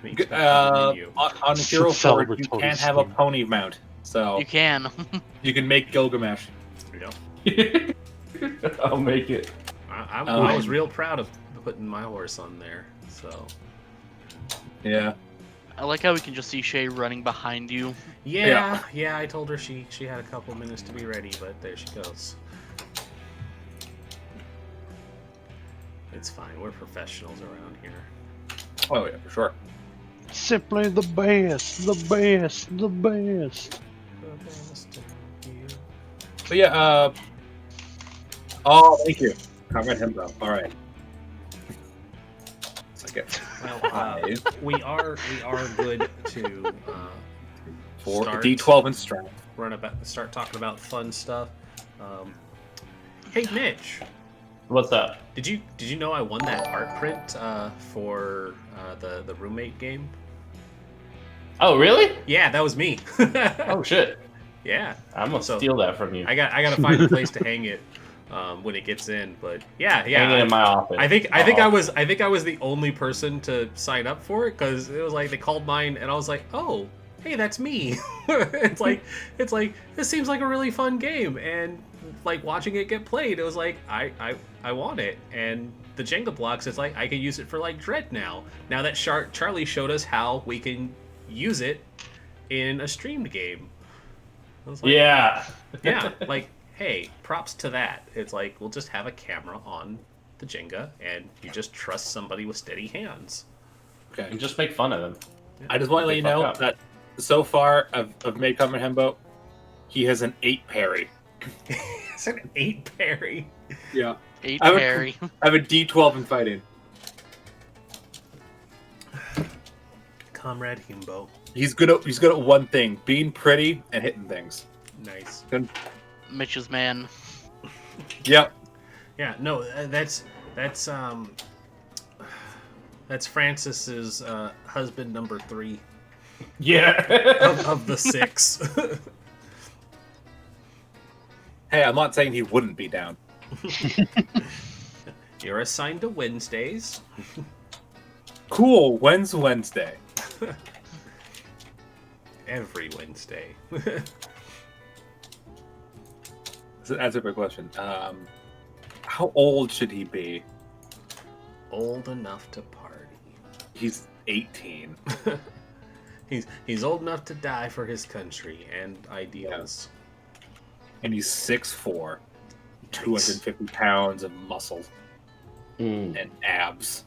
On Hero 4, you can't have a pony mount, so You can. you can make Gilgamesh. Yep. I'll make it. I was real proud of putting my horse on there. So Yeah. I like how we can just see Shae running behind you. yeah. I told her she had a couple minutes to be ready, but there she goes. It's fine. We're professionals around here. Oh yeah, for sure. Simply the best, the best, the best. So yeah, oh, thank you. Comrade Himbo. All right. Second. Well, we are good to For start D12 and strength. start talking about fun stuff. Hey Mitch, What's up? did you know I won that art print for the roommate game? Oh, really? Yeah, that was me. Oh, shit. Yeah, I'm gonna So- steal that from you. I gotta find a place to hang it when it gets in. But yeah. Hang it in my office. I think I was the only person to sign up for it because it was like they called mine and I was like, oh, hey, that's me. it's like this seems like a really fun game, and like watching it get played, it was like I want it. And the Jenga blocks, it's like I can use it for like Dread now. Now that Charlie showed us how we can use it in a streamed game. I was like, Yeah. yeah, like, hey, props to that. It's like, we'll just have a camera on the Jenga, and you just trust somebody with steady hands. Okay. And just make fun of them. I just want to let you know that so far I've made Comrade Himbo. He has an 8 parry. It's an 8 parry. Yeah. 8 I would- parry. I have a D12 in fighting. Comrade Himbo. He's good at one thing: being pretty and hitting things. Nice. Mitch's man. Yep. Yeah, no, that's Francis's husband number 3 Yeah. of the 6. Hey, I'm not saying he wouldn't be down. You're assigned to Wednesdays. Cool. When's Wednesday? Every Wednesday. So answer my question. How old should he be? Old enough to party. He's 18. He's old enough to die for his country and ideals. And he's 6'4", 250 pounds of muscle Mm. and abs.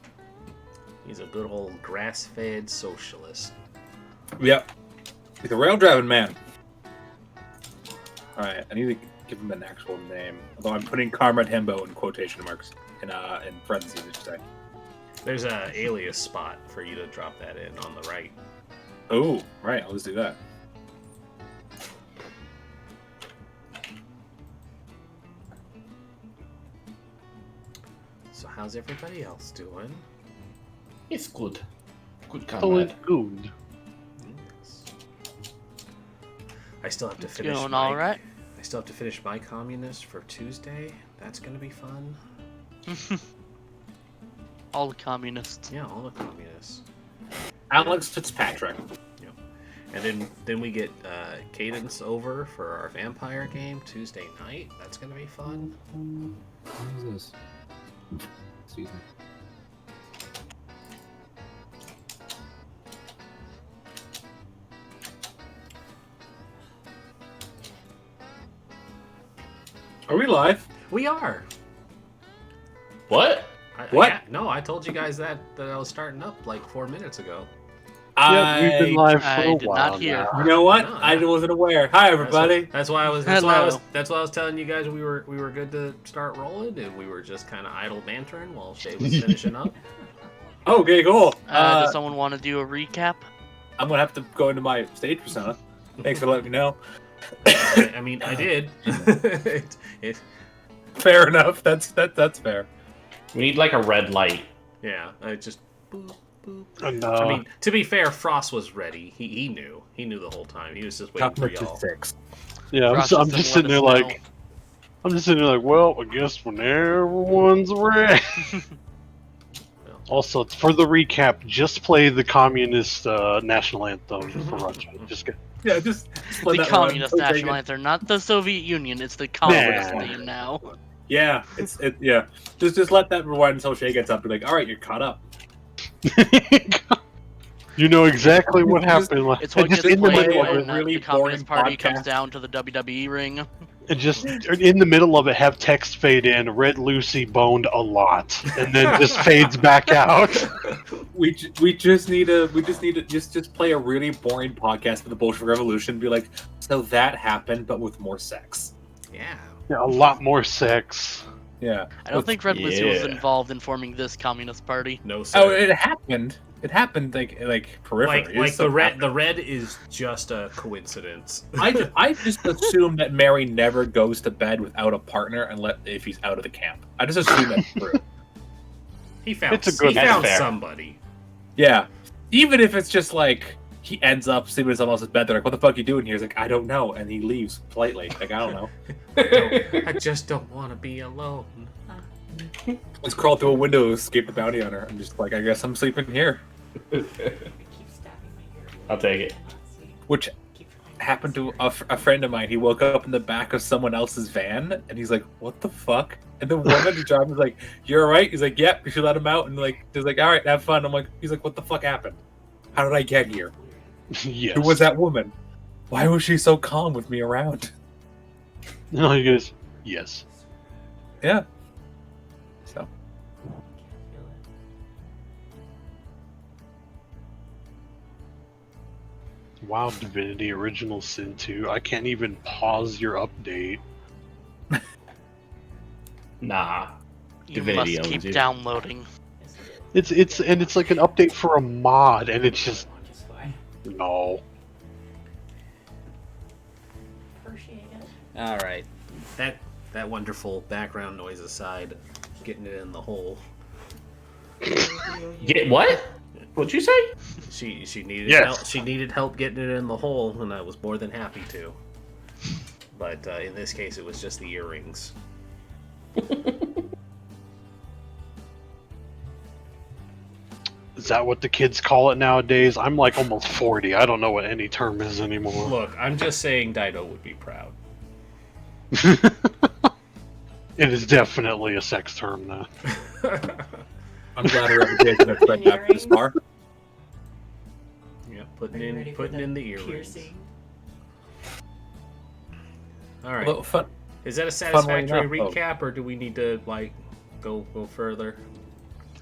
He's a good old grass-fed socialist. Yep. He's a rail driving man. Alright, I need to give him an actual name. Although I'm putting Comrade Himbo in quotation marks. In parentheses, I should say. There's a alias spot for you to drop that in on the right. Oh, right. I'll just do that. So how's everybody else doing? It's good. Good Oh, it's comrade. good. Yes. I still have to It's finish. going my, all right. I still have to finish my communist for Tuesday. That's gonna be fun. All the communists. Yeah, all the communists. Alex Fitzpatrick. And then we get Cadence over for our vampire game Tuesday night. That's gonna be fun. What is this? Excuse me. Are we live? We are. What? What? No, I told you guys that I was starting up like 4 minutes ago. Yeah, we've been live for I a did while not hear. now. You know what? No, I no. wasn't aware. Hi, everybody. That's why I was. Hello. That's why I was telling you guys we were good to start rolling, and we were just kind of idle bantering while Shae was finishing up. Okay, cool. Does someone want to do a recap? I'm gonna have to go into my stage persona. Thanks for letting me know. I mean, I did. it, Fair enough. That's fair. We need like a red light. yeah, I just. Boop, boop. And, I mean, to be fair, Frost was ready. He knew. He knew the whole time. He was just waiting for Top to y'all. 6. yeah, Ross I'm doesn't just sitting there let us like, well, I guess when everyone's ready. Well, Also, for the recap, just play the communist national anthem for Russia. Just get Yeah, just let The that run. communist Until they national get- anthem, not the Soviet Union. It's the communist Nah. theme now. Yeah, yeah. Just let that rewind until Shae gets up. Be like, all right, you're caught up. You know exactly what Just- happened. It's what just gets in the played middle of when it, really the Communist boring Party comes podcast. down to the WWE ring. and just in the middle of it, have text fade in. Red Lucy boned a lot, and then just fades back out. We just need to just play a really boring podcast for the Bolshevik Revolution. Be like, so that happened, but with more sex. Yeah. Yeah, a lot more sex. Yeah. I don't think Red Lucy was Yeah. involved in forming this communist party. No sir. Oh, it happened. It happened like peripherally. like So the red. The red is just a coincidence. I just assume that Mary never goes to bed without a partner if he's out of the camp. I just assume that's true. He found. It's a good- He That's found fair. somebody. Yeah. Even if it's just like he ends up sleeping in someone else's bed, they're like, "What the fuck are you doing here?" He's like, "I don't know," and he leaves politely. Like, I don't know. I just don't want to be alone. Just crawl through a window, escape the bounty hunter. I'm just like, I guess I'm sleeping here. I'll take it. Which happened to a friend of mine. He woke up in the back of someone else's van, and he's like, "What the fuck?" And the woman who drives was like, "You're all right." He's like, "Yep." She let him out, and like, he's like, "All right, have fun." I'm like, he's like, "What the fuck happened? How did I get here? Yes. Who was that woman? Why was she so calm with me around?" No, he goes, yes. Yeah. So Wow, Divinity Original Sin 2. I can't even pause your update. Nah. You Divinity must owns keep you. downloading. It's like an update for a mod, and it's just no. All right. That wonderful background noise aside, getting it in the hole. Get what? What'd you say? She needed Yes. help. She needed help getting it in the hole, and I was more than happy to. But in this case, it was just the earrings. Is that what the kids call it nowadays? I'm like almost 40. I don't know what any term is anymore. Look, I'm just saying Dido would be proud. It is definitely a sex term now. I'm glad her reputation has spread back this far. Yeah, Are putting you ready in for putting the in the earrings. piercing? All right. Well, fun. Is that a funnily satisfactory enough, recap, or do we need to like go further?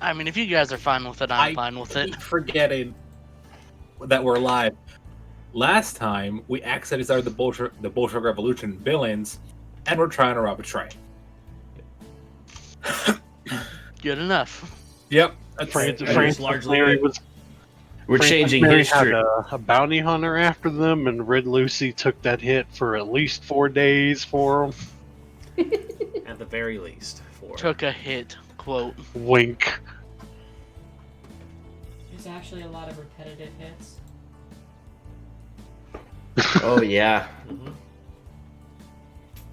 I mean, if you guys are fine with it, I'm fine with it. keep forgetting that we're live. Last time we accidentally started the Bolshevik Revolution villains, and we're trying to rob a train. Good enough. Yep. Francis largely Mary it. was We're Francis changing Mary history. had a bounty hunter after them, and Red Lucy took that hit for at least 4 days for them. At the very least, for Took a hit, quote. Wink. There's actually a lot of repetitive hits. Oh yeah. Mhm.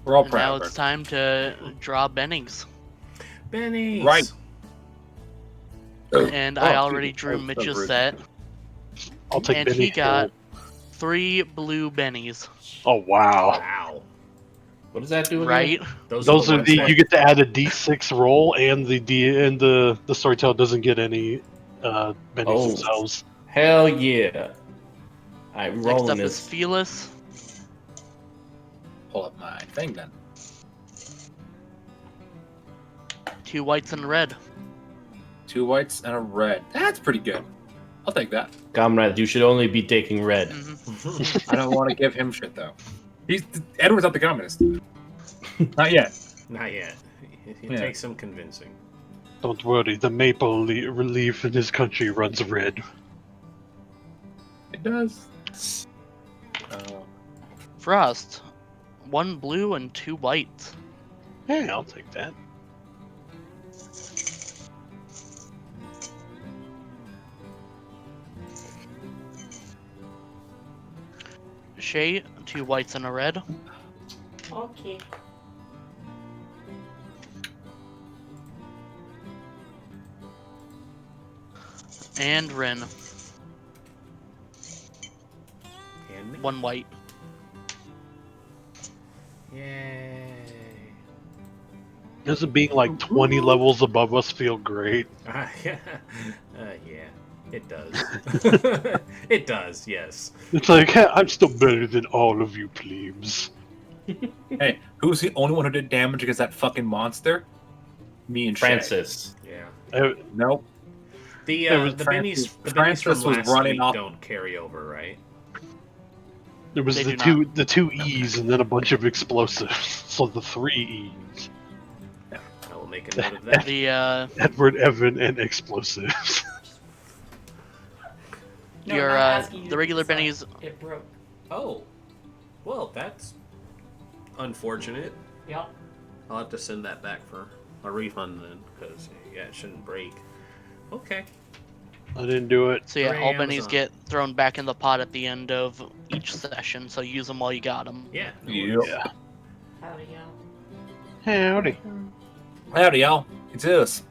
We're all And now proud. it's time to draw Bennies. Bennies. Right. And I Oh, already dude, drew that was so Mitch's rude. set, I'll take and Benny. he got 3 blue Bennies, Oh wow! Wow. What does that do? again? right? Those are ones the that- you get to add a D6 roll, and the storyteller doesn't get any bennies Oh. themselves. Hell yeah. I'm Next rolling up this. is Felis, Pull up my thing then. 2 whites and a red. 2 whites and a red. That's pretty good. I'll take that. Comrade, you should only be taking red. Mhm. I don't want to give him shit though. Edward's not the communist. Not yet. Not yet. It Yeah. takes some convincing. Don't worry, the maple leaf in this country runs red. It does. Frost, 1 blue and 2 whites. Hey, I'll take that. Shae, 2 whites and a red. Okay. And Ren. And me. 1 white. Yay. Doesn't being like 20 levels above us feel great? Yeah, it does. It does, yes. It's like, hey, I'm still better than all of you plebes. Hey, who's the only one who did damage against that fucking monster? Me and Shae. Francis. Yeah. Nope. The Francis- Bennies from Francis was last running week off- don't carry over, right? There was They the do two E's and then a bunch of explosives. So the 3 E's. I will make a note of that. The Edward, Evan, and explosives. No, your I'm not asking you the to regular decide. bennies. It broke. Oh, well, that's unfortunate. Yep. I'll have to send that back for a refund then, because yeah, it shouldn't break. Okay. I didn't do it. So yeah, Hooray, all bennies Amazon. get thrown back in the pot at the end of each session. So use them while you got them. Yeah. No Yep. worries. Yeah. Howdy, y'all. Howdy. Howdy, y'all. It's us.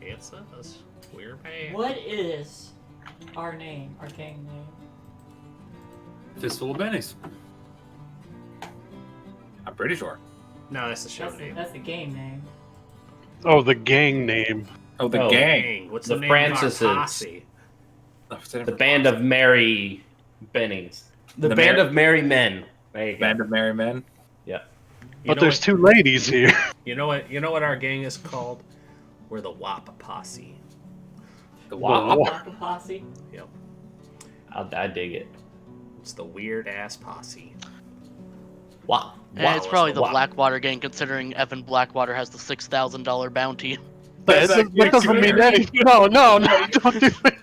It's us. We're back. What is our name? Our gang name? Fistful of Bennies. I'm pretty sure. No, that's the show name. That's the game name. Oh, the gang name. Oh, the Oh. gang. What's The the, name Francises. of our posse? Oh, it's a The band of merry Bennies. The, The band mer- of merry men. There you go. Band of Merry Men. You But know there's what, 2 ladies here. You know what? You know what our gang is called? We're the WAP Posse. The Wow. WAP. Waka Posse. Yep. I dig it. It's the weird ass posse. Wow. And it's probably the wow. Blackwater gang, considering Evan Blackwater has the $6,000 bounty. That doesn't mean anything. No, don't do it.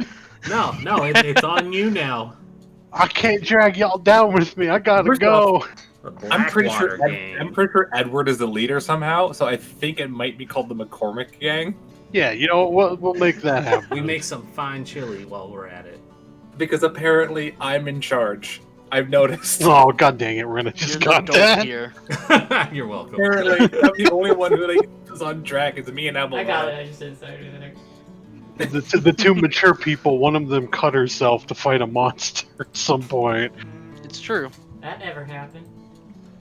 No, it's on you now. I can't drag y'all down with me. I gotta First go. The I'm pretty sure. Blackwater gang. I'm pretty sure Edward is the leader somehow. So I think it might be called the McCormick Gang Yeah, you know what? We'll make that happen. We make some fine chili while we're at it. because apparently I'm in charge. I've noticed. Oh, god dang it, we're gonna just You're got the that. dope here. You're welcome. Apparently, I'm the only one who like is on track. It's me and Emma. I got it. I just didn't say anything. The 2 mature people, one of them cut herself to fight a monster at some point. It's true. That never happened.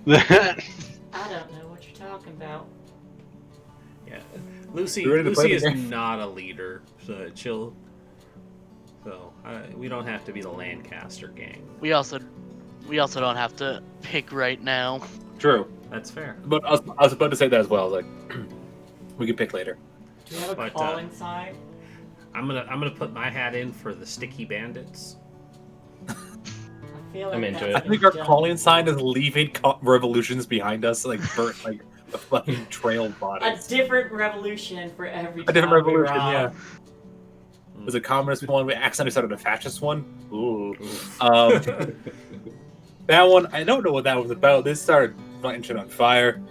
That I don't know what you're talking about. Yeah, Lucy. You ready to play Lucy the is game? not a leader. So chill. So we don't have to be the Lancaster gang. We also don't have to pick right now. True, That's fair. but I was about to say that as well. Like, we can pick later. Do you have a But, calling sign? I'm gonna put my hat in for the Sticky Bandits. I feel like I'm into that's it. I been think our done. calling sign is leaving revolutions behind us, like burnt, like a fucking trail of A bodies. different revolution for every A different town we revolution, rob. yeah. It was a communist one. We accidentally started a fascist one. Ooh. Oof. That one, I don't know what that was about. This started lighting shit on fire.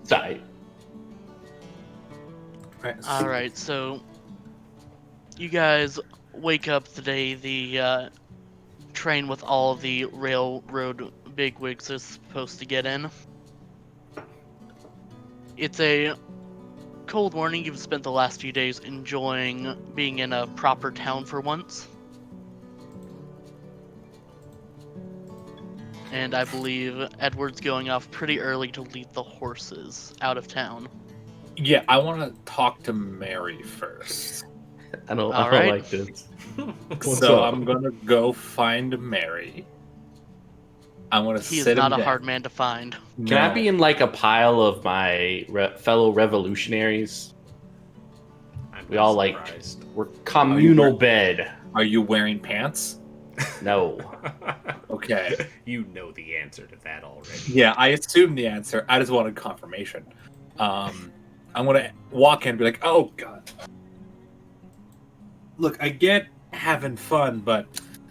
Sorry. Right. Alright, so you guys wake up the day the train with all the railroad bigwigs is supposed to get in. It's a cold morning. You've spent the last few days enjoying being in a proper town for once. And I believe Edward's going off pretty early to lead the horses out of town. Yeah, I want to talk to Mary first. I don't Alright. like this. What's So up? I'm gonna go find Mary. I'm gonna He is sit not him a down. hard man to find. Can I No. be in like a pile of my fellow revolutionaries? I'm We not all like surprised. we're communal bed. Are you wearing pants? No. Okay. You know the answer to that already. Yeah, I assumed the answer. I just wanted confirmation. I'm gonna walk in and be like, "Oh God, look, I get having fun, but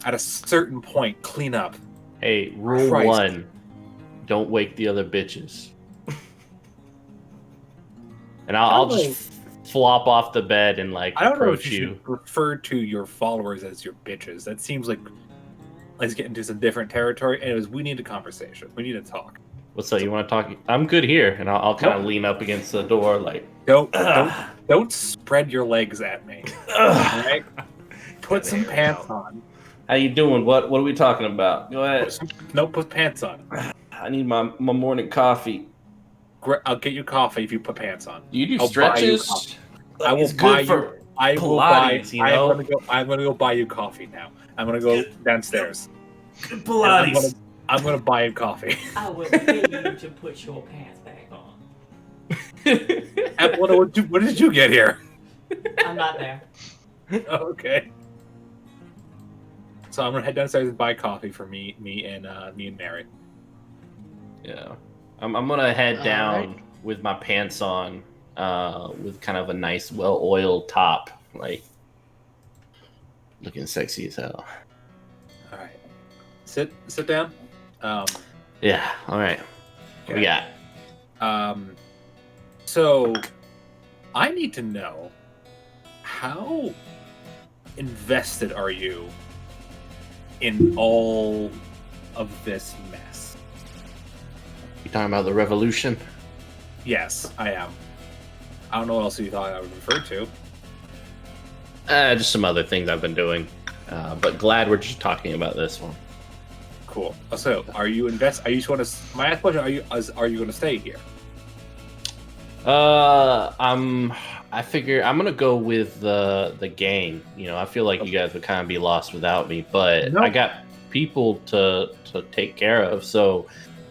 at a certain point, clean up." Hey, rule Christ. 1: don't wake the other bitches. And I'll don't just flop off the bed and like I don't know approach if you you. should refer to your followers as your bitches. That seems like let's get into some different territory. Anyways, we need a conversation. We need to talk. What's up? You want to talk? I'm good here, and I'll kind of Nope. lean up against the door, like, Don't Don't spread your legs at me. Alright? Put some pants on. How you doing? What are we talking about? Go ahead. Put pants on. I need my morning coffee. I'll get you coffee if you put pants on. Do you do I'll buy you stretches? coffee. Like, I will it's buy good for I will buy. Pilates, you know? I'm gonna go buy you coffee now. I'm gonna go downstairs. Good And Pilates. I'm gonna buy you coffee. I would pay you to put your pants back on. And what did you get here? I'm not there. Okay. So I'm gonna head downstairs and buy coffee for me and Mary. Yeah. I'm gonna head down Alright. with my pants on, with kind of a nice, well-oiled top, like looking sexy as hell. All right. Sit down. Yeah. All right. What we got? So I need to know, how invested are you in all of this mess? You talking about the revolution? Yes, I am. I don't know what else you thought I would refer to. Just some other things I've been doing, but glad we're just talking about this one. Cool. So, are you Are you just want to? My last question: Are you going to stay here? I figure I'm gonna go with the gang. You know, I feel like you guys would kind of be lost without me, but Nope. I got people to take care of. So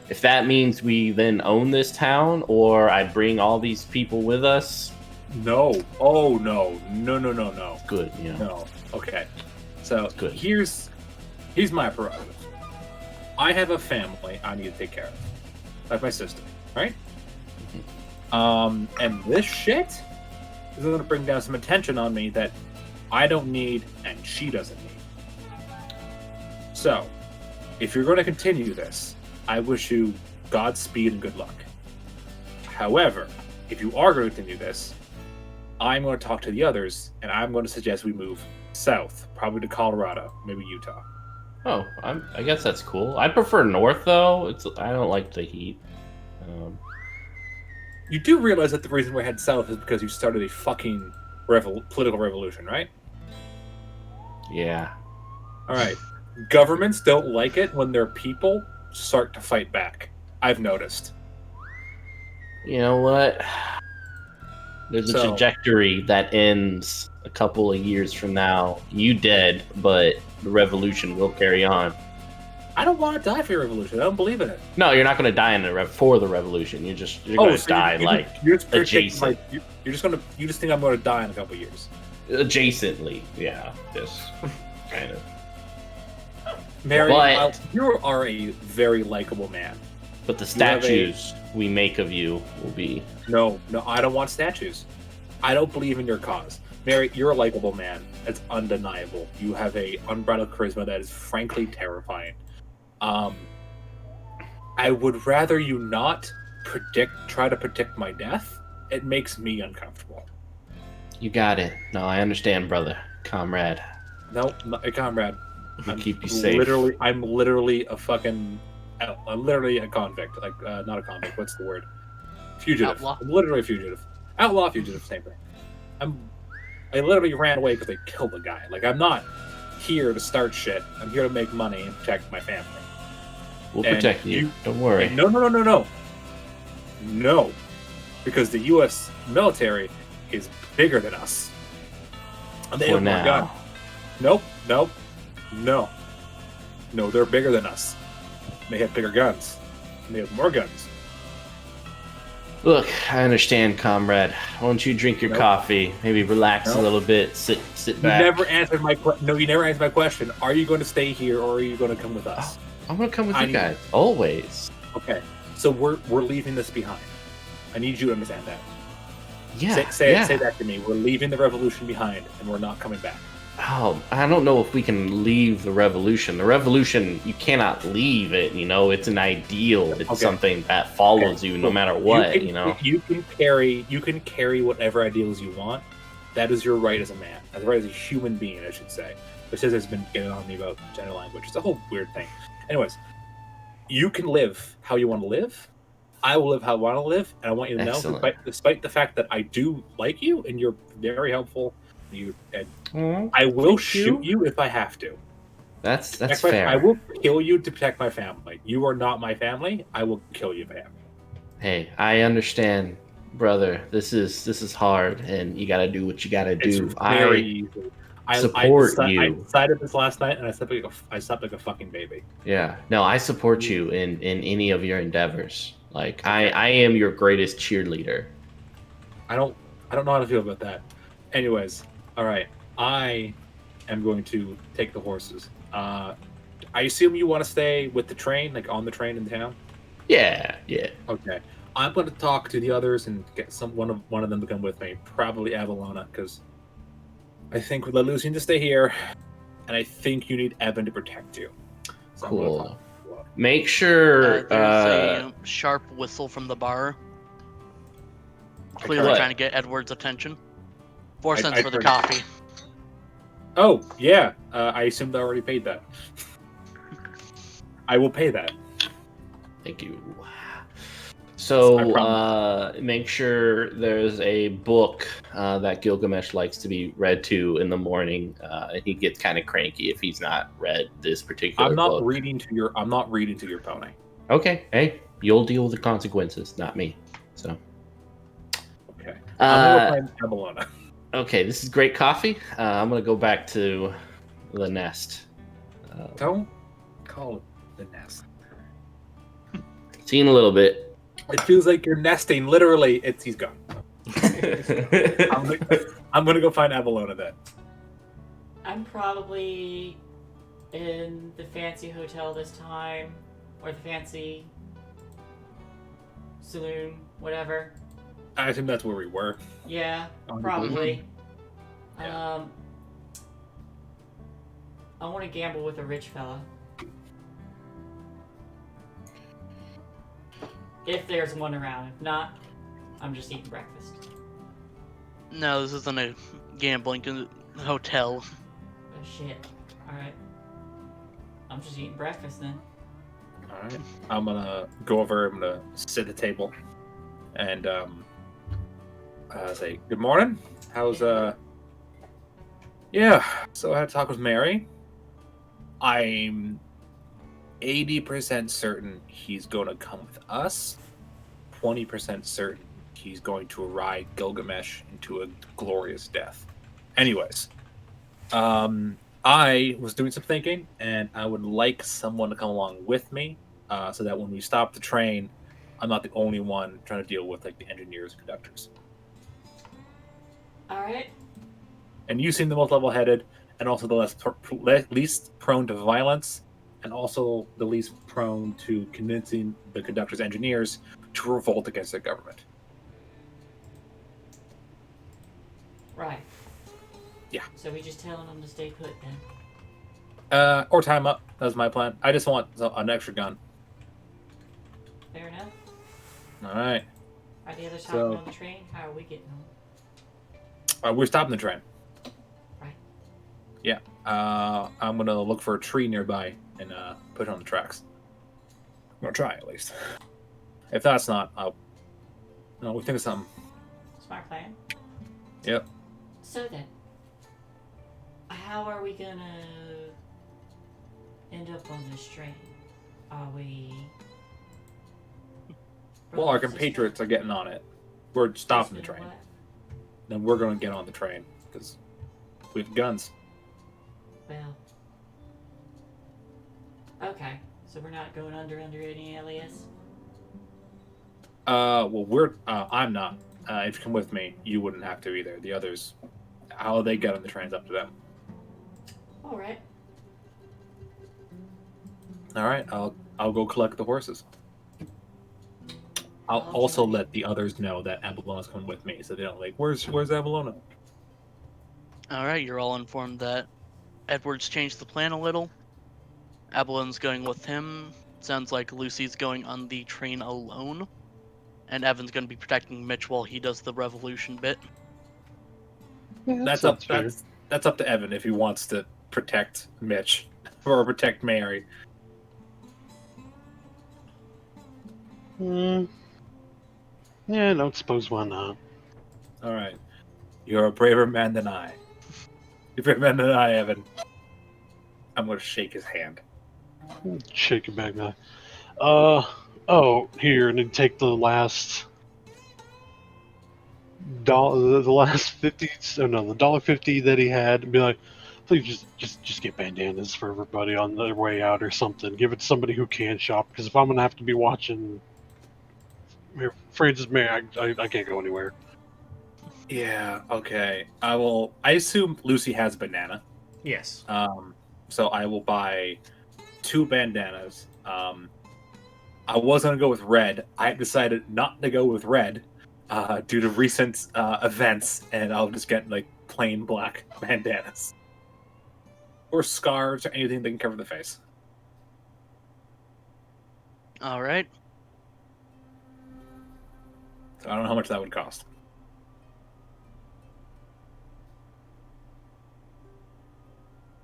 if that means we then own this town, or I bring all these people with us, No. Oh no. No. good. You know, No. Okay. So Good. here's my prerogative. I have a family I need to take care of. Like my sister, right? And this shit is going to bring down some attention on me that I don't need and she doesn't need. So, if you're going to continue this, I wish you Godspeed and good luck. However, if you are going to continue this, I'm going to talk to the others, and I'm going to suggest we move south, probably to Colorado, maybe Utah. oh, I guess that's cool. I prefer north though. I don't like the heat. You do realize that the reason we head south is because you started a fucking political revolution, right? Yeah. All right. Governments don't like it when their people start to fight back. I've noticed. You know what? There's a So- trajectory that ends a couple of years from now. You dead, but the revolution will carry on. I don't want to die for your revolution. I don't believe in it. No, you're not going to die for the revolution. You're going to so die you're just adjacent. You just think I'm going to die in a couple years. adjacently. Yeah, just kind of. Mary, But- you are a very likable man. But the You have a- statues we make of you will be. No, I don't want statues. I don't believe in your cause. Mary, you're a likable man. It's undeniable. You have a unbridled charisma that is frankly terrifying. I would rather you not try to predict my death. It makes me uncomfortable. You got it. No, I understand, brother, comrade. No, comrade. We'll keep you safe. I'm literally a fucking, I'm literally a convict. Like, not a convict. What's the word? Fugitive. Outlaw. I'm literally a fugitive. Outlaw, fugitive, same thing. I literally ran away because they killed a guy. Like, I'm not here to start shit. I'm here to make money and protect my family. We'll And protect you. Don't worry. No. No. Because the U.S. military is bigger than us. And they For have more now. guns. Nope. No, they're bigger than us. They have bigger guns. And they have more guns. Look, I understand, comrade. Why don't you drink your Nope. coffee? Maybe relax a Nope. little bit. Sit You back. never answered my question. No, you never answered my question. Are you going to stay here or are you going to come with us? I'm gonna come with I you need- guys always. Okay. So we're leaving this behind. I need you to understand that. Yeah. Say yeah. that to me. We're leaving the revolution behind and we're not coming back. Oh, I don't know if we can leave the revolution. The revolution, you cannot leave it. You know, it's an ideal. It's Okay. something that follows you no matter what. You know. You can carry whatever ideals you want. That is your right as a man, as right as a human being, I should say. Which has been getting on me about gender language. It's a whole weird thing. Anyways, you can live how you want to live. I will live how I want to live, and I want you to know, Excellent. despite the fact that I do like you and you're very helpful, and Aw, I will thank shoot you if I have to. That's Protect my- fair. I will kill you to protect my family. You are not my family. I will kill you if I have to. Hey, I understand, brother. This is hard, and you got to do what you got to do. It's very easy. support I you. decided this last night, and I slept like a fucking baby. Yeah, no, I support you in any of your endeavors. Like I am your greatest cheerleader. I don't know how to feel about that. Anyways, all right. I am going to take the horses. I assume you want to stay with the train, like on the train in town. Yeah. Okay. I'm going to talk to the others and get one of them to come with me. Probably Avalona, because I think we'll let Lucien to stay here, and I think you need Evan to protect you. So I'm gonna Cool. talk to you. Make sure. There's a sharp whistle from the bar. Clearly What? trying to get Edward's attention. 4 cents I for the heard- coffee. Oh yeah, I assumed I already paid that. I will pay that. Thank you. I So make sure there's a book that Gilgamesh likes to be read to in the morning. He gets kind of cranky if he's not read this particular I'm not book. reading to your pony. Okay, hey, you'll deal with the consequences, not me. So. Okay. I'm Uh, gonna find Avalona. okay, this is great coffee. I'm gonna go back to the nest. Don't call it the nest. See you in a little bit. It feels like you're nesting. Literally, he's gone. I'm gonna go find Avalona then. I'm probably in the fancy hotel this time, or the fancy saloon, whatever. I assume that's where we were. Yeah, Mhm. probably. Yeah. I want to gamble with a rich fella. If there's one around. If not, I'm just eating breakfast. No, this isn't a gambling hotel. Oh shit. Alright. I'm just eating breakfast then. All right. I'm gonna go over. I'm gonna sit at the table, and say good morning. How's Yeah. So I had a talk with Mary. I'm 80% certain he's going to come with us. 20% certain he's going to ride Gilgamesh into a glorious death. Anyways, I was doing some thinking, and I would like someone to come along with me, so that when we stop the train, I'm not the only one trying to deal with like the engineers and conductors. Alright. And you seem the most level-headed, and also the least prone to violence, and also the least prone to convincing the conductors' engineers to revolt against their government. Right. Yeah. So we just telling them to stay put then? Or time up. That was my plan. I just want an extra gun. Fair enough. All right. Are the others So- hopping on the train? How are we getting home? We're stopping the train. Right. Yeah. I'm gonna look for a tree nearby and put it on the tracks. I'm gonna try at least. If that's not, we think of something. Smart plan. Yep. So then, how are we gonna end up on this train? Are we... Well, our brothers and compatriots are getting on it. We're sisters? stopping the You know train. what? Then we're gonna get on the train because we have guns. Well... Okay, so we're not going under any alias? Well, I'm not. If you come with me, you wouldn't have to either. The others, how they get on the train's up to them. Alright. All right, I'll go collect the horses. I'll I'll also join. let the others know that Abelona's coming with me, so they don't like, where's Abelona? Alright, you're all informed that Edward's changed the plan a little. Abelone's going with him. Sounds like Lucy's going on the train alone. And Evan's going to be protecting Mitch while he does the revolution bit. Yeah, That's up to Evan if he wants to protect Mitch or protect Mary. Yeah, don't suppose why not. All right. You're a braver man than I. You're a braver man than I, Evan. I'm going to shake his hand. Shake it back now. Oh, here, and then take the last dollar, the last 50. Oh no, the $1.50 that he had, and be like, please just get bandanas for everybody on their way out or something. Give it to somebody who can shop, because if I'm gonna have to be watching Francis May, I can't go anywhere. Yeah, okay. I assume Lucy has a banana. Yes. So I will buy 2 bandanas. I was going to go with red. I decided not to go with red due to recent events, and I'll just get like plain black bandanas. Or scarves or anything that can cover the face. All right. So I don't know how much that would cost.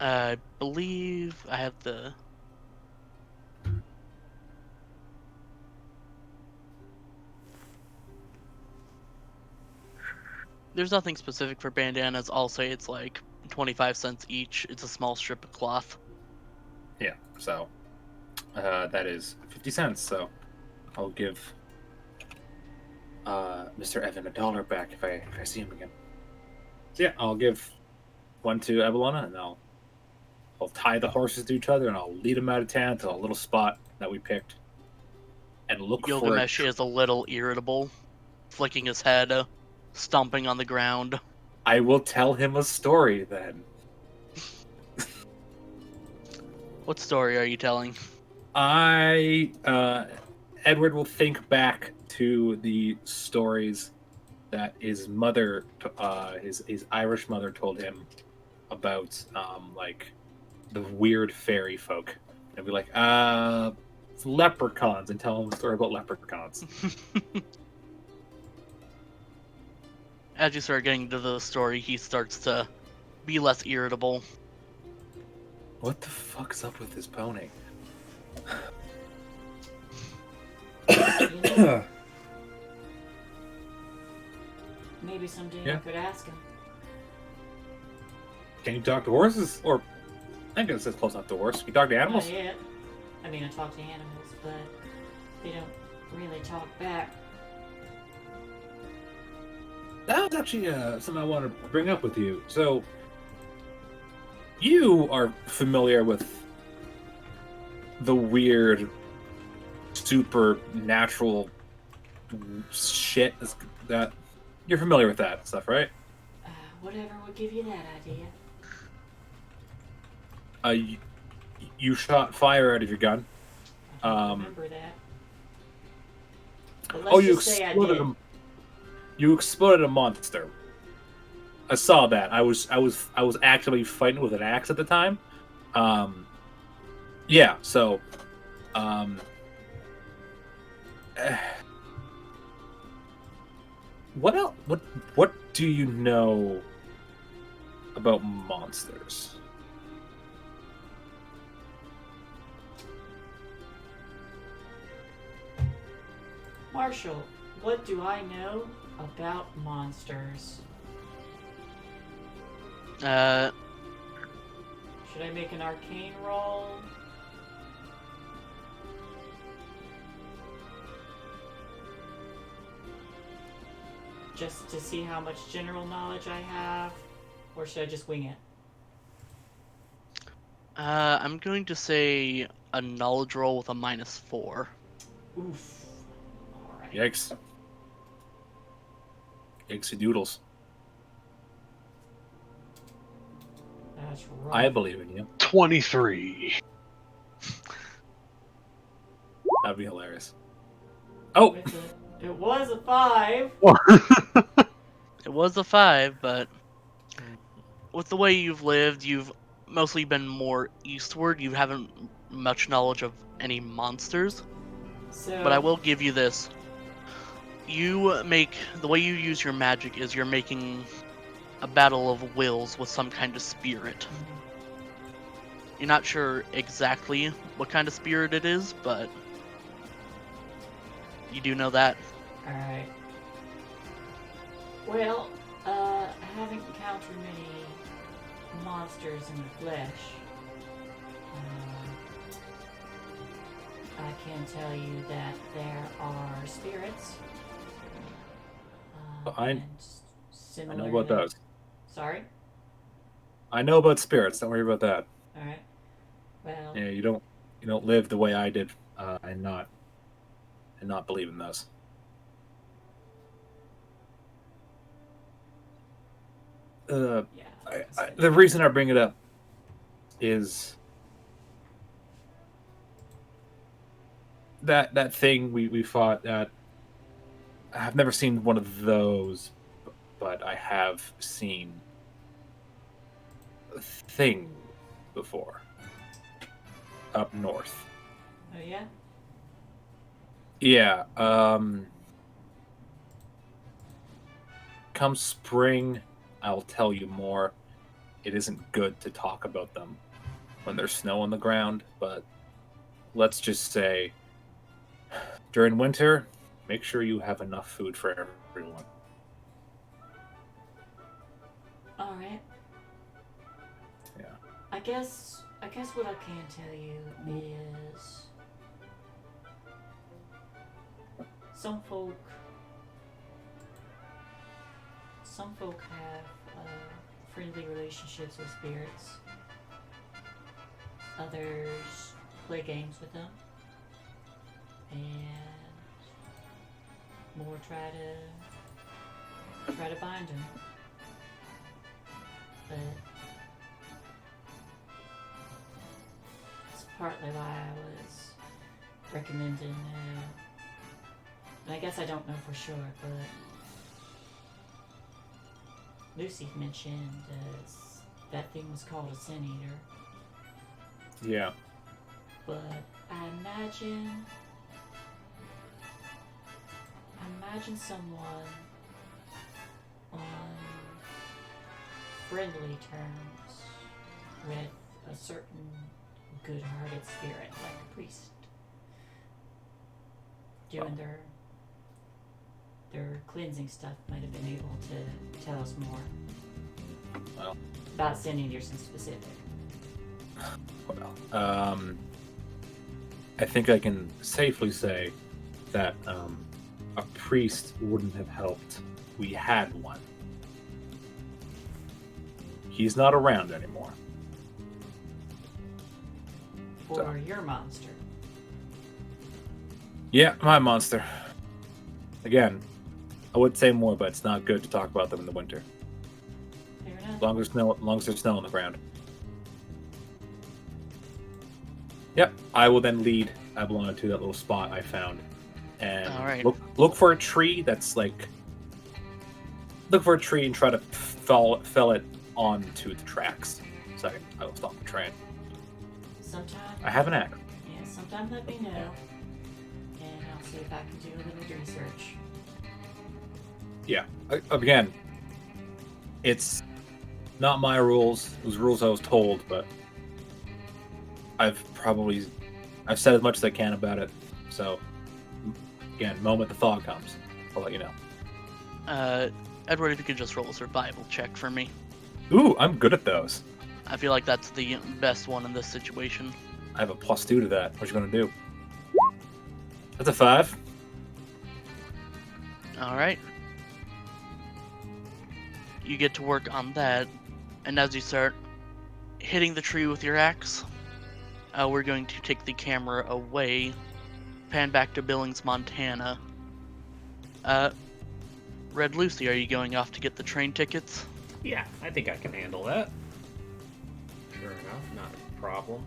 I believe I have the. There's nothing specific for bandanas. I'll say it's like 25 cents each. It's a small strip of cloth. Yeah, so that is 50 cents. So I'll give Mr. Evan $1 back if I see him again. So yeah, I'll give one to Evelina, and I'll tie the horses to each other, and I'll lead them out of town to a little spot that we picked, and look for Gilgamesh is a little irritable, flicking his head, stomping on the ground. I will tell him a story then. What story are you telling? Edward will think back to the stories that his mother, his Irish mother, told him about, like the weird fairy folk, and be like, it's leprechauns, and tell him a story about leprechauns. As you start getting to the story, he starts to be less irritable. What the fuck's up with this pony? Maybe someday Yeah. I could ask him. Can you talk to horses? Or I guess it's close enough to horse. Can you talk to animals? Not yet. I mean, I talk to animals, but they don't really talk back. That was actually something I wanted to bring up with you. So, you are familiar with the weird, supernatural shit that you're familiar with that stuff, right? Whatever would give you that idea. You shot fire out of your gun. I don't remember that. But let's Oh, you just say I exploded did. You exploded a monster. I saw that. I was actually fighting with an axe at the time. Yeah. So, what else? What do you know about monsters? Marshal, what do I know about monsters? Should I make an arcane roll? Just to see how much general knowledge I have? Or should I just wing it? I'm going to say a knowledge roll with a -4. Oof. Alright. Yikes. Yikesy doodles. That's right. I believe in you. 23. That'd be hilarious. Oh! It was a 5. It was a 5, but with the way you've lived, you've mostly been more eastward. You haven't much knowledge of any monsters. So, But I will give you this. The way you use your magic is you're making a battle of wills with some kind of spirit. You're not sure exactly what kind of spirit it is, but you do know that. Alright. Well, I haven't encountered many monsters in the flesh. I can tell you that there are spirits. I and know similarly, about those. Sorry? I know about spirits. Don't worry about that. Alright. Well, Yeah, you don't live the way I did, and not believe in those. yeah. The reason I bring it up is that thing we fought at. I've never seen one of those, but I have seen a thing before up north. Oh, yeah? Yeah, come spring, I'll tell you more. It isn't good to talk about them when there's snow on the ground, but let's just say during winter, make sure you have enough food for everyone. Alright. Yeah. I guess what I can tell you is some folk have friendly relationships with spirits. Others play games with them, and more try to bind them. But it's partly why I was recommending, and I guess I don't know for sure, but Lucy mentioned that thing was called a sin eater. Yeah. But I imagine someone on friendly terms with a certain good-hearted spirit, like a priest, doing their cleansing stuff, might have been able to tell us more. Well, about sin eaters in specific. well, I think I can safely say that a priest wouldn't have helped. We had one. He's not around anymore. For your monster. Yeah, my monster. Again, I would say more, but it's not good to talk about them in the winter. Fair enough. As long as there's snow on the ground. Yep, I will then lead Avalon to that little spot I found, and All right. look for a tree that's like. Look for a tree and try to fell it onto the tracks. So I will stop the train. Sometime. I have an axe. Yeah, sometime let me know. And I'll see if I can do a little research. Yeah, again, it's not my rules. It was rules I was told, but I've said as much as I can about it. So, again, moment the thaw comes, I'll let you know. Edward, if you could just roll a survival check for me. Ooh, I'm good at those. I feel like that's the best one in this situation. I have a +2 to that. What you gonna do? That's a 5. All right. You get to work on that, and as you start hitting the tree with your axe, we're going to take the camera away, pan back to Billings, Montana. Red Lucy, are you going off to get the train tickets? Yeah, I think I can handle that. Sure enough, not a problem.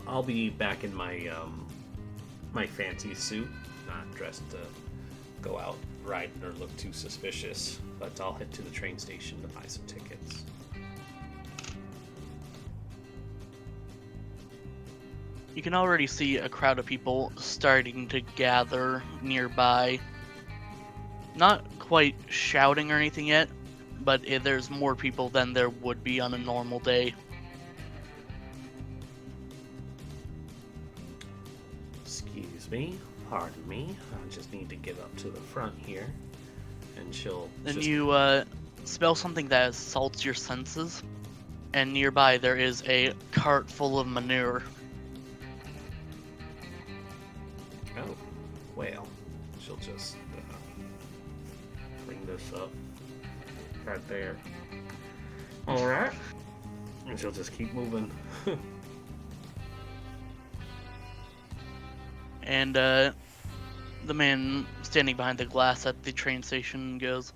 I'll be back in my my fancy suit, not dressed to go out riding or look too suspicious, but I'll head to the train station to buy some tickets. You can already see a crowd of people starting to gather nearby. Not quite shouting or anything yet, but there's more people than there would be on a normal day. Excuse me, pardon me. I just need to get up to the front here. and she'll. Then just... you smell something that assaults your senses, and nearby there is a cart full of manure. Oh, well, she'll just bring this up right there. All right, and she'll just keep moving. And the man standing behind the glass at the train station goes,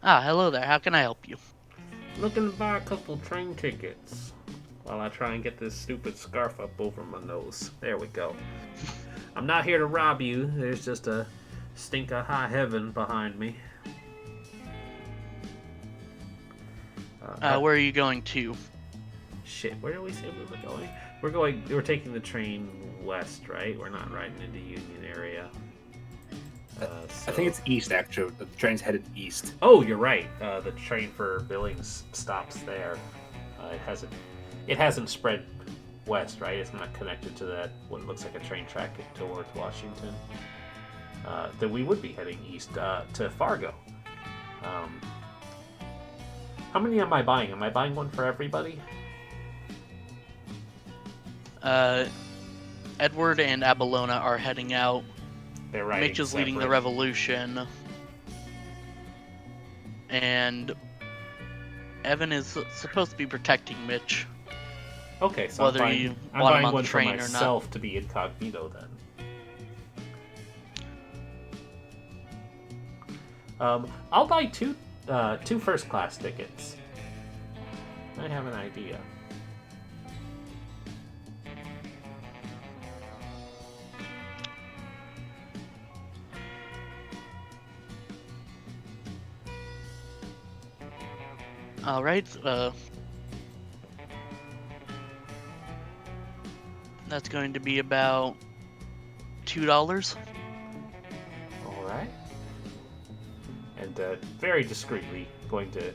"Ah, hello there. How can I help you?" Looking to buy a couple train tickets while I try and get this stupid scarf up over my nose. There we go. I'm not here to rob you. There's just a stink of high heaven behind me. Where are you going to? Shit, where did we say we were going? We're taking the train west, right? We're not riding into Union area. I think it's east, actually. The train's headed east. Oh, you're right. The train for Billings stops there. It hasn't spread west, right? It's not connected to that what looks like a train track towards Washington. Then we would be heading east to Fargo. How many am I buying? Am I buying one for everybody? Edward and Abelona are heading out. They're riding Mitch is leading the separate. revolution. And Evan is supposed to be protecting Mitch. Okay, so whether I'm you buying want him on one the for train or not. myself to be incognito then. I'll buy two first class tickets. I have an idea. Alright, that's going to be about $2. Alright. And very discreetly going to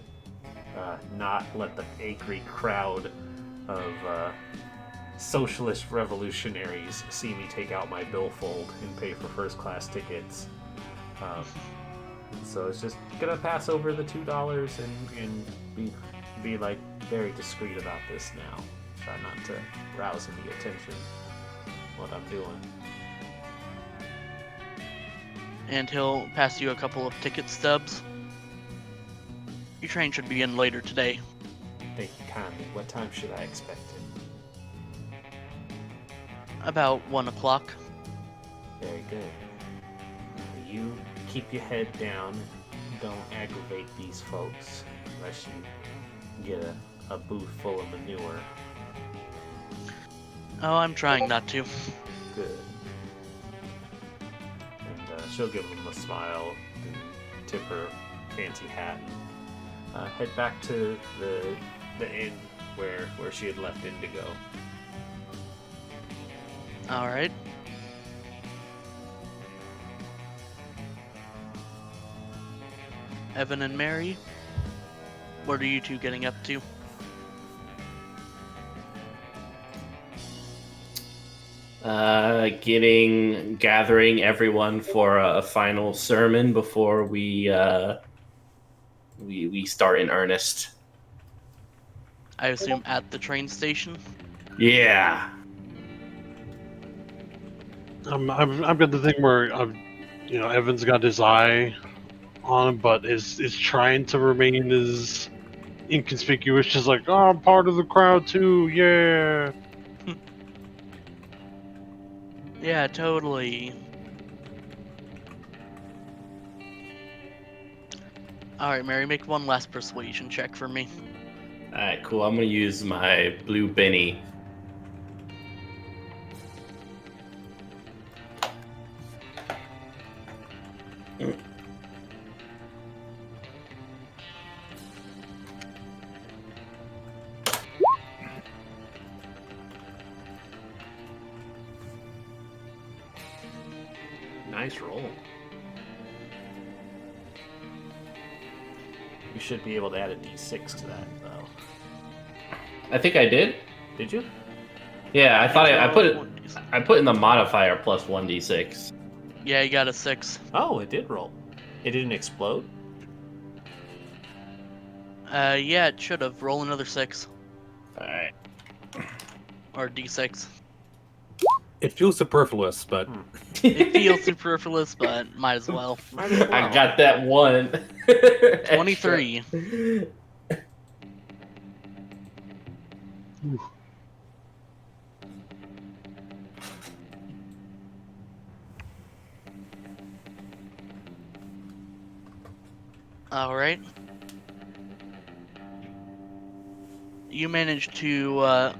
not let the angry crowd of socialist revolutionaries see me take out my billfold and pay for first class tickets. So it's just gonna pass over the $2 and be like very discreet about this now. Try not to rouse any attention what I'm doing. And he'll pass you a couple of ticket stubs. Your train should be in later today. Thank you kindly. What time should I expect it? About 1 o'clock. Very good. You keep your head down. Don't aggravate these folks unless you get a booth full of manure. Oh, I'm trying not to. Good. And she'll give him a smile and tip her fancy hat and head back to the inn where she had left Indigo. Alright. Evan and Mary, what are you two getting up to? Gathering everyone for a final sermon before we start in earnest. I assume at the train station? Yeah. I've got the thing where Evan's got his eye on him, but is trying to remain as inconspicuous, just like, oh, I'm part of the crowd too, yeah. Yeah, totally. Alright, Mary, make one last persuasion check for me. Alright, cool. I'm gonna use my blue Benny. Nice roll. You should be able to add a d6 to that, though. I think I did. Did you? Yeah, I thought I put in the modifier plus 1d6. Yeah, you got a 6. Oh, it did roll. It didn't explode? Yeah, it should have. Roll another 6. Alright. Or D6. It feels superfluous, but It feels superfluous, but might as well. Might as well. I got that one. 23. Alright. You managed to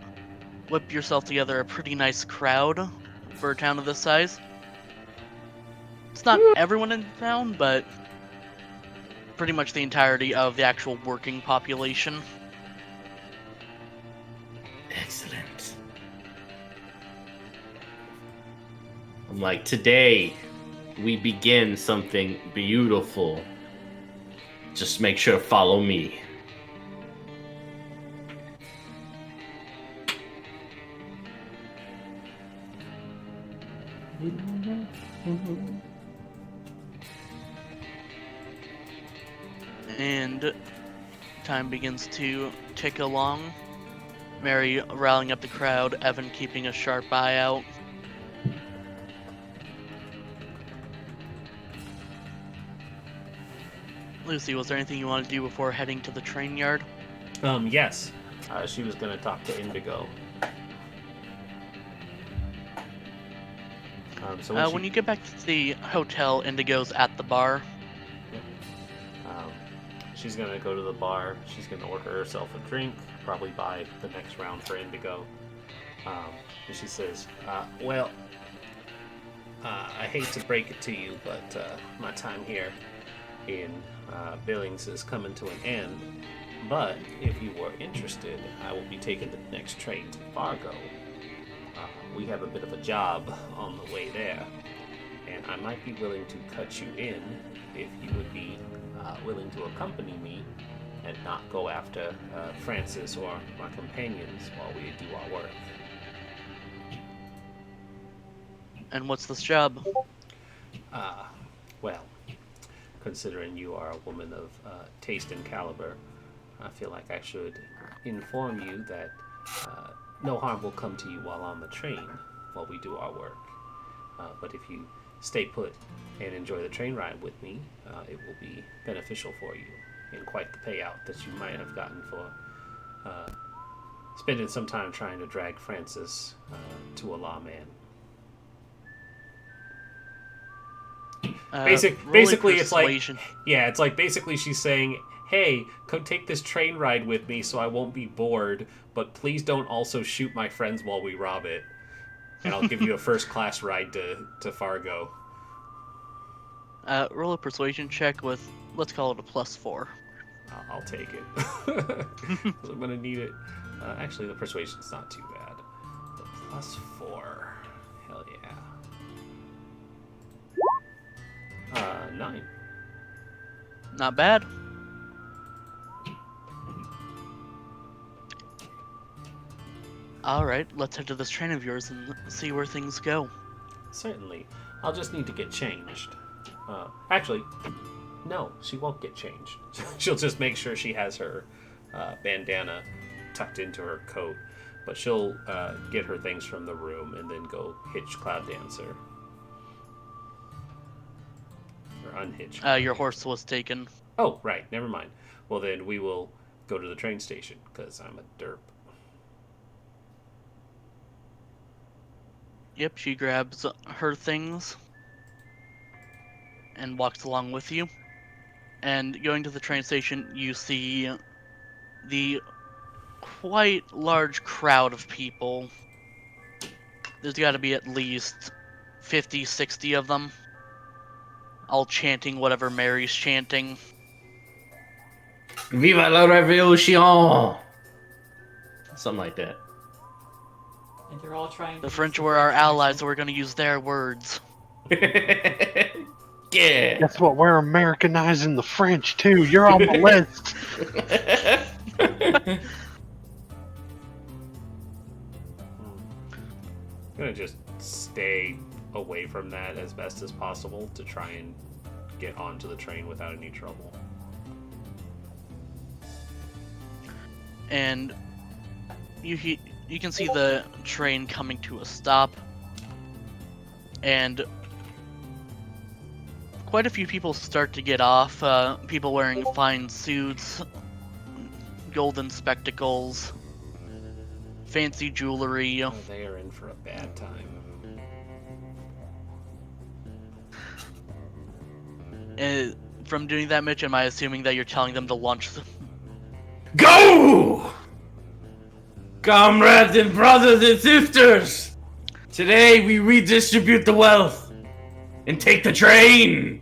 whip yourself together a pretty nice crowd for a town of this size. It's not everyone in town, but pretty much the entirety of the actual working population. Excellent. I'm like, today we begin something beautiful. Just make sure to follow me. And time begins to tick along. Mary rallying up the crowd, Evan keeping a sharp eye out. Lucy, was there anything you wanted to do before heading to the train yard? Yes. She was gonna talk to Indigo. So When you get back to the hotel, Indigo's at the bar. she's gonna go to the bar. She's gonna order herself a drink. Probably buy the next round for Indigo. And she says, "Well, I hate to break it to you, but my time here in Billings is coming to an end. But if you were interested, I will be taking the next train to Fargo. We have a bit of a job on the way there, and I might be willing to cut you in if you would be willing to accompany me and not go after Francis or my companions while we do our work." And what's this job? Well, considering you are a woman of taste and caliber, I feel like I should inform you that no harm will come to you while on the train while we do our work. But if you stay put and enjoy the train ride with me, it will be beneficial for you and quite the payout that you might have gotten for spending some time trying to drag Francis to a lawman. Basically, it's like, it's like basically she's saying, "Hey, come take this train ride with me so I won't be bored, but please don't also shoot my friends while we rob it. And I'll give you a first-class ride to Fargo." Roll a persuasion check with, let's call it a +4. I'll take it. 'Cause I'm going to need it. Actually, the persuasion's not too bad. The +4. Hell yeah. 9. Not bad. Alright, let's head to this train of yours and see where things go. Certainly. I'll just need to get changed. Actually, no, she won't get changed. She'll just make sure she has her bandana tucked into her coat. But she'll get her things from the room and then go hitch Cloud Dancer. Or unhitch. Your horse was taken. Oh, right. Never mind. Well, then we will go to the train station, because I'm a derp. Yep, she grabs her things and walks along with you. And going to the train station, you see the quite large crowd of people. There's got to be at least 50, 60 of them, all chanting whatever Mary's chanting. Viva la revolution! Something like that. And they're all trying. The French were our allies, so we're going to use their words. Yeah. Guess what? We're Americanizing the French too. You're on the list. I'm gonna just stay away from that as best as possible to try and get onto the train without any trouble. and you can see the train coming to a stop, and quite a few people start to get off. People wearing fine suits, golden spectacles, fancy jewelry. Oh, they are in for a bad time. From doing that, Mitch, am I assuming that you're telling them to launch? Go! Comrades and brothers and sisters! Today we redistribute the wealth and take the train!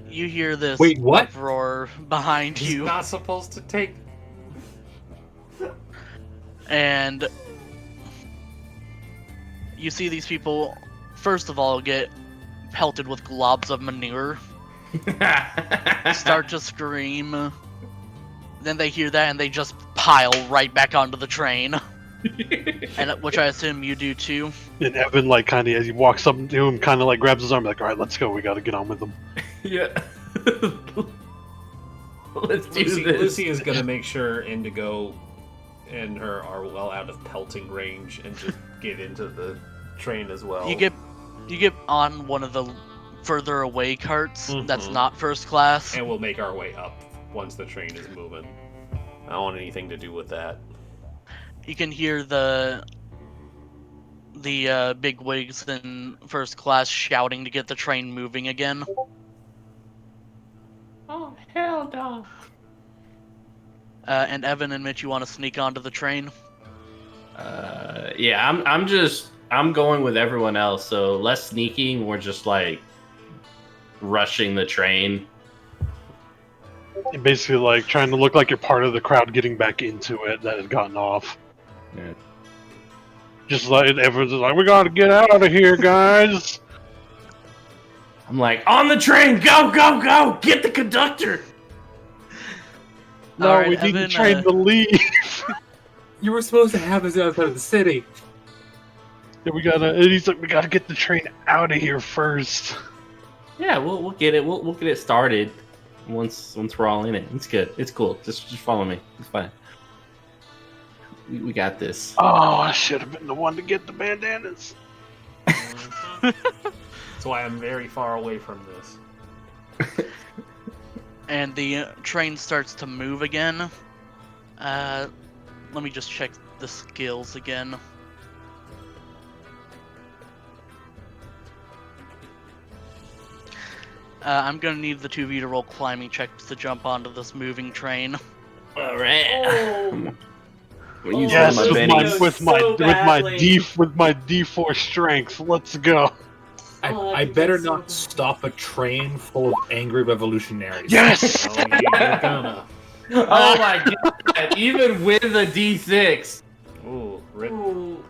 You hear this Wait, what? uproar behind He's you, not supposed to take. and you see these people, first of all, get pelted with globs of manure, start to scream. Then they hear that and they just pile right back onto the train, and which I assume you do too. And Evan, like, kind of as he walks up to him, kind of like grabs his arm, like, all right, let's go. We got to get on with them. Yeah. Let's do Lucy, this. Lucy is gonna make sure Indigo and her are well out of pelting range and just get into the train as well. You get on one of the further away carts that's Mhm. not first class. And we'll make our way up once the train is moving. I don't want anything to do with that. You can hear the big wigs in first class shouting to get the train moving again. Oh, hell no. And Evan and Mitch, you want to sneak onto the train? Yeah, I'm going with everyone else, so less sneaking, more just like rushing the train. And basically, like, trying to look like you're part of the crowd getting back into it that had gotten off. Yeah. Just like, everyone's just like, we got to get out of here, guys. I'm like, on the train, go, go, go! Get the conductor! No, Alright, we need the Evan, train to leave. You were supposed to have us outside of the city. Yeah, and he's like, we gotta get the train out of here first. Yeah, we'll get it. We'll get it started once we're all in it. It's good. It's cool. Just follow me. It's fine. We got this. Oh, I should have been the one to get the bandanas. That's why I'm very far away from this. And the train starts to move again. Let me just check the skills again. I'm gonna need the two of you to roll climbing checks to jump onto this moving train. All right. Oh, We're using Yes, my with bennies. my D4 strength. Let's go. I better not stop a train full of angry revolutionaries. Yes. Oh, you're gonna. Oh my god! Even with a D6. Ooh, rip. Ooh.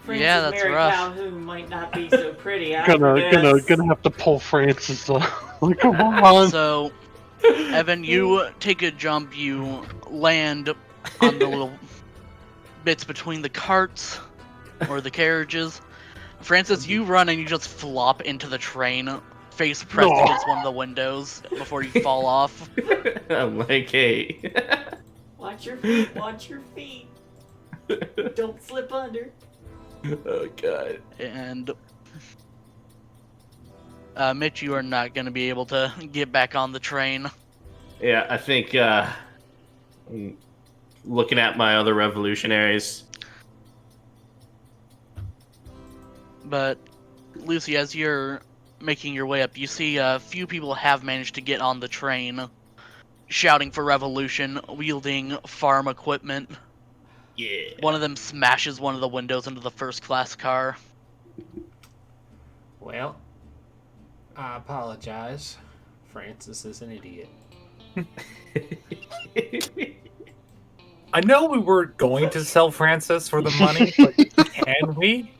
Frances Yeah, that's Mary rough. Calhoun might not be so pretty. Gonna have to pull Francis up. Like, come on. So, Evan, you take a jump, you land on the little bits between the carts, or the carriages. Francis, you run and you just flop into the train, face pressed No. against one of the windows before you fall off. I'm like, hey. Watch your feet. Watch your feet. Don't slip under. Oh god. And Mitch, you are not going to be able to get back on the train. Yeah, I think looking at my other revolutionaries. But Lucy, as you're making your way up, you see a few people have managed to get on the train, shouting for revolution, wielding farm equipment. Yeah. One of them smashes one of the windows into the first class car. Well, I apologize. Francis is an idiot. I know we were going to sell Francis for the money, but can we?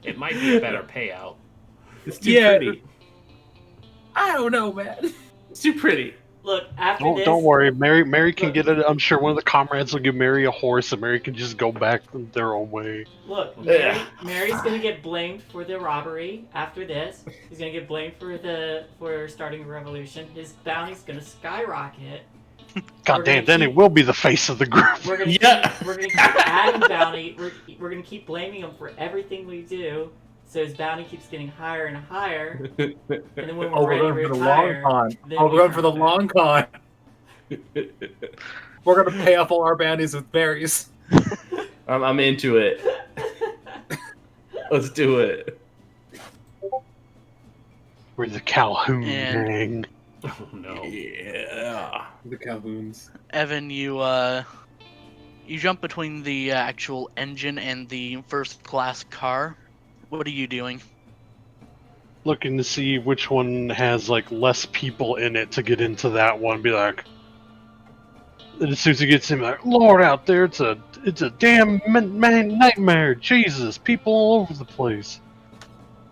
It might be a better payout. It's too Yeah. pretty. I don't know, man. It's too pretty. Look, after this. Don't worry, Mary can get it. I'm sure one of the comrades will give Mary a horse, and Mary can just go back their own way. Look, Yeah. Mary's gonna get blamed for the robbery after this. He's gonna get blamed for starting a revolution. His bounty's gonna skyrocket. God damn, then it will be the face of the group. We're gonna Yeah. we're gonna keep adding bounty. We're gonna keep blaming him for everything we do. So his bounty keeps getting higher and higher. And then when Oh, we're we're ready going to for the long retire, con. then Oh, we we're going for turn the back. long con. We're gonna pay off all our bounties with berries. I'm into it. Let's do it. We're the Calhoun And- gang. Oh no. Yeah. The Calhouns. Evan, you jump between the actual engine and the first class car. What are you doing? Looking to see which one has like less people in it to get into that one. Be like, and as soon as he gets in, like, Lord, out there, it's a damn man nightmare. Jesus, people all over the place.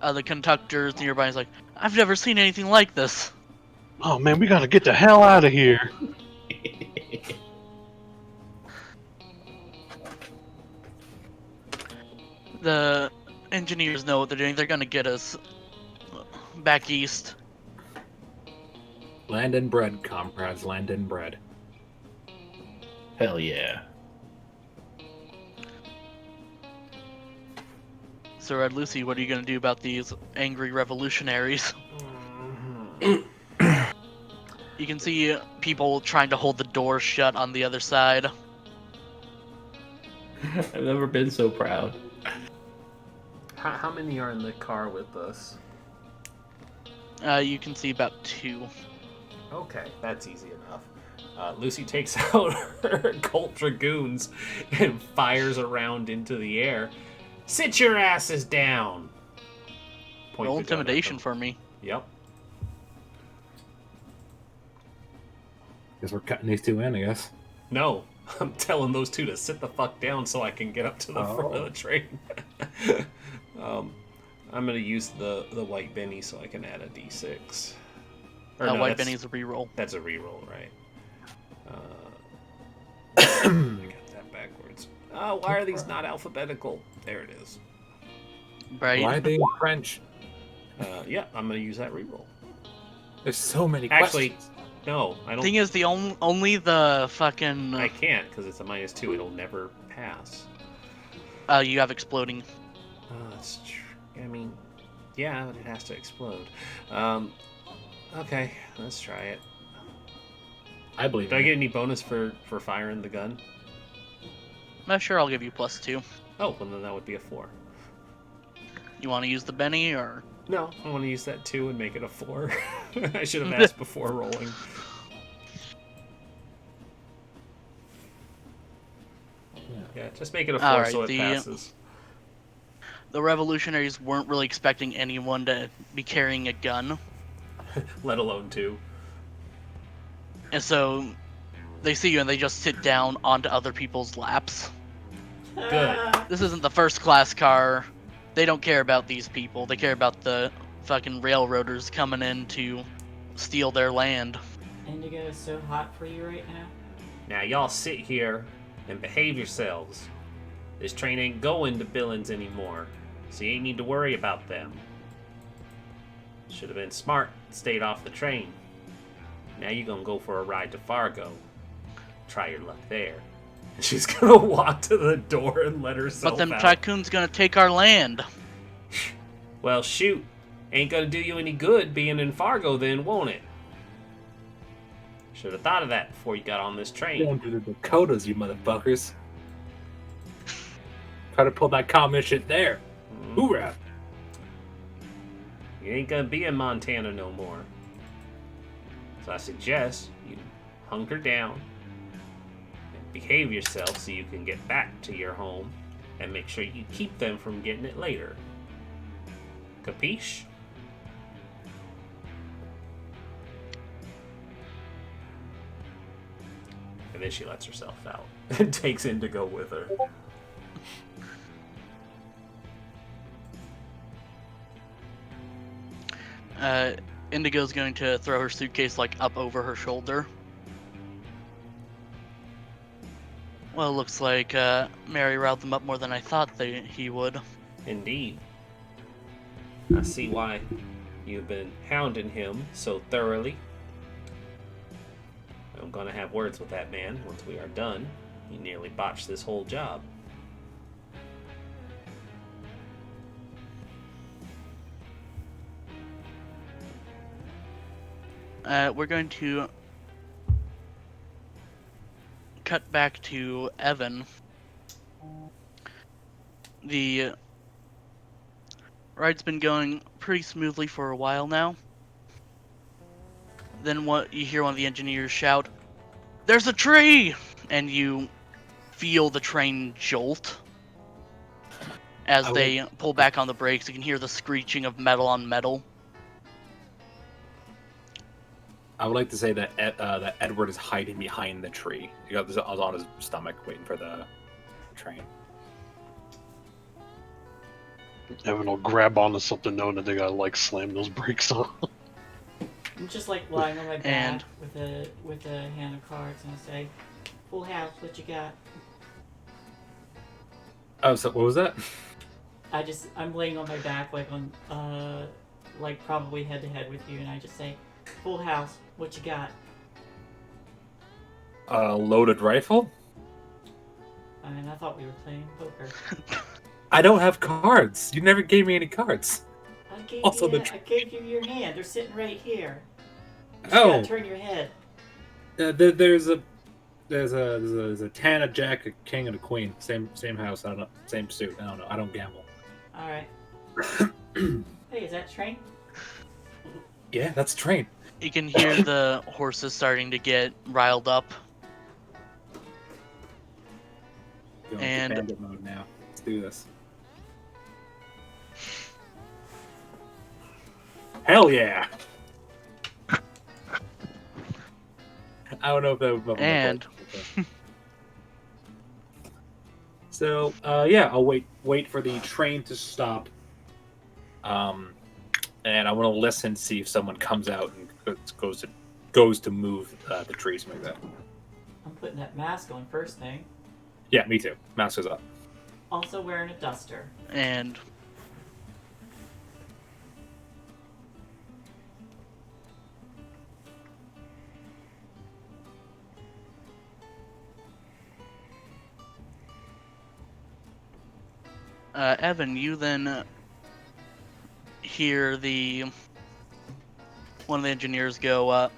The conductors nearby is like, I've never seen anything like this. Oh man, we gotta get the hell out of here. The engineers know what they're doing. They're gonna get us back east. Land and bread, comrades. Land and bread. Hell yeah. So, Red Lucy, what are you gonna do about these angry revolutionaries? You can see people trying to hold the door shut on the other side. I've never been so proud. How many are in the car with us? You can see about 2. Okay, that's easy enough. Lucy takes out her Colt Dragoons and fires around into the air. Sit your asses down! Point Roll the gun at intimidation them. for me. Yep. Guess we're cutting these two in, I guess. No, I'm telling those two to sit the fuck down so I can get up to the front of the train. I'm gonna use the white Benny so I can add a d6. Or no, White that's- Benny's a reroll. That's a reroll, right? I got that backwards. Oh, why are these not alphabetical? There it is. Right? Why are they in French? Yeah, I'm gonna use that reroll. There's so many Actually, questions. no, I don't. Thing is, the only the fucking I can't because it's a -2. It'll never pass. you have exploding. That's true. I mean, yeah, but it has to explode. Okay, let's try it. I believe Do I in get it. any bonus for firing the gun? Sure, I'll give you +2. Oh, well then that would be a 4. You want to use the Benny or? No, I want to use that 2 and make it a 4. I should have asked before rolling. Yeah, just make it a 4 Alright, so it the- passes. The revolutionaries weren't really expecting anyone to be carrying a gun, Let alone 2. and so they see you and they just sit down onto other people's laps. Good. This isn't the first class car. They don't care about these people. They care about the fucking railroaders coming in to steal their land. Indigo is so hot for you right now. Now y'all sit here and behave yourselves. This train ain't going to Billings anymore, so you ain't need to worry about them. Should have been smart and stayed off the train. Now you're gonna go for a ride to Fargo. Try your luck there. And she's gonna walk to the door and let herself But them out. tycoons gonna take our land. Well, shoot. Ain't gonna do you any good being in Fargo then, won't it? Should have thought of that before you got on this train. Going to the Dakotas, you motherfuckers. Try to pull that common shit there. Hoorah! You ain't gonna be in Montana no more. So I suggest you hunker down and behave yourself so you can get back to your home and make sure you keep them from getting it later. Capiche? And then she lets herself out and takes Indigo with her. Indigo's going to throw her suitcase like up over her shoulder. Well, it looks like Mary riled them up more than I thought he would. Indeed. I see why you've been hounding him so thoroughly. I'm going to have words with that man once we are done. He nearly botched this whole job. We're going to cut back to Evan. The ride's been going pretty smoothly for a while now. Then what you hear one of the engineers shout, "There's a tree!" And you feel the train jolt. As they pull back on the brakes, you can hear the screeching of metal on metal. I would like to say that that Edward is hiding behind the tree. He got this on his stomach, waiting for the train. Evan will grab onto something knowing that they gotta like slam those brakes on. I'm just like lying on my back And- with a hand of cards, and I say, "Full house, what you got?" Oh, so what was that? I'm laying on my back, like on, like probably head to head with you, and I just say, "Full house, what you got?" A loaded rifle? I mean, I thought we were playing poker. I don't have cards. You never gave me any cards. I gave Also you, the I gave you your hand. They're sitting right here. You just Oh. gotta turn your head. There's a tan, a jack, a king, and a queen. Same house. I don't know. Same suit. I don't know. I don't gamble. All right. Hey, is that train? Yeah, that's a train. You can hear the horses starting to get riled up. Going And- into bandit mode now. Let's do this. Hell yeah! I don't know if that would. And- So yeah, I'll wait for the train to stop. And I want to listen, see if someone comes out and goes to move the trees like that. I'm putting that mask on first thing. Yeah, me too. Mask is up. Also wearing a duster. And Evan, you then hear one of the engineers go,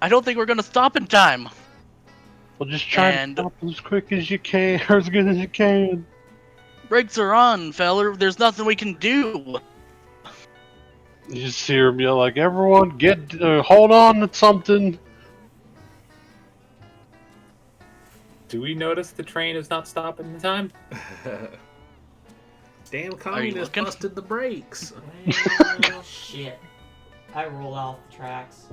"I don't think we're gonna stop in time." Well, just try And- to stop as quick as you can, or as good as you can. "Brakes are on, feller. There's nothing we can do." You just hear him yell like, "Everyone, hold on to something." Do we notice the train is not stopping in time? Damn communist looking? busted the brakes. Well, shit. I roll off the tracks.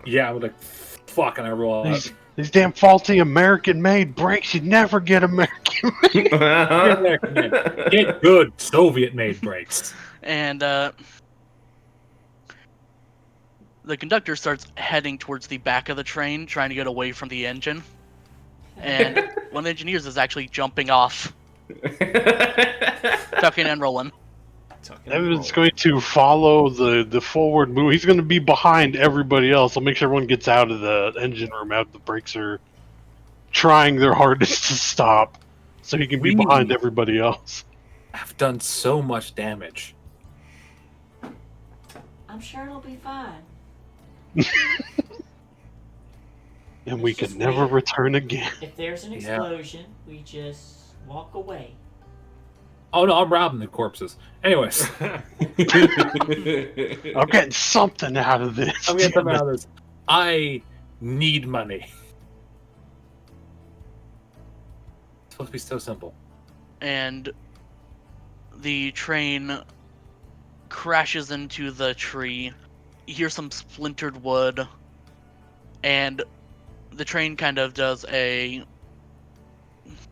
Yeah, I would like, fuck, and I roll out. These damn faulty American-made brakes, you'd never get American. Get good Soviet-made brakes. And the conductor starts heading towards the back of the train, trying to get away from the engine. And one of the engineers is actually jumping off, tucking and rolling. Evan's going to follow the forward move. He's going to be behind everybody else. I'll make sure everyone gets out of the engine room after the brakes are trying their hardest to stop, so he can be behind everybody else. I've done so much damage. I'm sure it'll be fine. And we Let's can just never wait. return again. If there's an explosion, we just walk away. Oh no, I'm robbing the corpses. Anyways, I'm getting something out of this. I'm getting damn something it. out of this. I need money. It's supposed to be so simple. And the train crashes into the tree. You hear some splintered wood, and the train kind of does a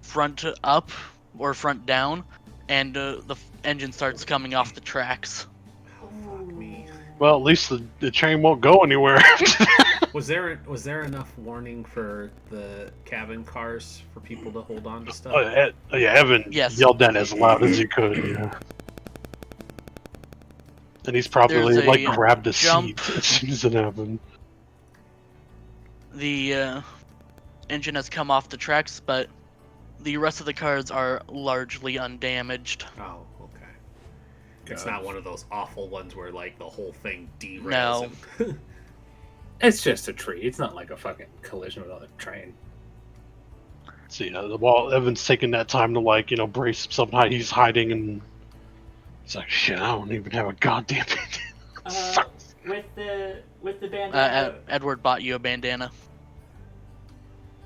front up or front down, and the engine starts coming off the tracks. Well, at least the train won't go anywhere. Was there enough warning for the cabin cars for people to hold on to stuff? Yeah, Evan Yes. yelled that as loud as he could. Yeah. And he's probably There's like a grabbed a jump. seat as soon as it happened. The engine has come off the tracks, but the rest of the cars are largely undamaged. Oh, okay. It's Good. not one of those awful ones where like the whole thing derails. No. And... It's just a tree. It's not like a fucking collision with another train. So yeah, while Evan's taking that time to like, brace himself, he's hiding and he's like, shit, I don't even have a goddamn bandana. With the bandana. Edward bought you a bandana.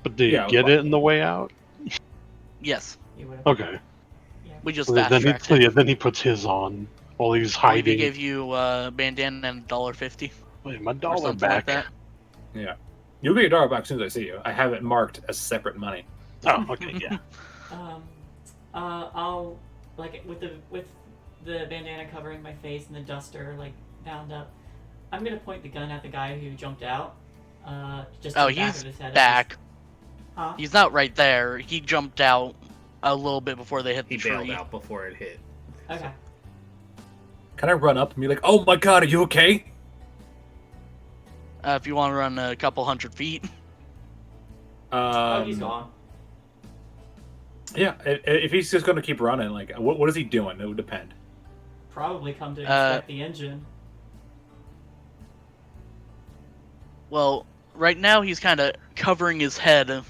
But did Yeah, you get it in the way out? Yes, You would've- Okay. we just So fast then, tracked it. then he puts his on while he's I hiding. gave you a bandana and $1.50. Wait, my or dollar something back. like that. Yeah. You'll get your dollar back as soon as I see you. I have it marked as separate money. Oh, okay, yeah. I'll like with the bandana covering my face and the duster like bound up. I'm gonna point the gun at the guy who jumped out. Just to Oh, the back he's of his head. back. Huh? He's not right there. He jumped out a little bit before they hit He the bailed tree. out before it hit. Okay. Can I run up and be like, oh my god, are you okay? If you want to run a couple hundred feet. Oh, he's gone. Yeah, if he's just going to keep running, like, what is he doing? It would depend. Probably come to inspect the engine. Well, right now he's kind of covering his head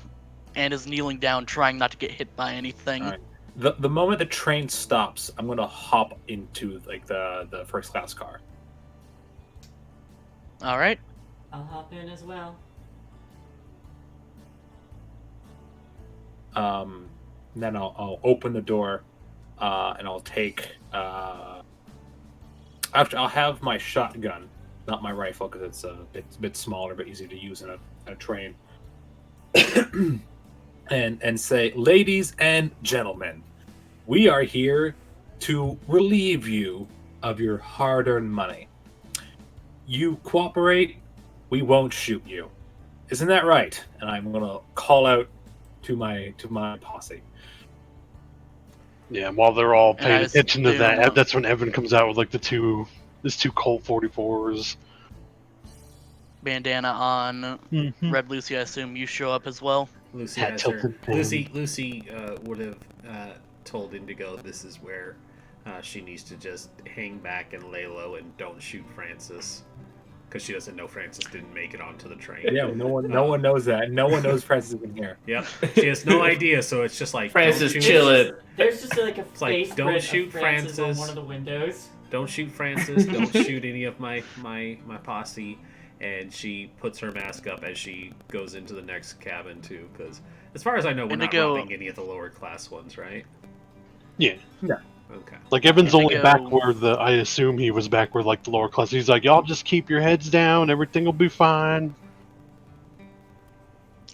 and is kneeling down, trying not to get hit by anything. All right. The moment the train stops, I'm going to hop into like the first class car. All right. I'll hop in as well. Then I'll open the door, and I'll take. Actually, I'll have my shotgun, not my rifle, because it's a bit smaller, but easier to use in a train. and say, ladies and gentlemen, we are here to relieve you of your hard-earned money. You cooperate, we won't shoot you. Isn't that right? And I'm gonna call out to my posse. Yeah, and while they're all And paying I attention to assume- that, that's when Evan comes out with like his two Colt 44s. Bandana on. Mm-hmm. Red Lucy, I assume you show up as well. Lucy Hat has her. tilted pin. Lucy would have told Indigo this is where she needs to just hang back and lay low and don't shoot Francis, because she doesn't know Francis didn't make it onto the train. Yeah, no one knows that. No one knows Francis is in here. Yep, she has no idea, so it's just like Francis, don't shoot- chill it. There's just like a like, face don't print shoot of Francis on Francis. one of the windows. Don't shoot Francis. Don't shoot any of my posse. And she puts her mask up as she goes into the next cabin too, because as far as I know, we're Indigo- not robbing any of the lower class ones, right? Yeah. Okay. Like Evan's only Indigo- back where I assume he was back where like the lower class. He's like, y'all just keep your heads down, everything will be fine.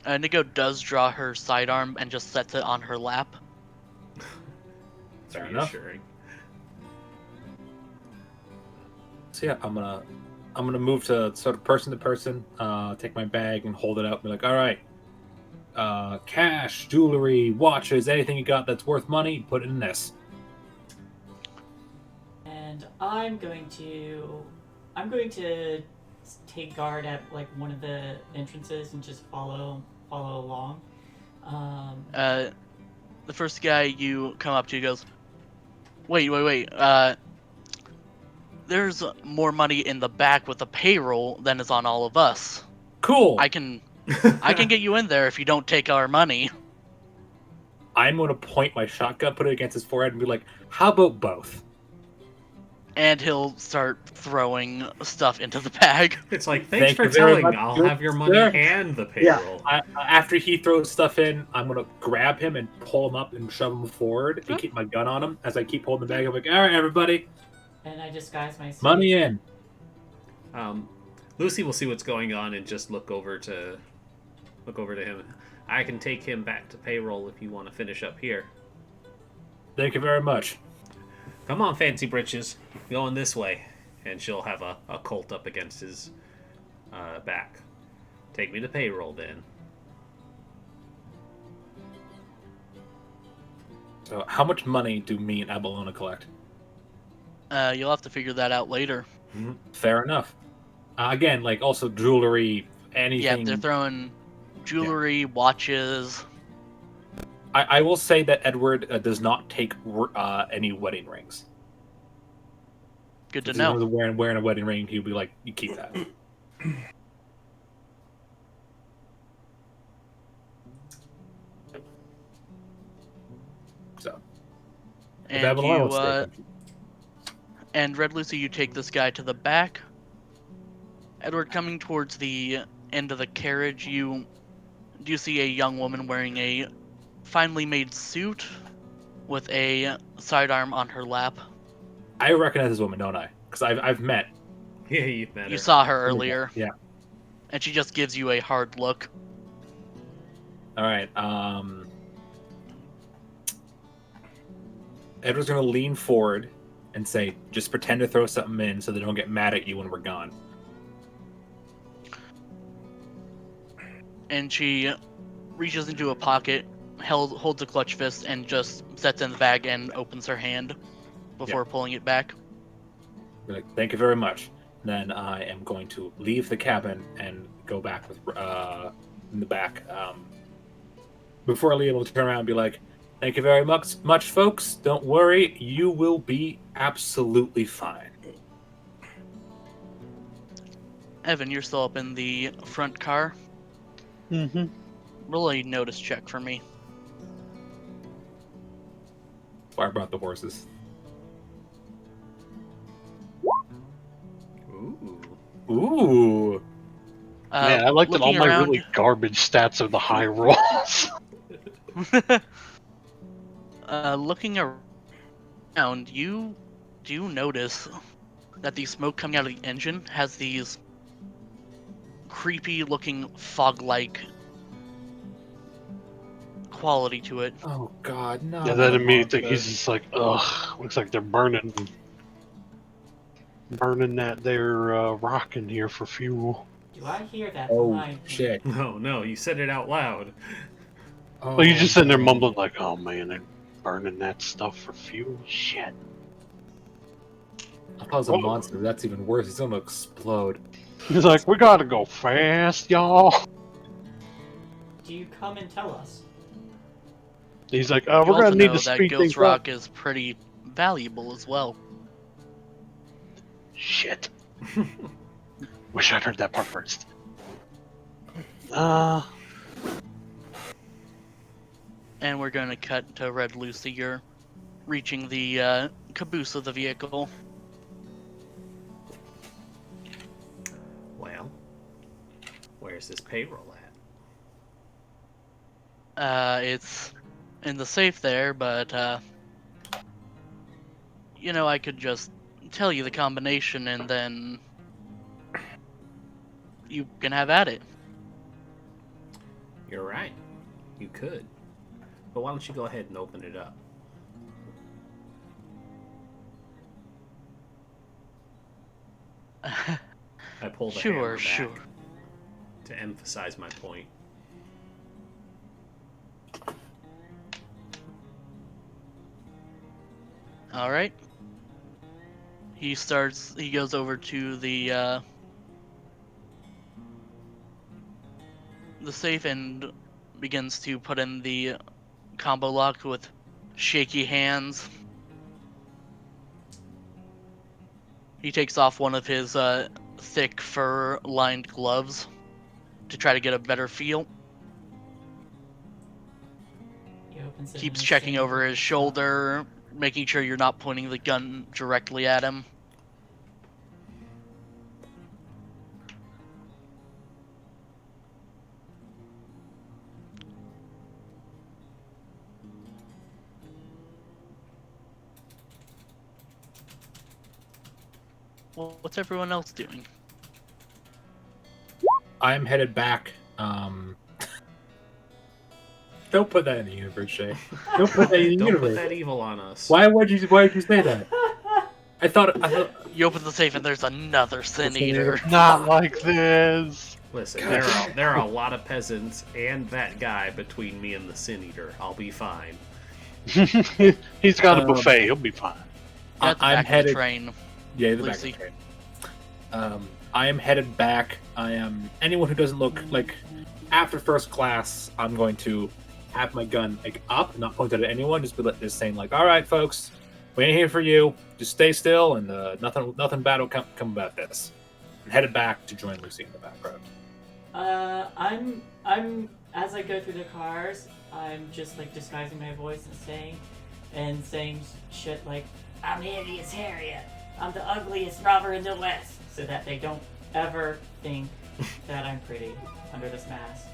Nico does draw her sidearm and just sets it on her lap. It's Fair enough. reassuring. So yeah, I'm gonna move to sort of person to person, take my bag and hold it out and be like, all right, cash, jewelry, watches, anything you got that's worth money, put it in this. And I'm going to take guard at like one of the entrances and just follow along. The first guy you come up to goes, wait. There's more money in the back with the payroll than is on all of us. Cool. I can get you in there if you don't take our money. I'm gonna point my shotgun, put it against his forehead, and be like, how about both? And he'll start throwing stuff into the bag. It's like, thanks Thank for you very telling. much. I'll Good have your money sir. and the Yeah. payroll. After he throws stuff in, I'm gonna grab him and pull him up and shove him forward and keep my gun on him as I keep holding the bag. I'm like, all right, everybody, And I disguise myself. money in. Lucy will see what's going on and just look over to him. I can take him back to payroll if you want to finish up here. Thank you very much. Come on, fancy britches, going this way. And she'll have a Colt up against his back. Take me to payroll then. So, how much money do me and Abalona collect? You'll have to figure that out later. Fair enough. Again, like also jewelry, anything. Yeah, they're throwing jewelry, watches. I will say that Edward does not take any wedding rings. Good to If know. he's wearing a wedding ring, he'll be like, "You keep that." So, if And Avalon you, wants to take them. and Red Lucy, you take this guy to the back. Edward, coming towards the end of the carriage, you see a young woman wearing a finely made suit with a sidearm on her lap. I recognize this woman, don't I? Because I've met. Yeah, you've met her. You saw her earlier, Yeah. and she just gives you a hard look. All right. Edward's gonna lean forward and say, "Just pretend to throw something in, so they don't get mad at you when we're gone." And she reaches into a pocket, holds a clutch fist, and just sets in the bag and opens her hand before pulling it back. Be like, "Thank you very much." Then I am going to leave the cabin and go back with in the back. Before I leave, I'll turn around and be like, "Thank you very much, folks. Don't worry, you will be absolutely fine." Evan, you're still up in the front car. Mm-hmm. Roll a notice check for me. Why I brought the horses. Ooh. Ooh. Man, I like that all looking my around- really garbage stats are the high rolls. Looking around, you do notice that the smoke coming out of the engine has these creepy looking fog-like quality to it. Oh God, no. Yeah, that immediately he's just like, ugh, looks like they're burning that there rock in here for fuel. Do I hear that Oh behind me? shit. No, you said it out loud. Oh, Well, you just sitting there no. mumbling like, oh man, they're burning that stuff for fuel? Shit. I thought it was a monster. That's even worse. It's gonna explode. He's like, we gotta go fast, y'all. Do you come and tell us? He's like, You we're also gonna need know to that speed Ghost things Rock up. is pretty valuable as well. Shit. Wish I'd heard that part first. And we're going to cut to Red Lucy. You're reaching the caboose of the vehicle. Well, where's this payroll at? It's in the safe there, but you know, I could just tell you the combination and then you can have at it. You're right. You could. But why don't you go ahead and open it up? I pulled the hammer Sure. back to emphasize my point. All right. He goes over to the safe and begins to put in the combo lock with shaky hands. He takes off one of his thick fur-lined gloves to try to get a better feel. He opens it Keeps and checking saying, over his shoulder, making sure you're not pointing the gun directly at him. Well, what's everyone else doing? I'm headed back. Don't put that in the universe, Shae. Don't put that in the Don't universe. put that evil on us. Why did you say that? I thought You open the safe and there's another sin eater. Not like this. Listen, God. there are a lot of peasants and that guy between me and the Sin Eater. I'll be fine. He's got a buffet. He'll be fine. At the I'm back of headed. the train. Yeah, the back of Lucy. the train. I am headed back. I am anyone who doesn't look like after first class. I'm going to have my gun like up, not pointed at anyone. Just saying like, all right, folks, we ain't here for you. Just stay still, and nothing bad will come about this. I'm headed back to join Lucy in the background. I'm as I go through the cars, I'm just like disguising my voice and saying shit like, I'm the envious Harriet. I'm the ugliest robber in the West, so that they don't ever think that I'm pretty under this mask.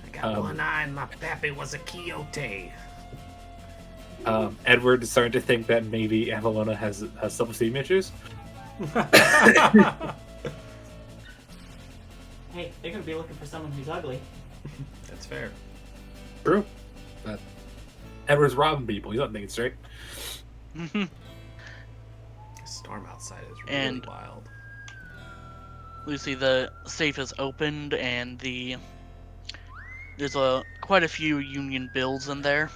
I got one eye and my pappy was a Quixote. Edward is starting to think that maybe Avalona has self-esteem issues. Hey, they're gonna be looking for someone who's ugly. That's fair. True. But Edward's robbing people. He's not thinking straight. The storm outside is really And- wild. Lucy, the safe is opened, and there's quite a few Union bills in there.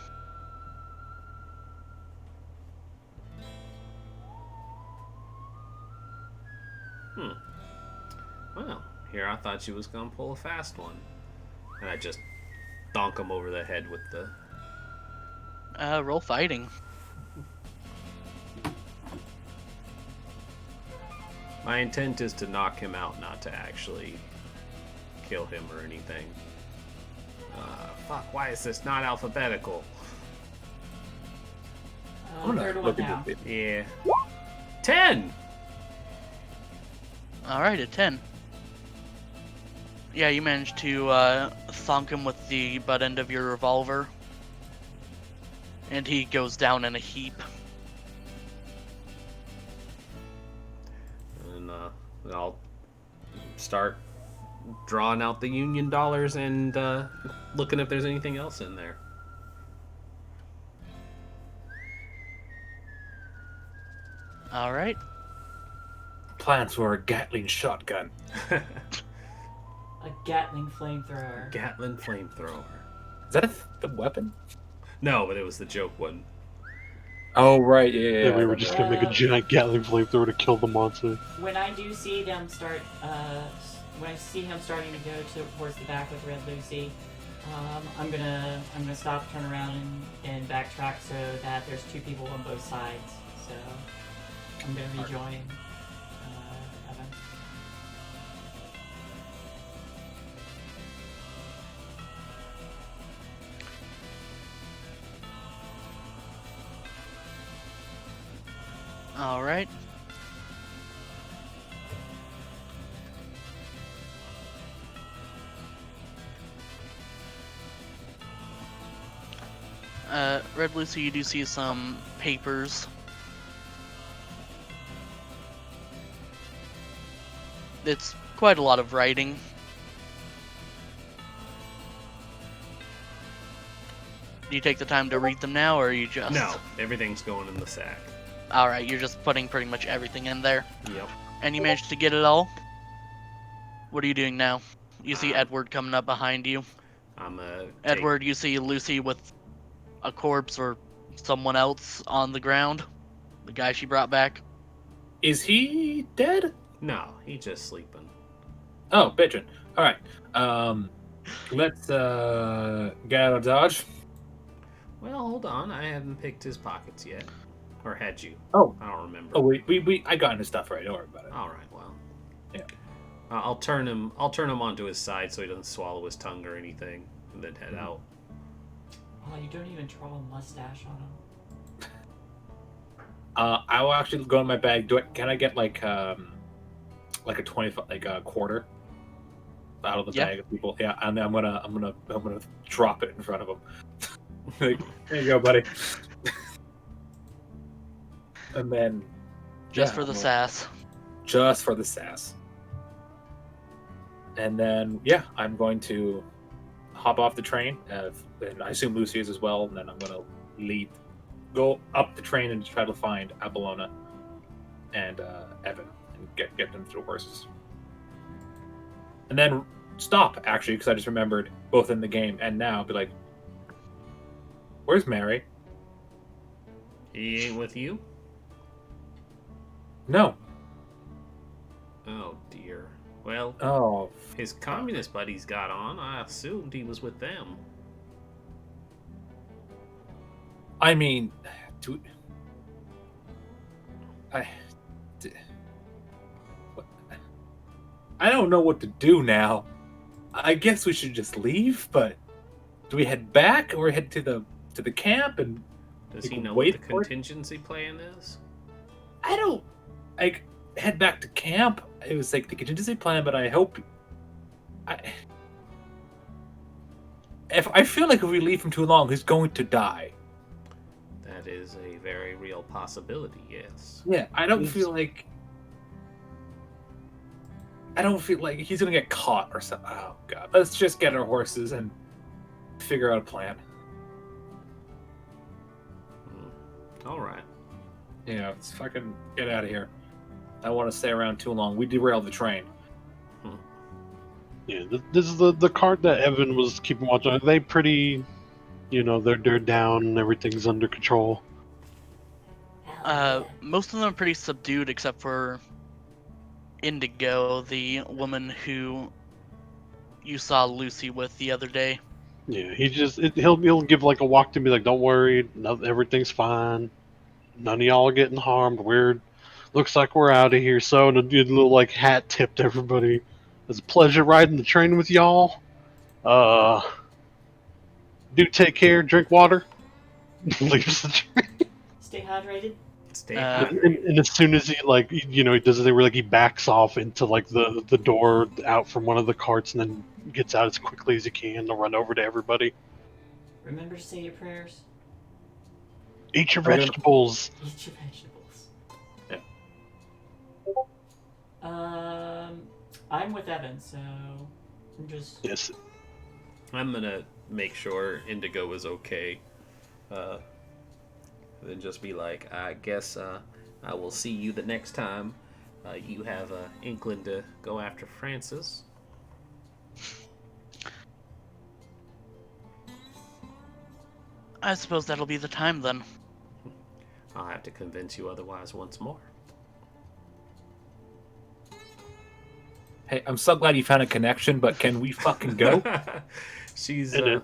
Well, here I thought she was gonna pull a fast one, and I just donk him over the head with the. Roll fighting. My intent is to knock him out, not to actually kill him or anything. Fuck, why is this not alphabetical? I'm gonna Third one look now. at this. Yeah. 10! Alright, a 10. Yeah, you managed to thonk him with the butt end of your revolver. And he goes down in a heap. And I'll start drawing out the Union dollars and looking if there's anything else in there. Alright. Plans for a Gatling shotgun. A Gatling flamethrower. Gatlin flamethrower. Is that the weapon? No, but it was the joke one. Oh right, yeah. Yeah, we were just gonna make a giant Gatling flamethrower to kill the monster. When I do see them start, when I see him starting to go towards the back with Red Lucy, I'm gonna stop, turn around, and backtrack so that there's two people on both sides. So I'm gonna rejoin Evan. Alright. Red Lucy, you do see some papers. It's quite a lot of writing. Do you take the time to read them now, or are you just... No, everything's going in the sack. Alright, you're just putting pretty much everything in there. Yep. And you managed to get it all? What are you doing now? You see Edward coming up behind you. I'm Edward, you see Lucy with a corpse or someone else on the ground. The guy she brought back. Is he dead? No, he's just sleeping. Oh, bitchin'. All right. Let's get out of Dodge. Well, hold on. I haven't picked his pockets yet. Or had you? Oh. I don't remember. Oh, I got his stuff right. Don't worry about it. All right. Well. Yeah. I'll turn him onto his side so he doesn't swallow his tongue or anything, and then head out. Oh, you don't even draw a mustache on him. I will actually go in my bag. Can I get like a 25, like a quarter out of the bag of people? Yeah, and then I'm gonna drop it in front of them. Like, there you go, buddy. And then Just for the sass. Just for the sass. And then I'm going to hop off the train, and I assume Lucy is as well. And then I'm gonna go up the train and try to find Apollona and Evan and get them to the horses. And then stop, actually, because I just remembered, both in the game and now, be like, where's Mary? He ain't with you? No. Oh dear. Well, Oh. his communist buddies got on. I assumed he was with them. I mean, I don't know what to do now. I guess we should just leave, but do we head back or head to the camp and Does You he can know wait what the for it? contingency plan is? I don't like head back to camp? It was like the contingency plan, but I hope if I feel like if we leave him too long, he's going to die. That is a very real possibility, yes. Yeah, I don't feel like he's gonna get caught or something. Oh god, let's just get our horses and figure out a plan. All right. Yeah, let's fucking get out of here. I don't want to stay around too long. We derailed the train. Yeah, this is the cart that Evan was keeping watch on. Are they pretty, they're down and everything's under control? Most of them are pretty subdued, except for Indigo, the woman who you saw Lucy with the other day. Yeah, he'll give like a walk to me like, don't worry, everything's fine. None of y'all are getting harmed. Looks like we're out of here. So, and a little like hat tip to everybody. It was a pleasure riding the train with y'all. Do take care. Drink water. Leaves the train. Stay hydrated. Stay And as soon as he he does it, he backs off into like the door out from one of the carts and then gets out as quickly as he can to run over to everybody. Remember to say your prayers. Eat your vegetables. Eat your vegetables. Yeah. I'm with Evan, so I'm just. Yes. I'm gonna make sure Indigo is okay. Then just be like, I guess I will see you the next time you have Inkling to go after Francis. I suppose that'll be the time then. I'll have to convince you otherwise once more. Hey, I'm so glad you found a connection, but can we fucking go? She's gonna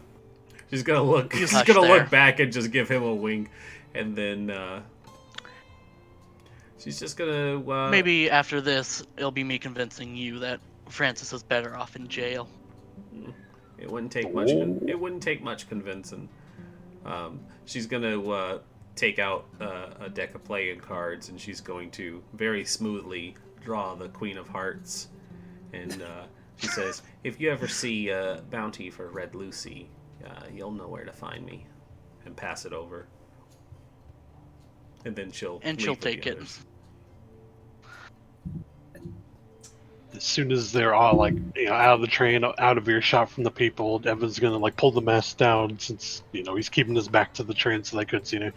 look. She's gonna look back and just give him a wink, and then she's just gonna. Maybe after this, it'll be me convincing you that Francis is better off in jail. It wouldn't take much. It wouldn't take much convincing. She's gonna take out a deck of playing cards, and she's going to very smoothly draw the Queen of Hearts. And she says, if you ever see a bounty for Red Lucy, you'll know where to find me. And pass it over. And then she'll take it. As soon as they're all out of the train, out of earshot from the people, Evan's gonna pull the mask down since he's keeping his back to the train so they couldn't see him.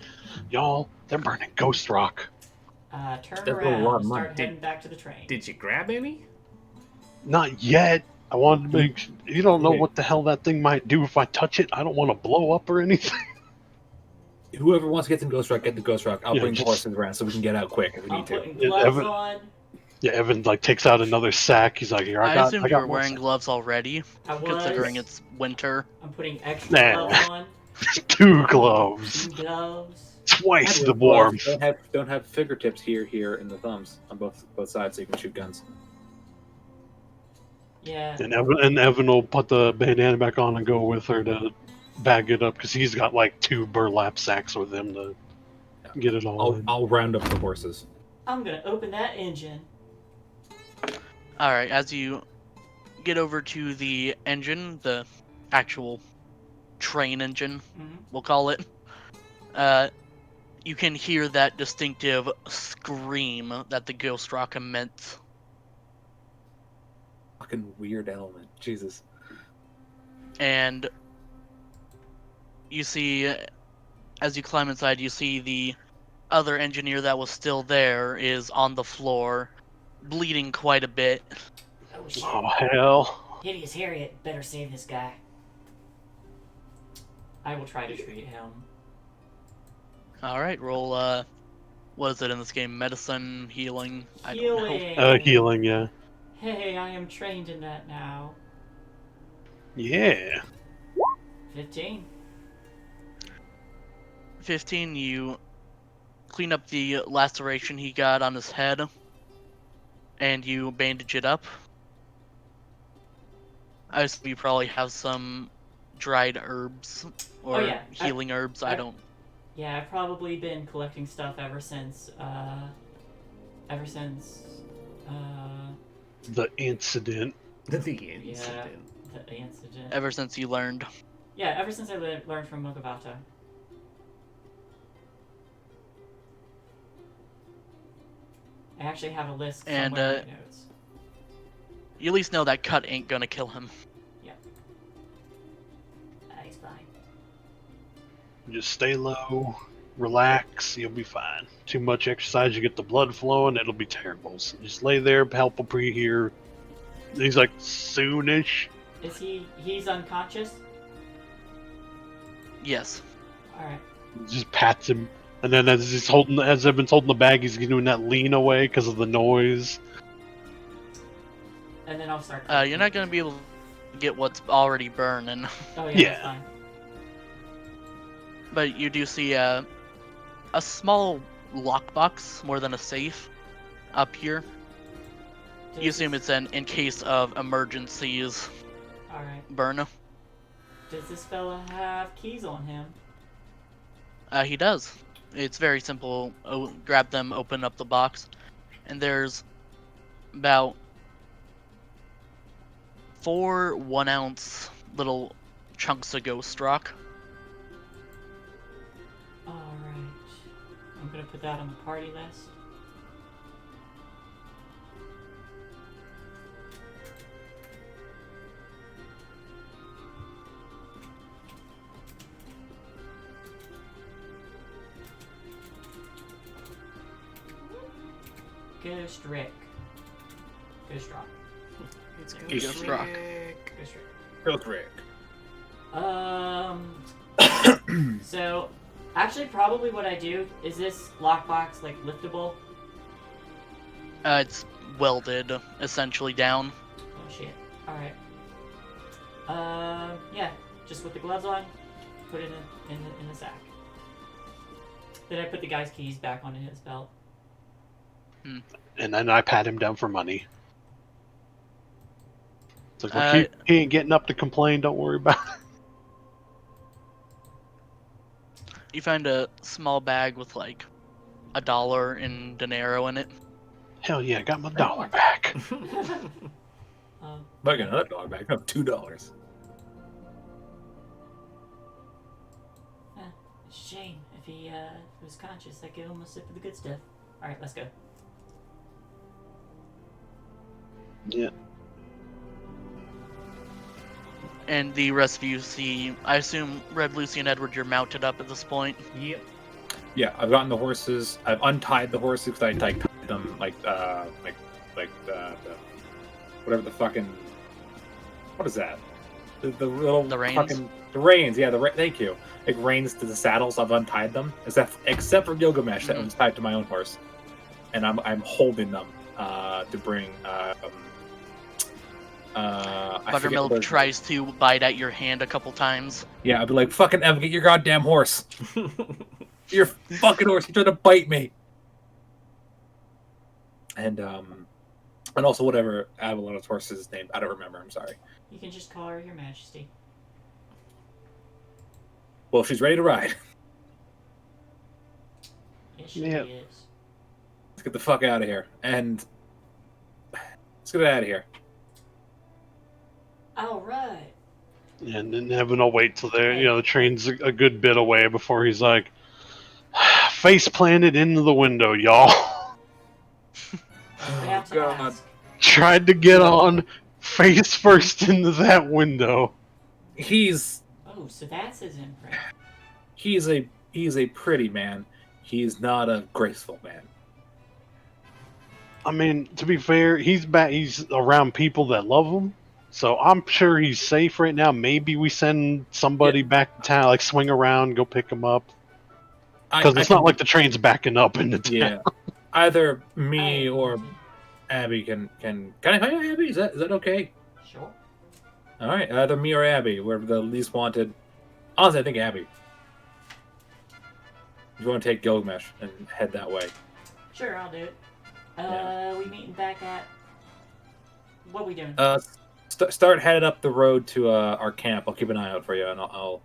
Y'all, they're burning Ghost Rock. Turn around and start heading back to the train. Did you grab any? Not yet. I wanted to make. You don't know what the hell that thing might do if I touch it. I don't want to blow up or anything. Whoever wants to get some Ghost Rock, get the Ghost Rock. I'll bring the horses around so we can get out quick if we I'm need to. putting gloves on. Yeah, Evan takes out another sack. He's like, "Here, I got." assumed you were wearing gloves already, I was. considering it's winter. I'm putting extra gloves on. 2 gloves. 2 gloves. Twice the warmth. Don't have fingertips here in the thumbs on both sides so you can shoot guns. Yeah. And Evan will put the bandana back on and go with her to bag it up because he's got 2 burlap sacks with him to get it all. I'll round up the horses. I'm gonna open that engine. Alright, as you get over to the engine, the actual train engine, we'll call it, you can hear that distinctive scream that the Ghost Rock emits. Fucking weird element. Jesus. And you see, as you climb inside, you see the other engineer that was still there is on the floor, bleeding quite a bit. Oh shit. Oh hell! Hideous Harriet, better save this guy. I will try to treat him. Alright, roll what is it in this game? Medicine, healing. I don't know. Healing. Healing, yeah. Hey, I am trained in that now. Yeah. 15. 15. You clean up the laceration he got on his head, and you bandage it up. I assume you probably have some dried herbs or healing herbs. I don't. Yeah, I've probably been collecting stuff ever since. The incident. The incident. The incident. Ever since you learned. Yeah, ever since I learned from Mugabata. I actually have a list somewhere in my notes. You at least know that cut ain't gonna kill him. Yep. He's fine. Just stay low, relax, you'll be fine. Too much exercise, you get the blood flowing, it'll be terrible. So just lay there, palpably here. He's like, soonish. Is he's unconscious? Yes. Alright. Just pats him. And then as Evan's holding the bag, he's doing that lean away because of the noise. And then I'll start. You're not gonna be able to get what's already burning. Oh Yeah. That's fine. But you do see a small lockbox, more than a safe, up here. You assume it's in case of emergencies. Alright. Burn. Does this fella have keys on him? He does. It's very simple. Grab them, open up the box, and there's about 4 1-ounce little chunks of ghost rock. Alright. I'm gonna put that on the party list. Ghost Rick. Ghost Rock. It's Ghost rock. Ghost Rick. Ghost Rick. So, actually, probably what I do is this lockbox like liftable. It's welded essentially down. Oh shit! All right. Yeah, just with the gloves on, put it in the sack. Then I put the guy's keys back onto his belt. And then I pat him down for money. It's like, well, he ain't getting up to complain, don't worry about it. You find a small bag with like $1 in dinero in it. Hell yeah, I got my dollar back. I got another $1 back. I have $2. It's a shame. If he was conscious, I give him a sip of the good stuff. Alright, let's go. Yeah. And the rest of you see, I assume, Red, Lucy, and Edward, you're mounted up at this point. Yep. Yeah, I've gotten the horses. I've untied the horses because I tied them like the whatever the fucking, what is that? The little The reins? fucking the reins. Yeah, thank you. Like reins to the saddles. I've untied them. Except for Gilgamesh, that one's tied to my own horse, and I'm holding them to bring. Buttermilk tries to bite at your hand a couple times. Yeah, I'd be like, fucking Evan, get your goddamn horse. Your fucking horse, you tried to bite me. And also whatever Avalon's horse is named. I don't remember, I'm sorry. You can just call her Your Majesty. Well, she's ready to ride. Yes, she Yeah. is. Let's get the fuck out of here. And let's get out of here. Alright. And then Evan will wait till the train's a good bit away before he's like, face planted into the window, y'all. God. Tried to get on face first into that window. He's Oh, so that's his imprint. he's a pretty man. He's not a graceful man. I mean, to be fair, he's around people that love him. So I'm sure he's safe right now. Maybe we send somebody back to town, like swing around, go pick him up. Because it's not like the train's backing up into town. Yeah. Either me or Abby can I hire Abby? Is that okay? Sure. All right, either me or Abby. We're the least wanted. Honestly, I think Abby. If you want to take Gilgamesh and head that way. Sure, I'll do it. Yeah. We meeting back at. What we doing? Start headed up the road to our camp. I'll keep an eye out for you, and I'll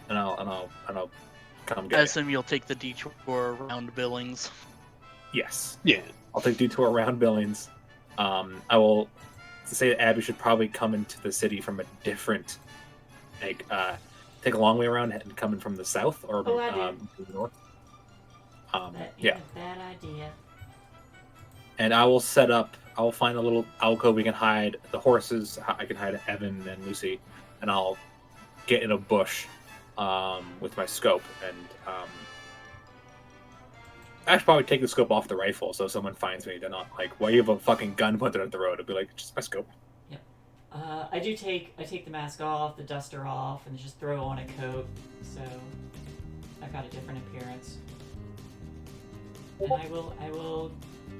come I get you. assume you'll take the detour around Billings. Yes. Yeah. I'll take detour around Billings. I will say that Abby should probably come into the city from a different, take a long way around and come in from the south or the north. That Yeah. ain't a bad idea. And I will set up. I will find a little alcove we can hide the horses. I can hide Evan and Lucy, and I'll get in a bush with my scope. And I should probably take the scope off the rifle so if someone finds me, they're not like, "Why you have a fucking gun pointed at the road?" I'd be like, "Just my scope." I take the mask off, the duster off, and just throw on a coat, so I've got a different appearance. And I will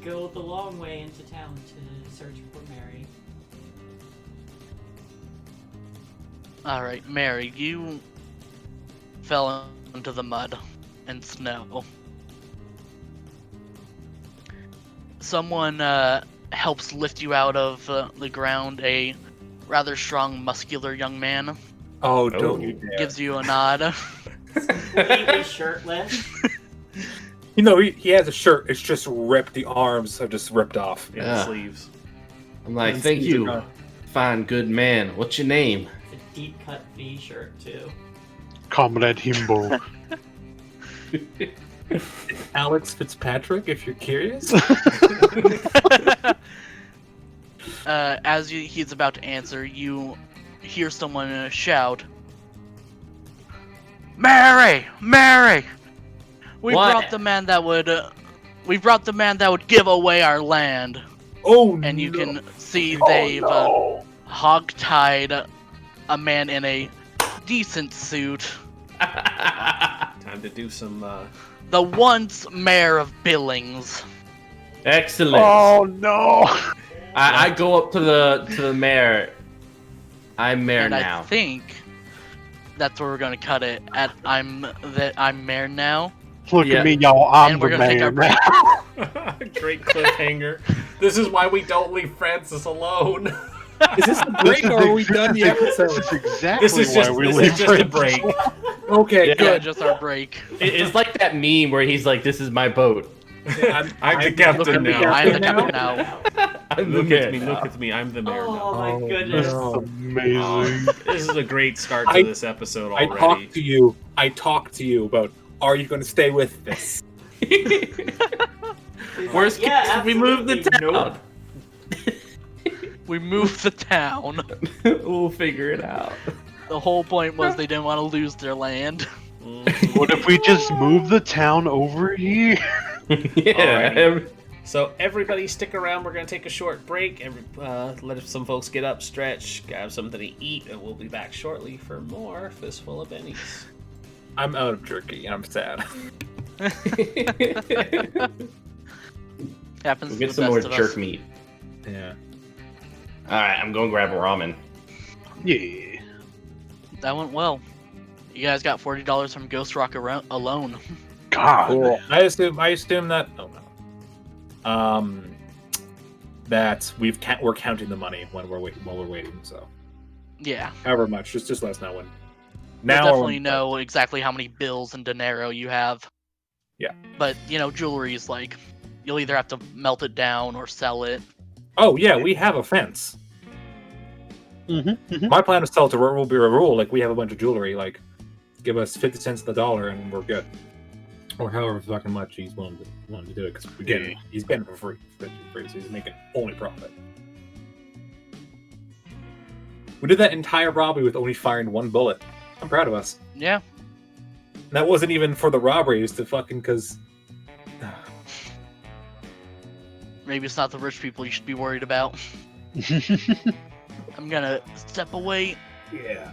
go the long way into town to search for Mary. Alright, Mary, you fell into the mud and snow. Someone helps lift you out of the ground, a rather strong, muscular young man. Oh, don't you dare! Gives you a nod. Completely shirtless. You know, he has a shirt. It's just ripped. The arms are just ripped off. Yeah, Yeah. the sleeves. I'm like, And thank sleeves are you, gone. fine, good man. What's your name? It's a deep cut V shirt too. Comrade Himbo. Alex Fitzpatrick, if you're curious. As he's about to answer, you hear someone shout, "Mary! Mary! We What? brought the man that would. We brought the man that would give away our land." Oh, And you no. can see Oh, they've no. hog-tied a man in a decent suit. Time to do some. The once mayor of Billings. Excellent. Oh no! I go up to the mayor. I'm mayor And now. I think that's where we're gonna cut it. At I'm mayor now. Look Yeah. at me, y'all. I'm And the we're gonna take our man. break. Great cliffhanger. This is why we don't leave Francis alone. Is this a break or are we done the episode? This is exactly This is why just, we this leave is just a Francis. break. Okay, Yeah. Yeah, good. just our break. It's like that meme where he's like, "This is my boat. I'm the captain now. I'm the captain now. I'm the Look mayor at me, now." look at me. I'm the mayor now. Oh my Oh, goodness. no. Amazing. This is a great start to I- this episode I already. talked to you about, are you going to stay with this? Worst Yeah, case, we move the absolutely. town. We moved the town. We'll figure it out. The whole point was they didn't want to lose their land. Mhm. What if we just move the town over here? Yeah. Alrighty. So everybody stick around. We're going to take a short break. Let some folks get up, stretch, grab something to eat, and we'll be back shortly for more Fistful of Bennies. I'm out of jerky and I'm sad. Happens We'll to get the some best more of jerk us. meat. Yeah. Alright, I'm going to grab a ramen. Yeah. That went well. You guys got $40 from Ghost Rock alone. God. Cool. I assume that. Oh no. That we're counting the money when we're waiting. So Yeah. however much, just let us know when. You'll Now or definitely when- know exactly how many bills and dinero you have. Yeah. But, jewelry is like, you'll either have to melt it down or sell it. Oh yeah, we have a fence. Mm-hmm. My plan is to sell it to will be a rule. Like we have a bunch of jewelry. Like give us 50 cents on the dollar and we're good. Or however fucking much he's willing to do it because he's getting it for free. So he's making only profit. We did that entire robbery with only firing one bullet. I'm proud of us. Yeah. And that wasn't even for the robbery. It's to fucking because. Maybe it's not the rich people you should be worried about. I'm gonna step away. Yeah.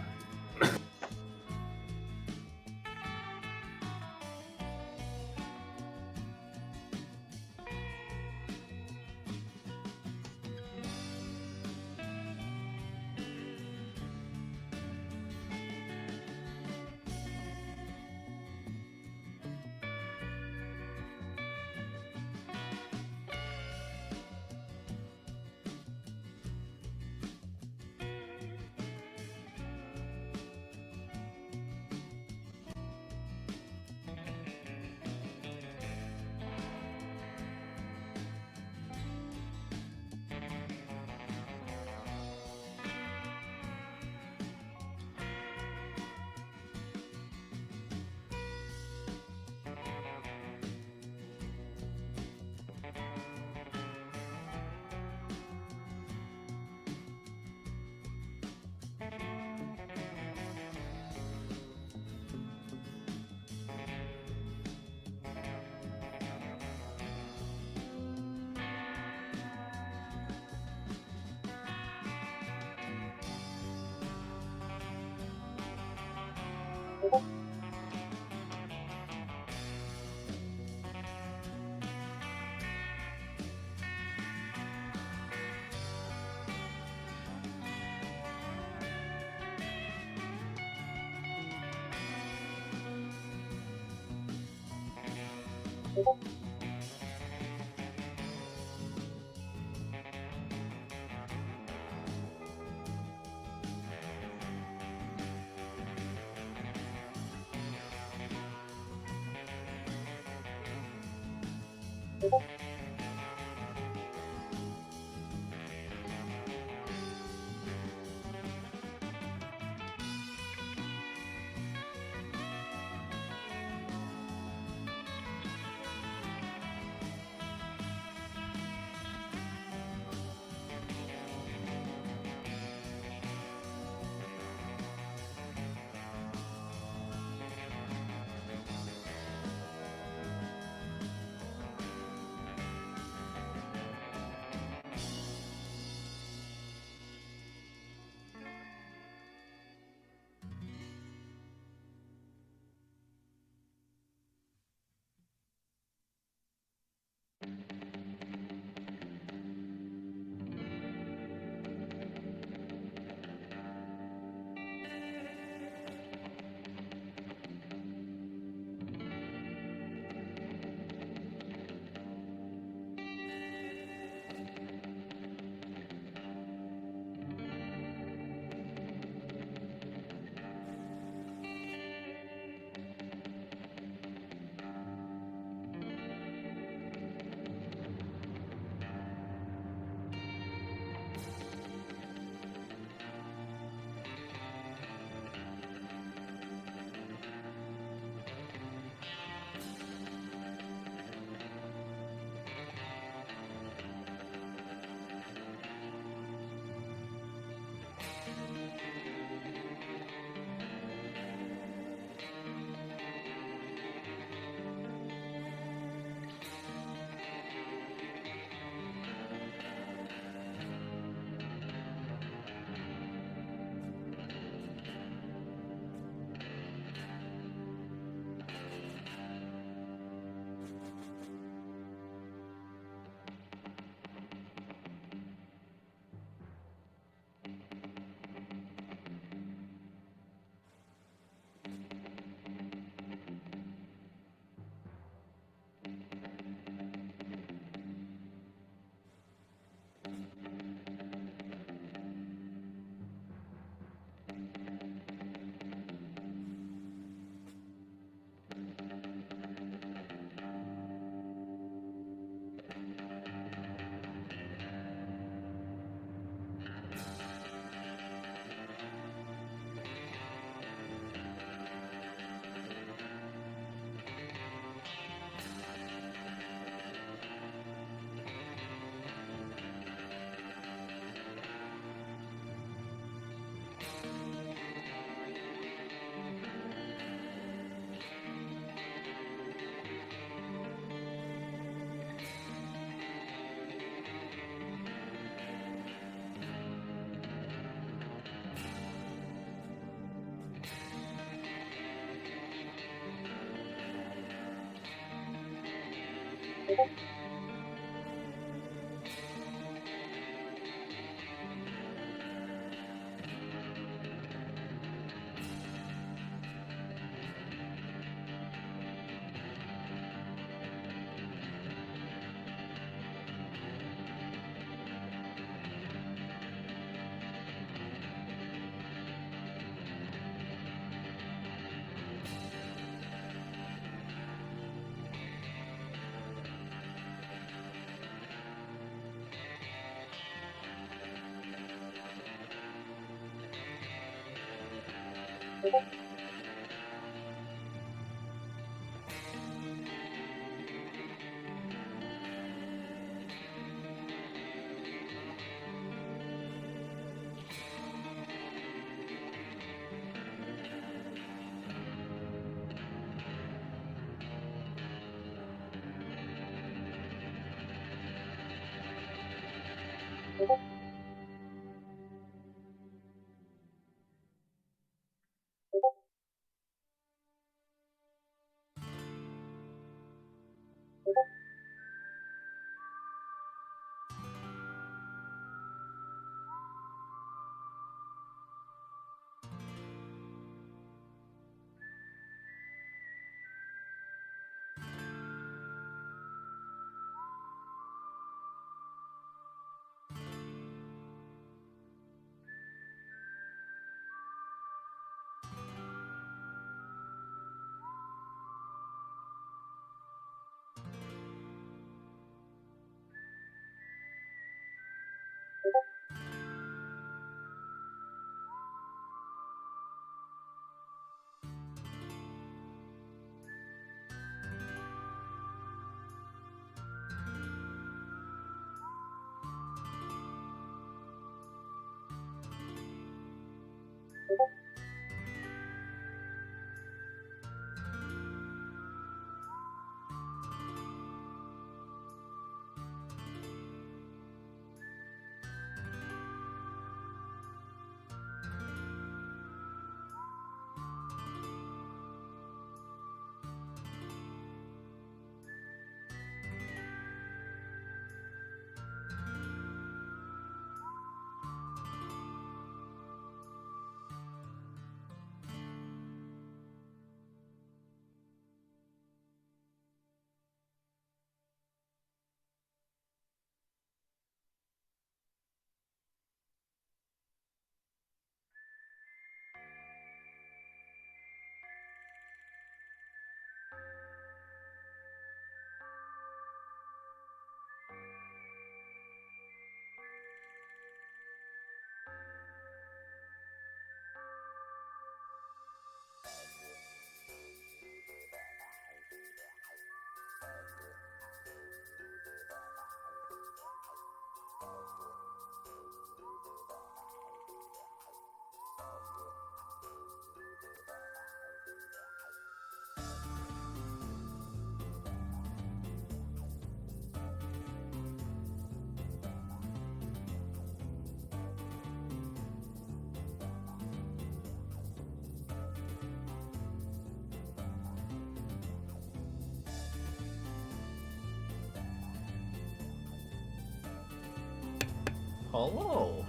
Hello.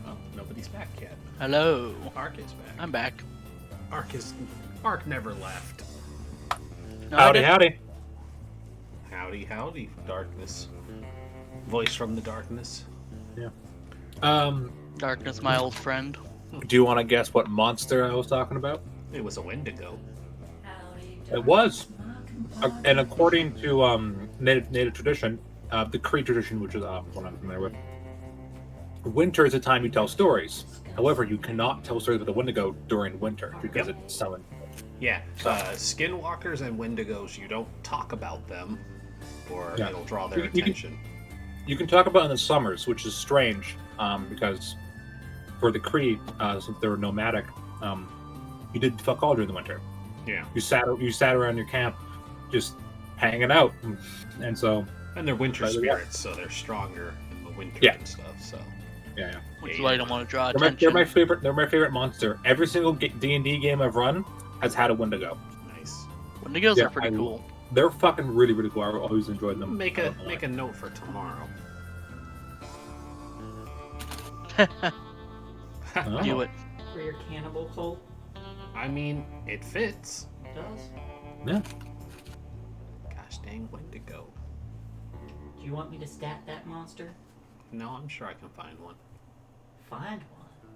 Oh, nobody's back yet. Hello. Ark is back. I'm back. Ark never left. No, I Howdy, didn't. howdy. Howdy, howdy, darkness. Voice from the darkness. Darkness, my old friend. Do you want to guess what monster I was talking about? It was a Wendigo. It was. And according to native tradition, the Cree tradition, which is what I'm familiar with, winter is the time you tell stories. However, you cannot tell stories with a Wendigo during winter because it's summoned. Yeah, skinwalkers and Wendigos, you don't talk about them, or it'll draw their attention. You can talk about it in the summers, which is strange, because for the Cree, since they were nomadic, you did fuck all during the winter. Yeah. You sat around your camp, just hanging out, and so. And they're winter spirits, so they're stronger in the winter and stuff. So. Yeah. Which is why I don't want to draw They're attention. my favorite. They're my favorite monster. Every single D&D game I've run has had a Wendigo. Nice. Wendigos are pretty cool. They're fucking really, really cool. I always enjoyed them. Make a note for tomorrow. Oh. Do it. For your cannibal cult? I mean, it fits. It does. Yeah. Gosh dang Wendigo. Do you want me to stat that monster? No, I'm sure I can find one. Find one.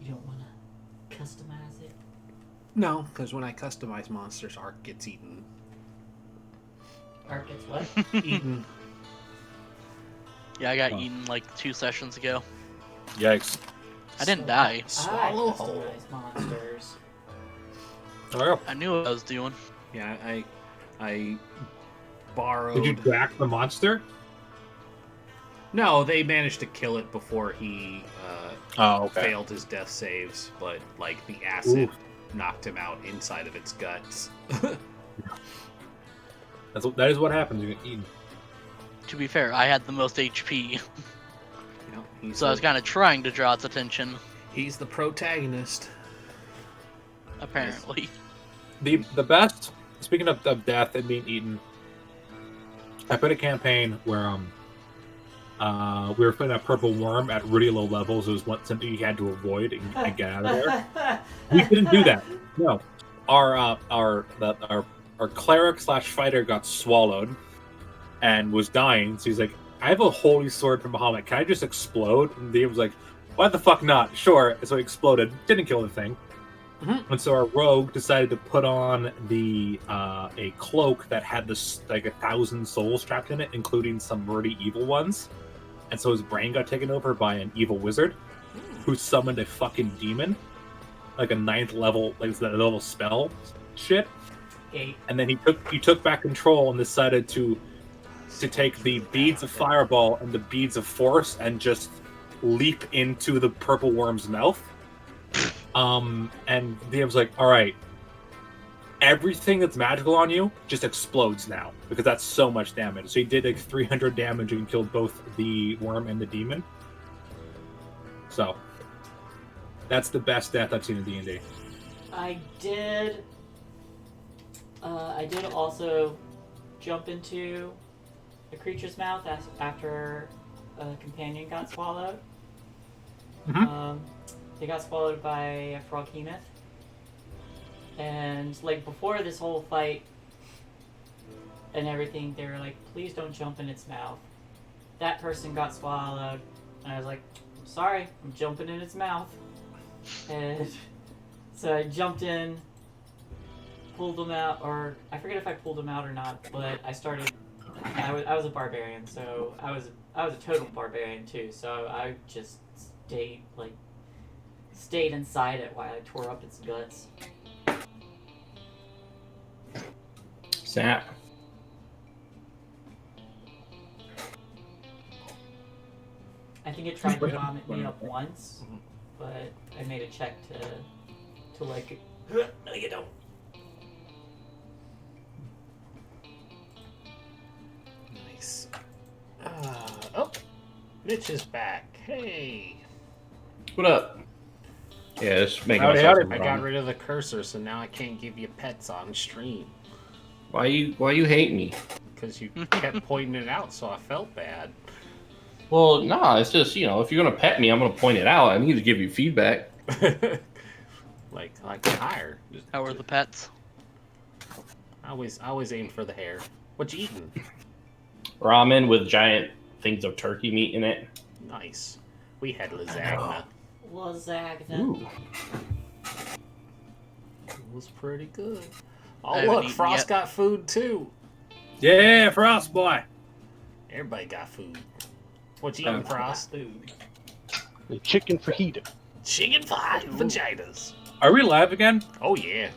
You don't want to customize it? No, because when I customize monsters, Ark gets eaten. Ark gets what? Eaten. Yeah, I got eaten like 2 sessions ago. Yikes. I didn't die. Swallow I whole. customize monsters. Oh, I knew what I was doing. Yeah, I borrowed. did you track the monster? No, they managed to kill it before he failed his death saves, but like the acid knocked him out inside of its guts. That is what happens. You get eaten. To be fair, I had the most HP, You know, so I was kind of trying to draw its attention. he's the protagonist. Apparently. The best. Speaking of death and being eaten, I played a campaign where we were fighting a purple worm at really low levels. It was something you had to avoid and get out of there. We didn't do that. No, our cleric / fighter got swallowed and was dying. So he's like, "I have a holy sword from Bahamut. Can I just explode?" And Dave was like, "Why the fuck not?" Sure. So he exploded. Didn't kill the thing. Mm-hmm. And so our rogue decided to put on a cloak that had this like 1,000 souls trapped in it, including some really evil ones. And so his brain got taken over by an evil wizard who summoned a fucking demon, like a 9th level, like that level spell shit. And then he took back control and decided to take the beads of fireball and the beads of force and just leap into the purple worm's mouth. And DM was like, "All right, everything that's magical on you just explodes now because that's so much damage." So he did like 300 damage and killed both the worm and the demon. So that's the best death I've seen in D&D. I did also jump into a creature's mouth after a companion got swallowed. Mhm. They got swallowed by a froghemoth. And like before this whole fight and everything, they were like, "Please don't jump in its mouth." That person got swallowed, and I was like, "Sorry, I'm jumping in its mouth." And so I jumped in, pulled them out, or I forget if I pulled them out or not, but I started. I was a barbarian, so I was a total barbarian too. So I just stayed inside it while I tore up its guts. Snap. I think it tried to vomit me up once, but I made a check to like, no, you don't. Nice. Oh, Mitch is back. Hey. What up? Yeah, just making Howdy, myself howdy. some I got rum. rid of the cursor, so now I can't give you pets on stream. Why you hate me? Because you kept pointing it out, so I felt bad. Well, no, it's just, if you're gonna pet me, I'm gonna point it out. I need to give you feedback. like higher. How are the pets? I always aim for the hair. What you eating? Ramen with giant things of turkey meat in it. Nice. We had lasagna. Lasagna. Ooh. It was pretty good. I Oh haven't look, eaten Frost yet. got food too. Yeah, Frost boy. Everybody got food. What you eating, Frost? The chicken fajita. Chicken fried vaginas. Are we live again? Oh yeah.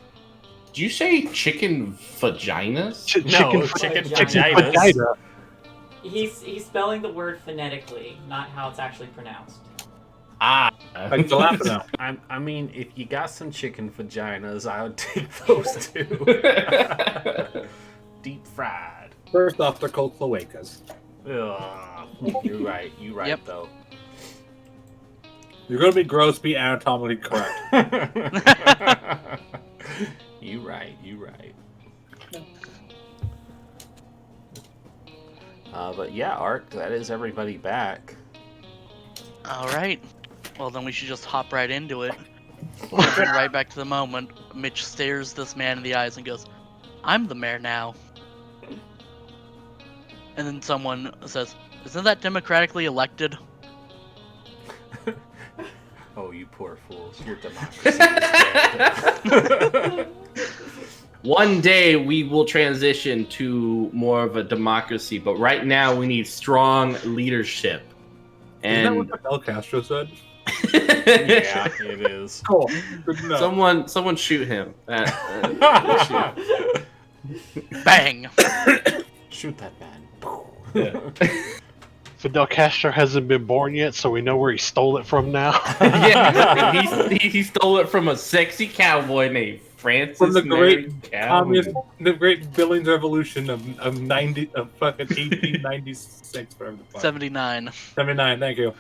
Did you say chicken vaginas? No, chicken vaginas. Vagina. He's spelling the word phonetically, not how it's actually pronounced. Ah. Like the laughing now. I mean, if you got some chicken vaginas, I would take those too. Deep fried. First off, they're called cloacas. Ugh. You're right. You right Yep. though. You're gonna be gross, be anatomically correct. You right. You right. But yeah, Ark, that is everybody back. All right. Well, then we should just hop right into it. Jumping right back to the moment, Mitch stares this man in the eyes and goes, "I'm the mayor now." And then someone says, "Isn't that democratically elected?" Oh, you poor fools. Your democracy is dead. One day we will transition to more of a democracy, but right now we need strong leadership. Isn't that And what Fidel Castro said? Yeah, it is. Cool. Good to know. someone shoot him. Bang! Shoot that man. Fidel Castro hasn't been born yet, so we know where he stole it from now. Yeah, he stole it from a sexy cowboy named Francis. From the great Mary Calhoun. the great Billings Revolution of fucking 1896, whatever the fuck. 79. 79, thank you.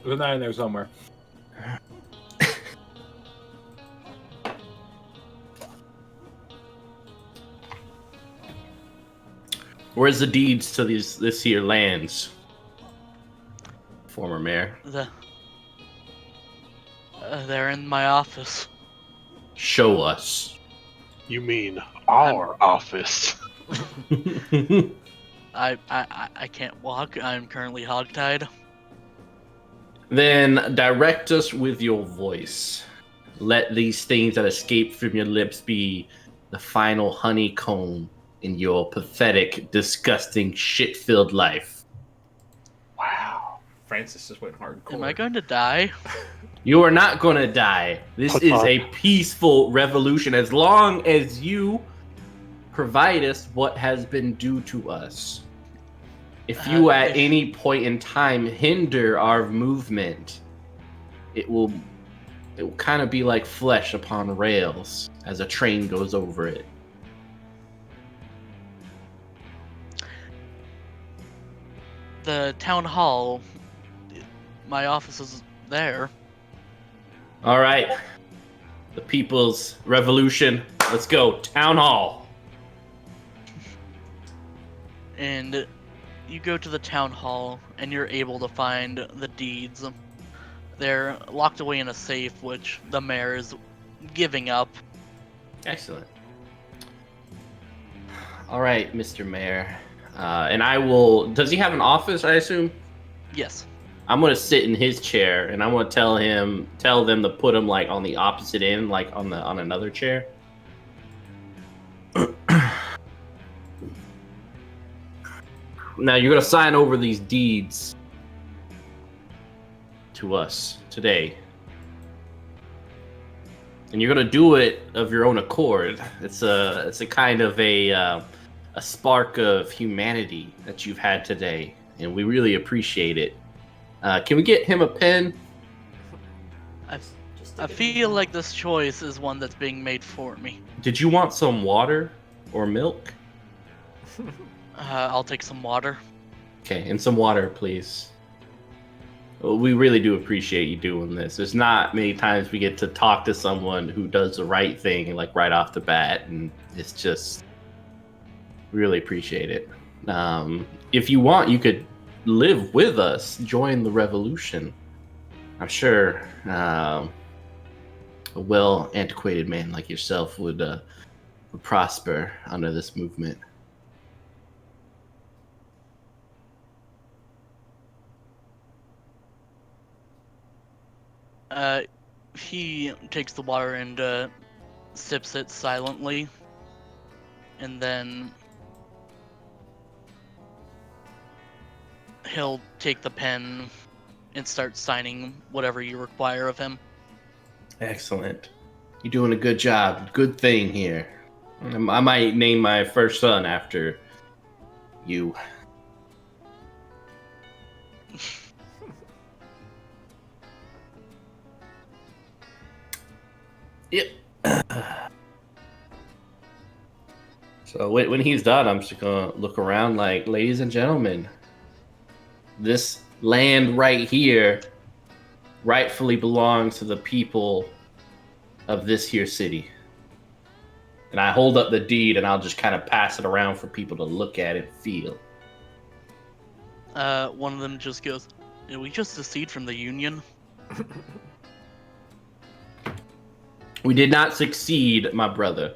There's a 9 in there somewhere. Where's the deeds to this here lands? Former mayor. They're in my office. Show us. You mean our office? I can't walk. I'm currently hogtied. Then direct us with your voice. Let these things that escape from your lips be the final honeycomb in your pathetic, disgusting, shit-filled life. Wow. Francis just went hardcore. Am I going to die? You are not going to die. This Put is on. a peaceful revolution as long as you provide us what has been due to us. If you at any point in time hinder our movement, it will kind of be like flesh upon rails as a train goes over it. The town hall. My office is there. All right. The people's revolution. Let's go. Town hall. And you go to the town hall and you're able to find the deeds. They're locked away in a safe, which the mayor is giving up. Excellent. All right, Mr. Mayor. And I will... Does he have an office, I assume? Yes. I'm going to sit in his chair, and I'm going to tell them to put him, like, on the opposite end, like, on another chair. Now, you're going to sign over these deeds to us today. And you're going to do it of your own accord. It's a kind of a spark of humanity that you've had today, and we really appreciate it. Can we get him a pen? I feel like this choice is one that's being made for me. Did you want some water or milk? I'll take some water. Okay, and some water, please. Well, we really do appreciate you doing this. There's not many times we get to talk to someone who does the right thing, like right off the bat, and it's just really appreciate it. If you want, you could live with us, join the revolution. I'm sure a well antiquated man like yourself would prosper under this movement. He takes the water and sips it silently, and then he'll take the pen and start signing whatever you require of him. Excellent. You're doing a good job. Good thing here. I might name my first son after you. Yep. So when he's done, I'm just gonna look around like, ladies and gentlemen, this land right here rightfully belongs to the people of this here city. And I hold up the deed and I'll just kind of pass it around for people to look at and feel. One of them just goes, "Did we just secede from the Union?" We did not succeed, my brother.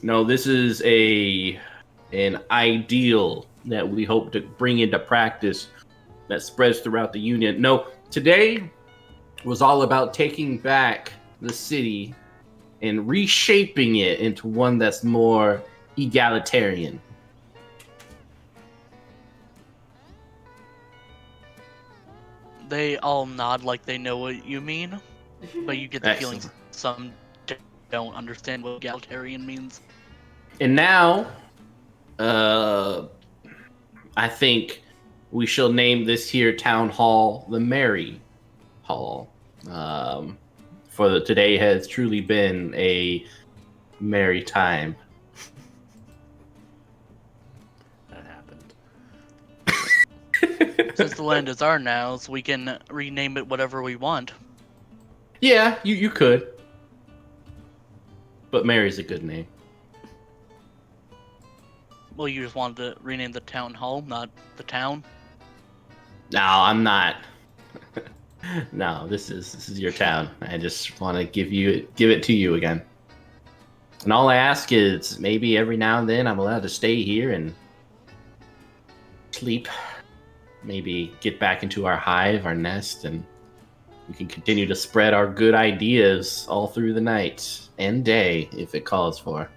No, this is an ideal that we hope to bring into practice that spreads throughout the Union. No, today was all about taking back the city and reshaping it into one that's more egalitarian. They all nod like they know what you mean, but you get the feeling some don't understand what egalitarian means. And now, I think we shall name this here town hall the Merry Hall. For today has truly been a merry time. That happened. Since the land is ours now, so we can rename it whatever we want. Yeah, you could. But Mary's a good name. Well, you just wanted to rename the town hall, not the town. No, I'm not. No, this is your town. I just want to give it to you again. And all I ask is maybe every now and then I'm allowed to stay here and sleep. Maybe get back into our hive, our nest, and we can continue to spread our good ideas all through the night and day if it calls for.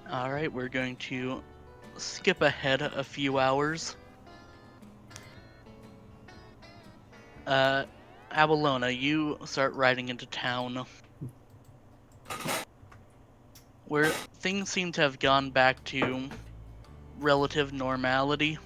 Alright, we're going to skip ahead a few hours. Abalona, you start riding into town, where things seem to have gone back to relative normality.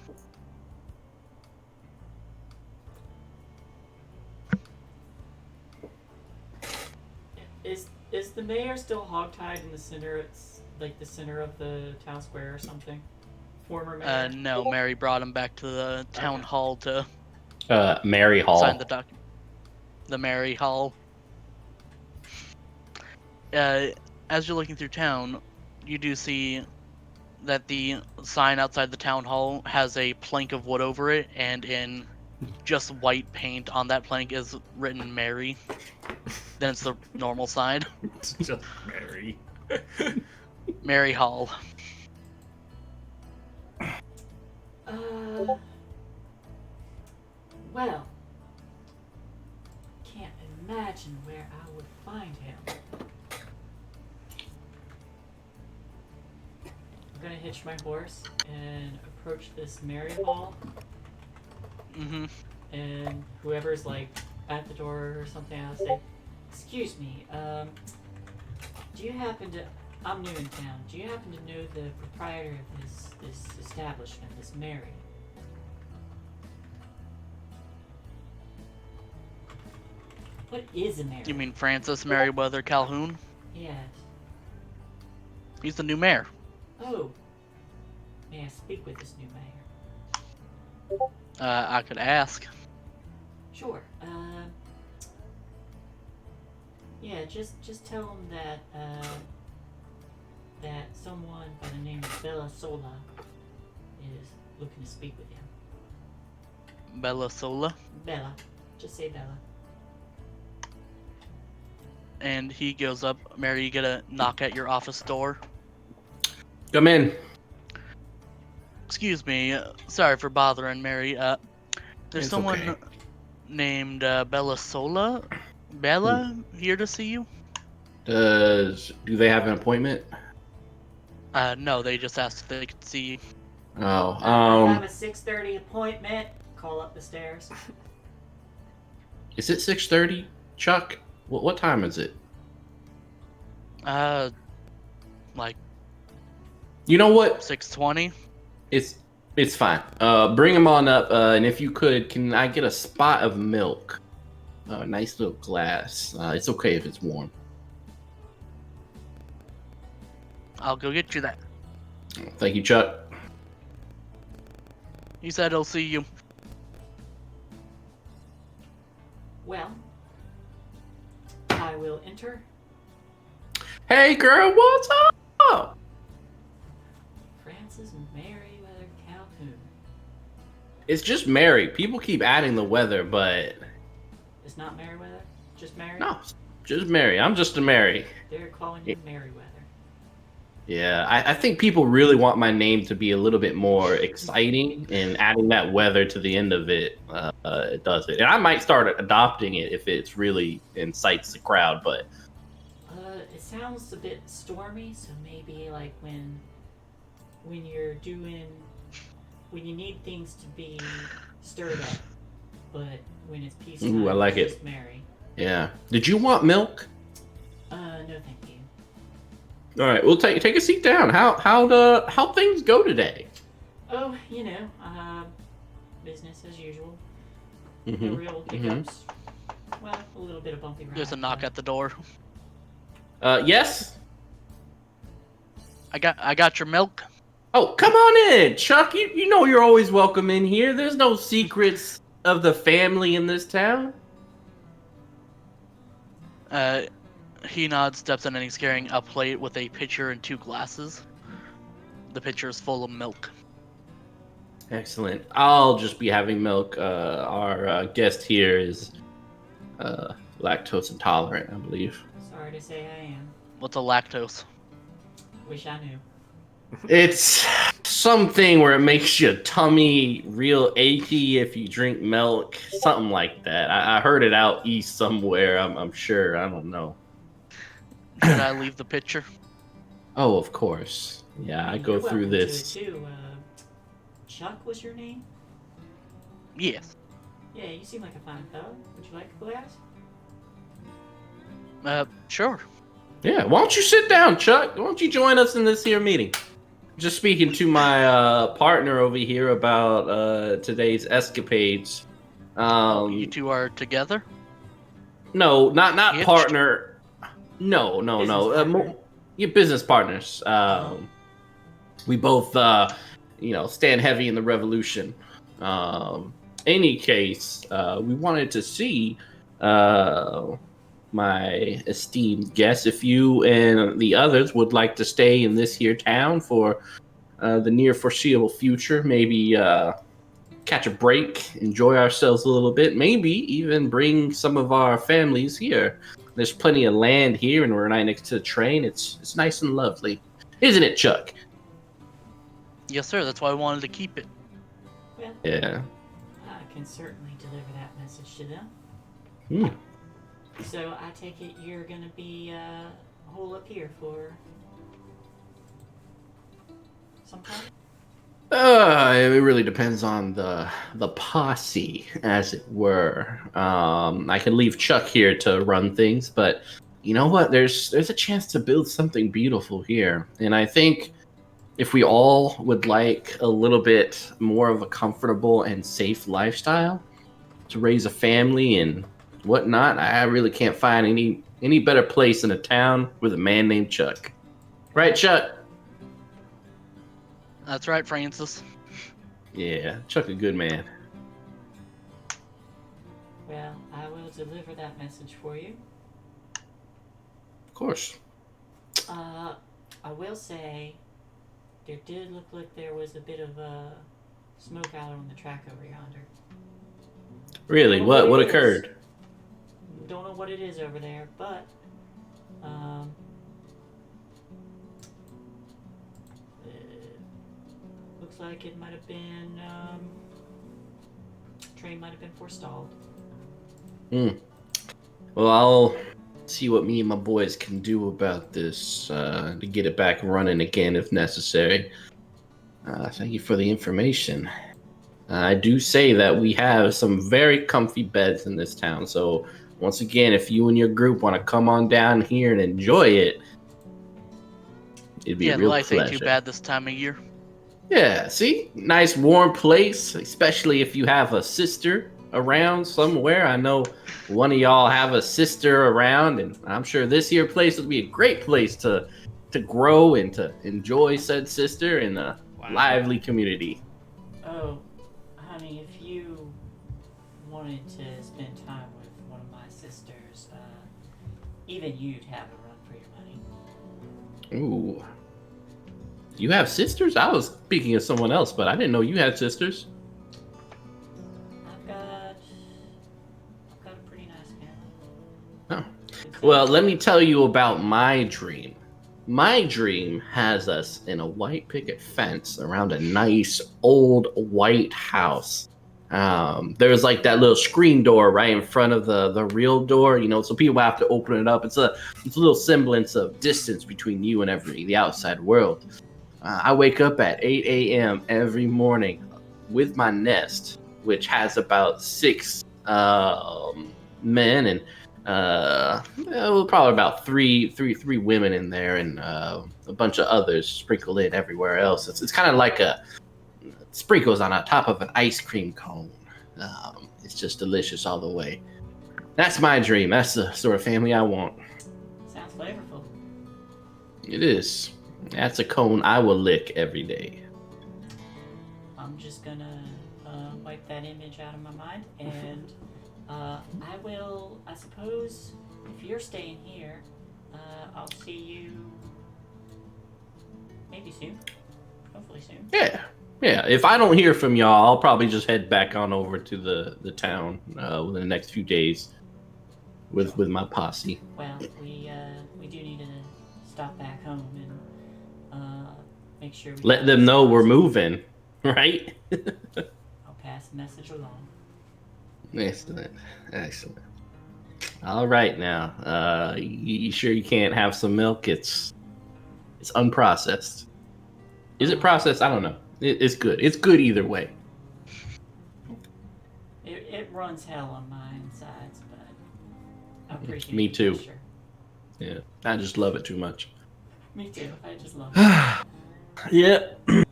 Is the mayor still hogtied in the center? It's like the center of the town square or something. Former mayor. No, Mary brought him back to the town hall to Mary Hall. sign the document. The Mary Hall. As you're looking through town, you do see that the sign outside the town hall has a plank of wood over it, and in just white paint on that plank is written Mary. Then it's the normal sign. It's just Mary. Mary Hall. Well, can't imagine where I would find him. I'm gonna hitch my horse and approach this Mary Hall. Mm-hmm. And whoever's like at the door or something, I'll say, "Excuse me, do you happen to? I'm new in town. Do you happen to know the proprietor of this establishment, this Mary?" What is a mayor? You mean Francis Merriweather Calhoun? Yes. He's the new mayor. Oh. May I speak with this new mayor? I could ask. Sure. Yeah, just tell him that that someone by the name of Bella Sola is looking to speak with him. Bella Sola. Bella. Just say Bella. And he goes up. Mary, you get a knock at your office door. Come in. Excuse me. Sorry for bothering, Mary. There's It's someone okay. named Bella Sola. Bella here to see you? Do they have an appointment? No, they just asked if they could see you. Oh, I have a 6:30 appointment. Call up the stairs. is it 6:30, Chuck? What time is it? Like You know what? 6:20. It's fine. Bring them on up, and if you could, can I get a spot of milk? A nice little glass. It's okay if it's warm. I'll go get you that. Thank you, Chuck. He said he'll see you. Well, I will enter. Hey, girl, what's up? Francis Merriweather Calhoun. It's just Mary. People keep adding the weather, but It's not Merriweather? Just Mary? no, just Mary. I'm just a Mary. They're calling you Merriweather. Yeah, I think people really want my name to be a little bit more exciting, and adding that weather to the end of it, it does it. And I might start adopting it if it's really incites the crowd, but It sounds a bit stormy, so maybe like when you're doing when you need things to be stirred up, but when it's peacetime, Ooh, I like it's it. just Mary. yeah. Did you want milk? No, thank you. All right, we'll take a seat down. How things go today? Oh, business as usual. No Mhm. real hiccups. Well, a little bit of bumpy ride. There's a knock but- at the door. Yes. I got your milk. Oh, come on in, Chuck. You know you're always welcome in here. There's no secrets of the family in this town. He nods, steps in, and he's carrying a plate with a pitcher and 2 glasses. The pitcher is full of milk. Excellent. I'll just be having milk. Our guest here is lactose intolerant, I believe. Sorry to say I am. What's a lactose? Wish I knew. It's something where it makes your tummy real achy if you drink milk. Something like that. I heard it out east somewhere. I'm sure. I don't know. Should I leave the pitcher? Oh, of course. Yeah, I go You're through welcome to this. it too. Chuck was your name? Yes. Yeah, you seem like a fine fellow. Would you like a glass? Sure. Yeah, why don't you sit down, Chuck? Why don't you join us in this here meeting? Just speaking to my partner over here about today's escapades. You two are together? No, not Hitched? partner. No. Business partner. Your business partners. We both, stand heavy in the revolution. Any case, we wanted to see my esteemed guest if you and the others would like to stay in this here town for the near foreseeable future. Maybe catch a break, enjoy ourselves a little bit, maybe even bring some of our families here. There's plenty of land here, and we're right next to the train. It's nice and lovely, isn't it, Chuck? Yes, sir. That's why I wanted to keep it. Well, Yeah. I can certainly deliver that message to them. Hmm. So I take it you're gonna be hole up here for some time? It really depends on the posse, as it were. I can leave Chuck here to run things, but you know what? There's a chance to build something beautiful here, and I think if we all would like a little bit more of a comfortable and safe lifestyle to raise a family and whatnot, I really can't find any better place in a town with a man named Chuck. Right, Chuck? That's right, Francis. Yeah, Chuck a good man. Well, I will deliver that message for you. Of course. I will say, there did look like there was a bit of smoke out on the track over yonder. Really? Don't know What it is. occurred? Don't know what it is over there, but looks like it might have been train might have been forestalled. Well, I'll see what me and my boys can do about this to get it back running again if necessary. Thank you for the information. I do say that we have some very comfy beds in this town, so once again, if you and your group want to come on down here and enjoy it, it'd be a The real lights pleasure. ain't too bad this time of year. Yeah, see? Nice warm place, especially if you have a sister around somewhere. I know one of y'all have a sister around, and I'm sure this here place would be a great place to grow and to enjoy said sister in a lively community. Oh, honey, if you wanted to spend time with one of my sisters, even you'd have a run for your money. Ooh. You have sisters? I was speaking of someone else, but I didn't know you had sisters. I've got a pretty nice Oh. family. Well, let me tell you about my dream. My dream has us in a white picket fence around a nice old white house. There's like that little screen door right in front of the real door, you know, so people have to open it up. It's a little semblance of distance between you and the outside world. I wake up at 8 a.m. every morning with my nest, which has about 6 men and probably about three women in there, and a bunch of others sprinkled in everywhere else. It's kind of like sprinkles on top of an ice cream cone. It's just delicious all the way. That's my dream. That's the sort of family I want. Sounds flavorful. It is. That's a cone I will lick every day. I'm just gonna wipe that image out of my mind, and I suppose, if you're staying here, I'll see you maybe soon. Hopefully soon. Yeah. If I don't hear from y'all, I'll probably just head back on over to the town within the next few days with my posse. Well, we do need to stop back home and make sure we Let them know we're moving, right? I'll pass the message along. Excellent. All right, now, you sure you can't have some milk? It's unprocessed. Is it processed? I don't know. It's good. It's good either way. It runs hell on my insides, but I appreciate Me the too. gesture. Yeah, I just love it too much. Me too. I just love it. Yeah.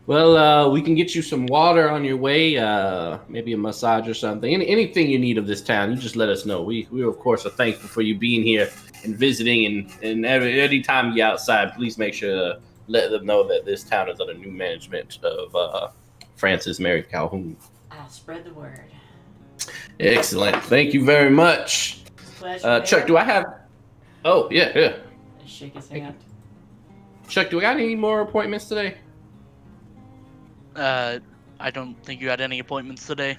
Well, we can get you some water on your way, maybe a massage or something. Anything you need of this town, you just let us know. We of course are thankful for you being here and visiting, and every time you're outside, please make sure to let them know that this town is under new management of Francis Mary Calhoun. I'll spread the word. Excellent. Thank you very much. Pleasure. Chuck, do I have... Oh, yeah. Shake his hand. Chuck, do we got any more appointments today? I don't think you had any appointments today.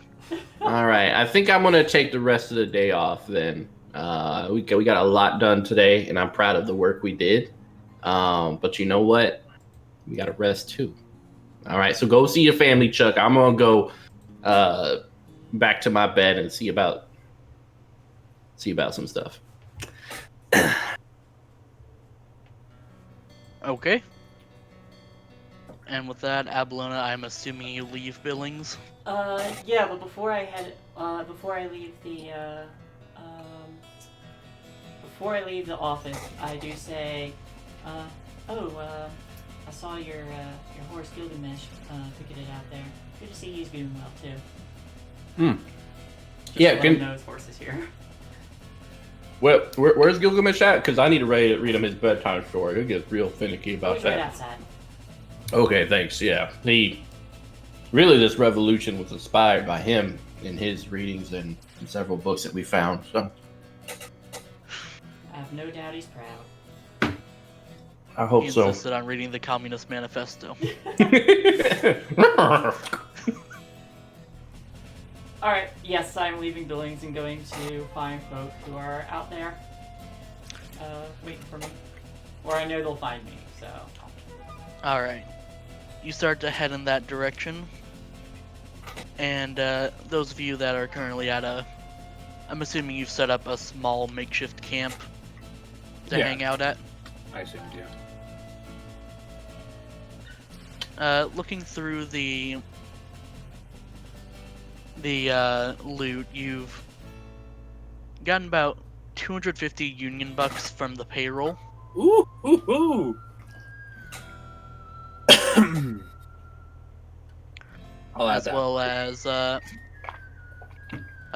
All right. I think I'm going to take the rest of the day off then. We got a lot done today, and I'm proud of the work we did. But you know what? We got to rest too. All right. So go see your family, Chuck. I'm going to go back to my bed and see about some stuff. Okay. And with that, Abalona, I'm assuming you leave Billings. Yeah, but before I leave the office, I do say, I saw your horse Gilgamesh picketed out there. Good to see he's doing well too. Just Yeah, to let can- him know his horse is here. Where's Gilgamesh at? Because I need to read him his bedtime story. He'll get real finicky Oh, about he's right that. outside. Okay, thanks. Yeah, this revolution was inspired by him in his readings and several books that we found. So I have no doubt he's proud. I hope He so. insisted on reading the Communist Manifesto. Alright, yes, I'm leaving Billings and going to find folk who are out there waiting for me. Or I know they'll find me, so. Alright. You start to head in that direction. And those of you that are currently at I'm assuming you've set up a small makeshift camp to Yeah. hang out at. I assumed, yeah. Looking through the loot, you've gotten about 250 Union bucks from the payroll. Ooh, ooh, ooh. I'll add As that. well as a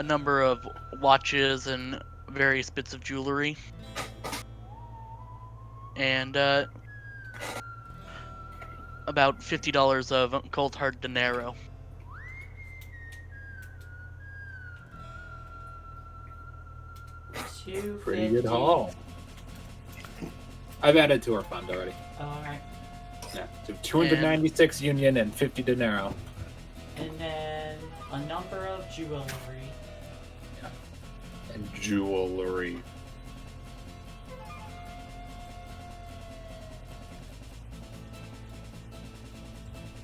number of watches and various bits of jewelry. And about $50 of cold hard dinero. Pretty good $250. haul. I've added to our fund already. Oh, alright. Yeah, so 296 Union and 50 dinero. And then a number of jewelry. And jewelry.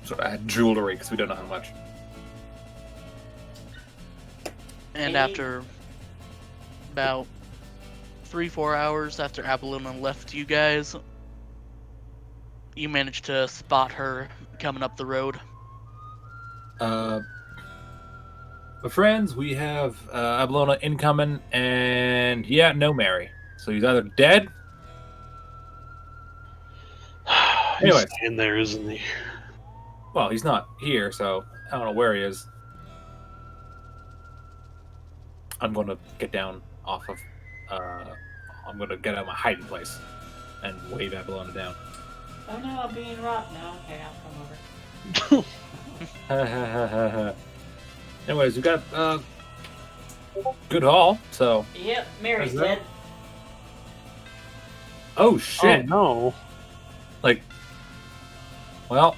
So add jewelry because we don't know how much. And Hey. after about 3-4 hours after Abelina left you guys, you managed to spot her coming up the road. My friends, we have Abelona incoming, and yeah, no Mary. So he's either dead. He's Anyways. in there, isn't he? Well, he's not here, so I don't know where he is. I'm going to get down off of. I'm going to get out of my hiding place and wave Abelona down. Oh no, I'm being robbed. No, okay, I'll come over. Anyways, we got good haul. So, Yep, Mary's Is that- dead. oh shit! Oh no. Like, well,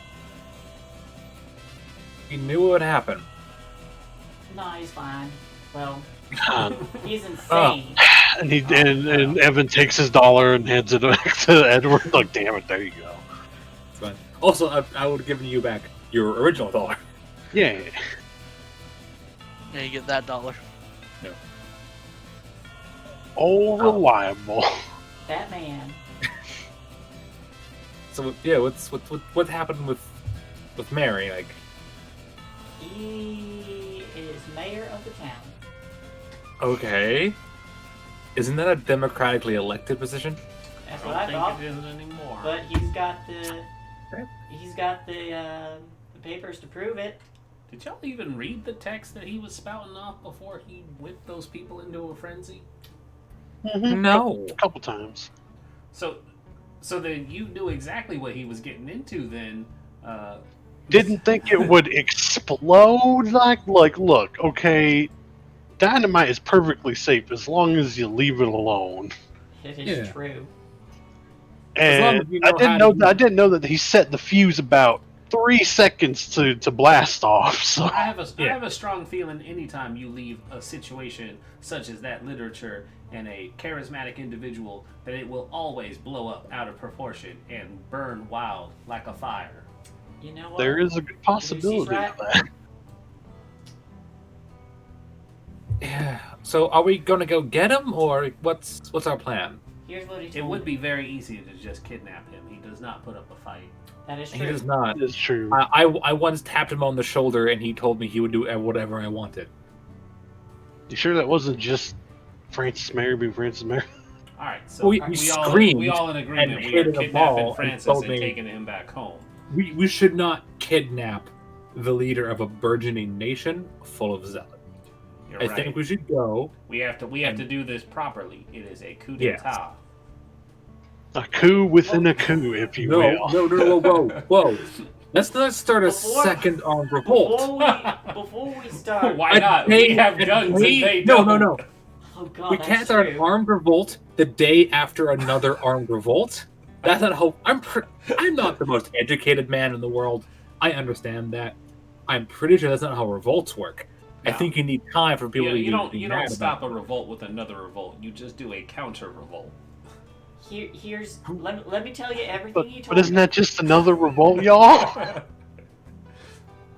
he knew what would happen. No, he's fine. Well, God. he's insane. And Evan takes his dollar and hands it back to Edward. Like, damn it, there you go. It's fine. Also, I would have given you back your original dollar. Yeah. Yeah, you get that $1. Oh, reliable. That man. So yeah, what happened with Mary? Like, He is mayor of the town. okay, isn't that a democratically elected position? That's I what don't I think thought. it isn't anymore. But he's got the Okay. the papers to prove it. Did y'all even read the text that he was spouting off before he whipped those people into a frenzy? No. A couple times. So then you knew exactly what he was getting into then. Didn't think it would explode. Like, look, okay, dynamite is perfectly safe as long as you leave it alone. It is Yeah. true. As long And as you I know didn't how know to that. I didn't know that he set the fuse about 3 seconds to blast off. So I have Yeah. a strong feeling anytime you leave a situation such as that literature and a charismatic individual that it will always blow up out of proportion and burn wild like a fire. You know what? there is a good possibility right. of that. Yeah. So are we gonna go get him, or what's our plan? Here's what he told It would me. be very easy to just kidnap him. He does not put up a fight. That is He true. does not. It's true. I once tapped him on the shoulder, and he told me he would do whatever I wanted. You sure that wasn't just Francis Mary being Francis Mary? All right, so We we screamed all in agreement and we hit are a ball kidnapping and Francis told and me- taking him back home. We should not kidnap the leader of a burgeoning nation full of zealot. You're I right. think we should go. We have to do this properly. It is a coup d'etat. A coup within a coup, if you will. No, whoa. Let's not start a second armed revolt. Before we start, Why not? We have guns and they don't. No. oh god, We that's can't start an true. armed revolt the day after another armed revolt. That's not how. I'm not the most educated man in the world. I understand that. I'm pretty sure that's not how revolts work. No. I think you need time for people to You don't mad stop about a revolt with another revolt. You just do a counter revolt. Let me tell you everything he told But isn't me. that just another revolt, y'all?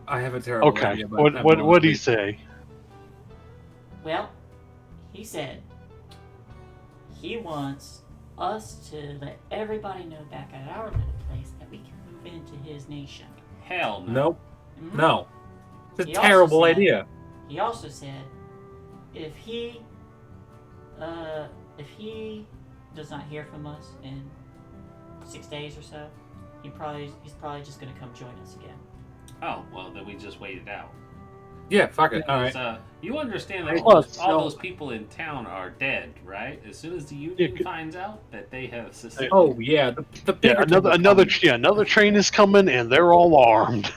I have a terrible Okay. idea. But What do you say? Well, he said he wants us to let everybody know back at our little place that we can move into his nation. Hell no. Nope. Mhm. No. It's He a also terrible said- idea. He also said if he does not hear from us in 6 days or so, he's probably just gonna come join us again. Oh, well, then we just wait it out. Yeah, fuck it. All right. You understand that Plus, all so- those people in town are dead, right? As soon as the Yeah, Union could- finds out that they have seceded. Oh yeah, the Yeah, bigger another train is coming, and they're all armed.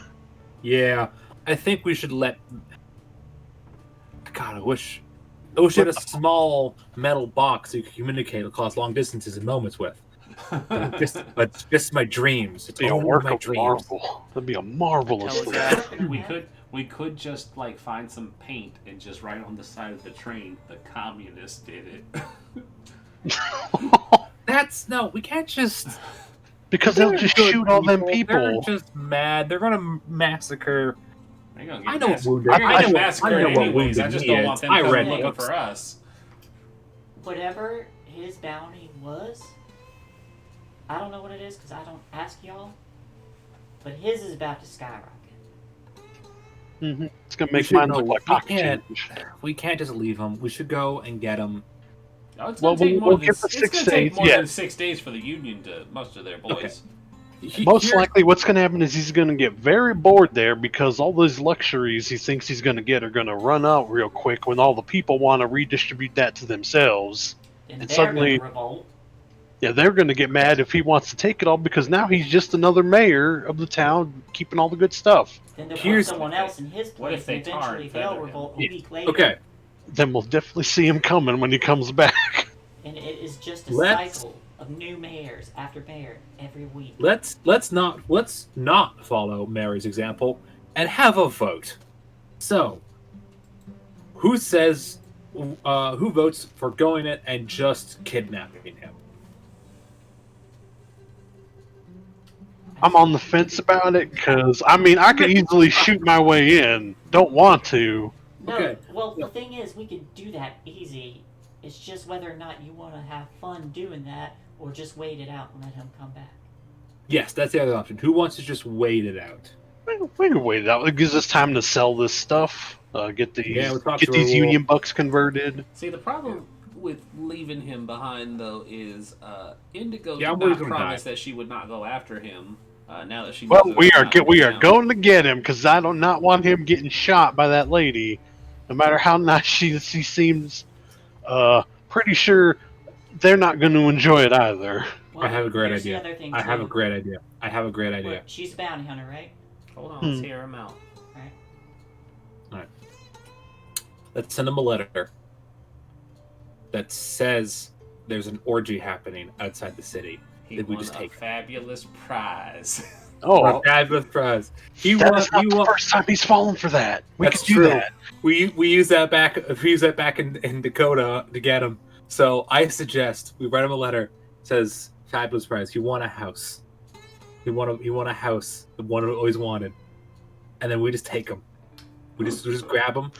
Yeah, I think we should let. God, I wish you had a small metal box you could communicate across long distances in moments with. But just my dreams. It's Be a only work my of dreams. marvel. That'd be a marvelous Tell us thing. that. we could just like find some paint and just write on the side of the train, the communists did it. We can't just. Because they'll They're just good shoot all them They're people. just mad. They're gonna massacre. They're gonna get I know massacred. Wounded. They're gonna I get know massacred what anyways. I Wounded just don't is. want them I coming read looking books. for us. Whatever his bounty was, I don't know what it is because I don't ask y'all, but his is about to skyrocket. It's gonna We make should mine go. look like We pocket can't. change. We can't just leave them. We should go and get them. No, it's Well, gonna take we'll more than give the it's 6 gonna take days, more yeah. than 6 days for the Union to muster their boys. Most likely, what's going to happen is he's going to get very bored there because all those luxuries he thinks he's going to get are going to run out real quick when all the people want to redistribute that to themselves. And And they're suddenly- gonna revolt. Yeah, they're going to get mad if he wants to take it all because now he's just another mayor of the town keeping all the good stuff. Then they'll put Here's- someone else in his What if place, and they tar eventually and they'll feather revolt him? a week later. Okay. Then we'll definitely see him coming when he comes back. And it is just a Let's- cycle of new mayors after mayor every week. Let's not follow Mary's example and have a vote. So, who says who votes for going in and just kidnapping him? I'm on the fence about it because, I mean, I could easily shoot my way in. Don't want to. No, Okay. well, the thing is, we can do that easy. It's just whether or not you want to have fun doing that or just wait it out and let him come back. Yes, that's the other option. Who wants to just wait it out? We can wait it out. It gives us time to sell this stuff. Get these Yeah, we'll talk get to these her, Union bucks converted. See, the problem with leaving him behind, though, is Indigo Yeah, I'm did worried not he's gonna promise die. that she would not go after him. Now that she Well, knows that we it's are not we are down. going to get him because I do not want him getting shot by that lady. No matter how nice she seems, pretty sure they're not going to enjoy it either. Well, I have a great here's the idea. other thing, I have a too. great idea. What, she's a bounty hunter, right? Hold on, let's hear him out. Let's send him a letter that says there's an orgy happening outside the city. He Did we won just a take- fabulous prize. Oh, A fabulous prize. that is not the first time he's fallen for that. We That's could do true. that. We use that back. We use that back in Dakota to get him. So I suggest we write him a letter. It says fabulous prize. He won a house. He won a house. The one he always wanted. And then we just take him. We just grab him.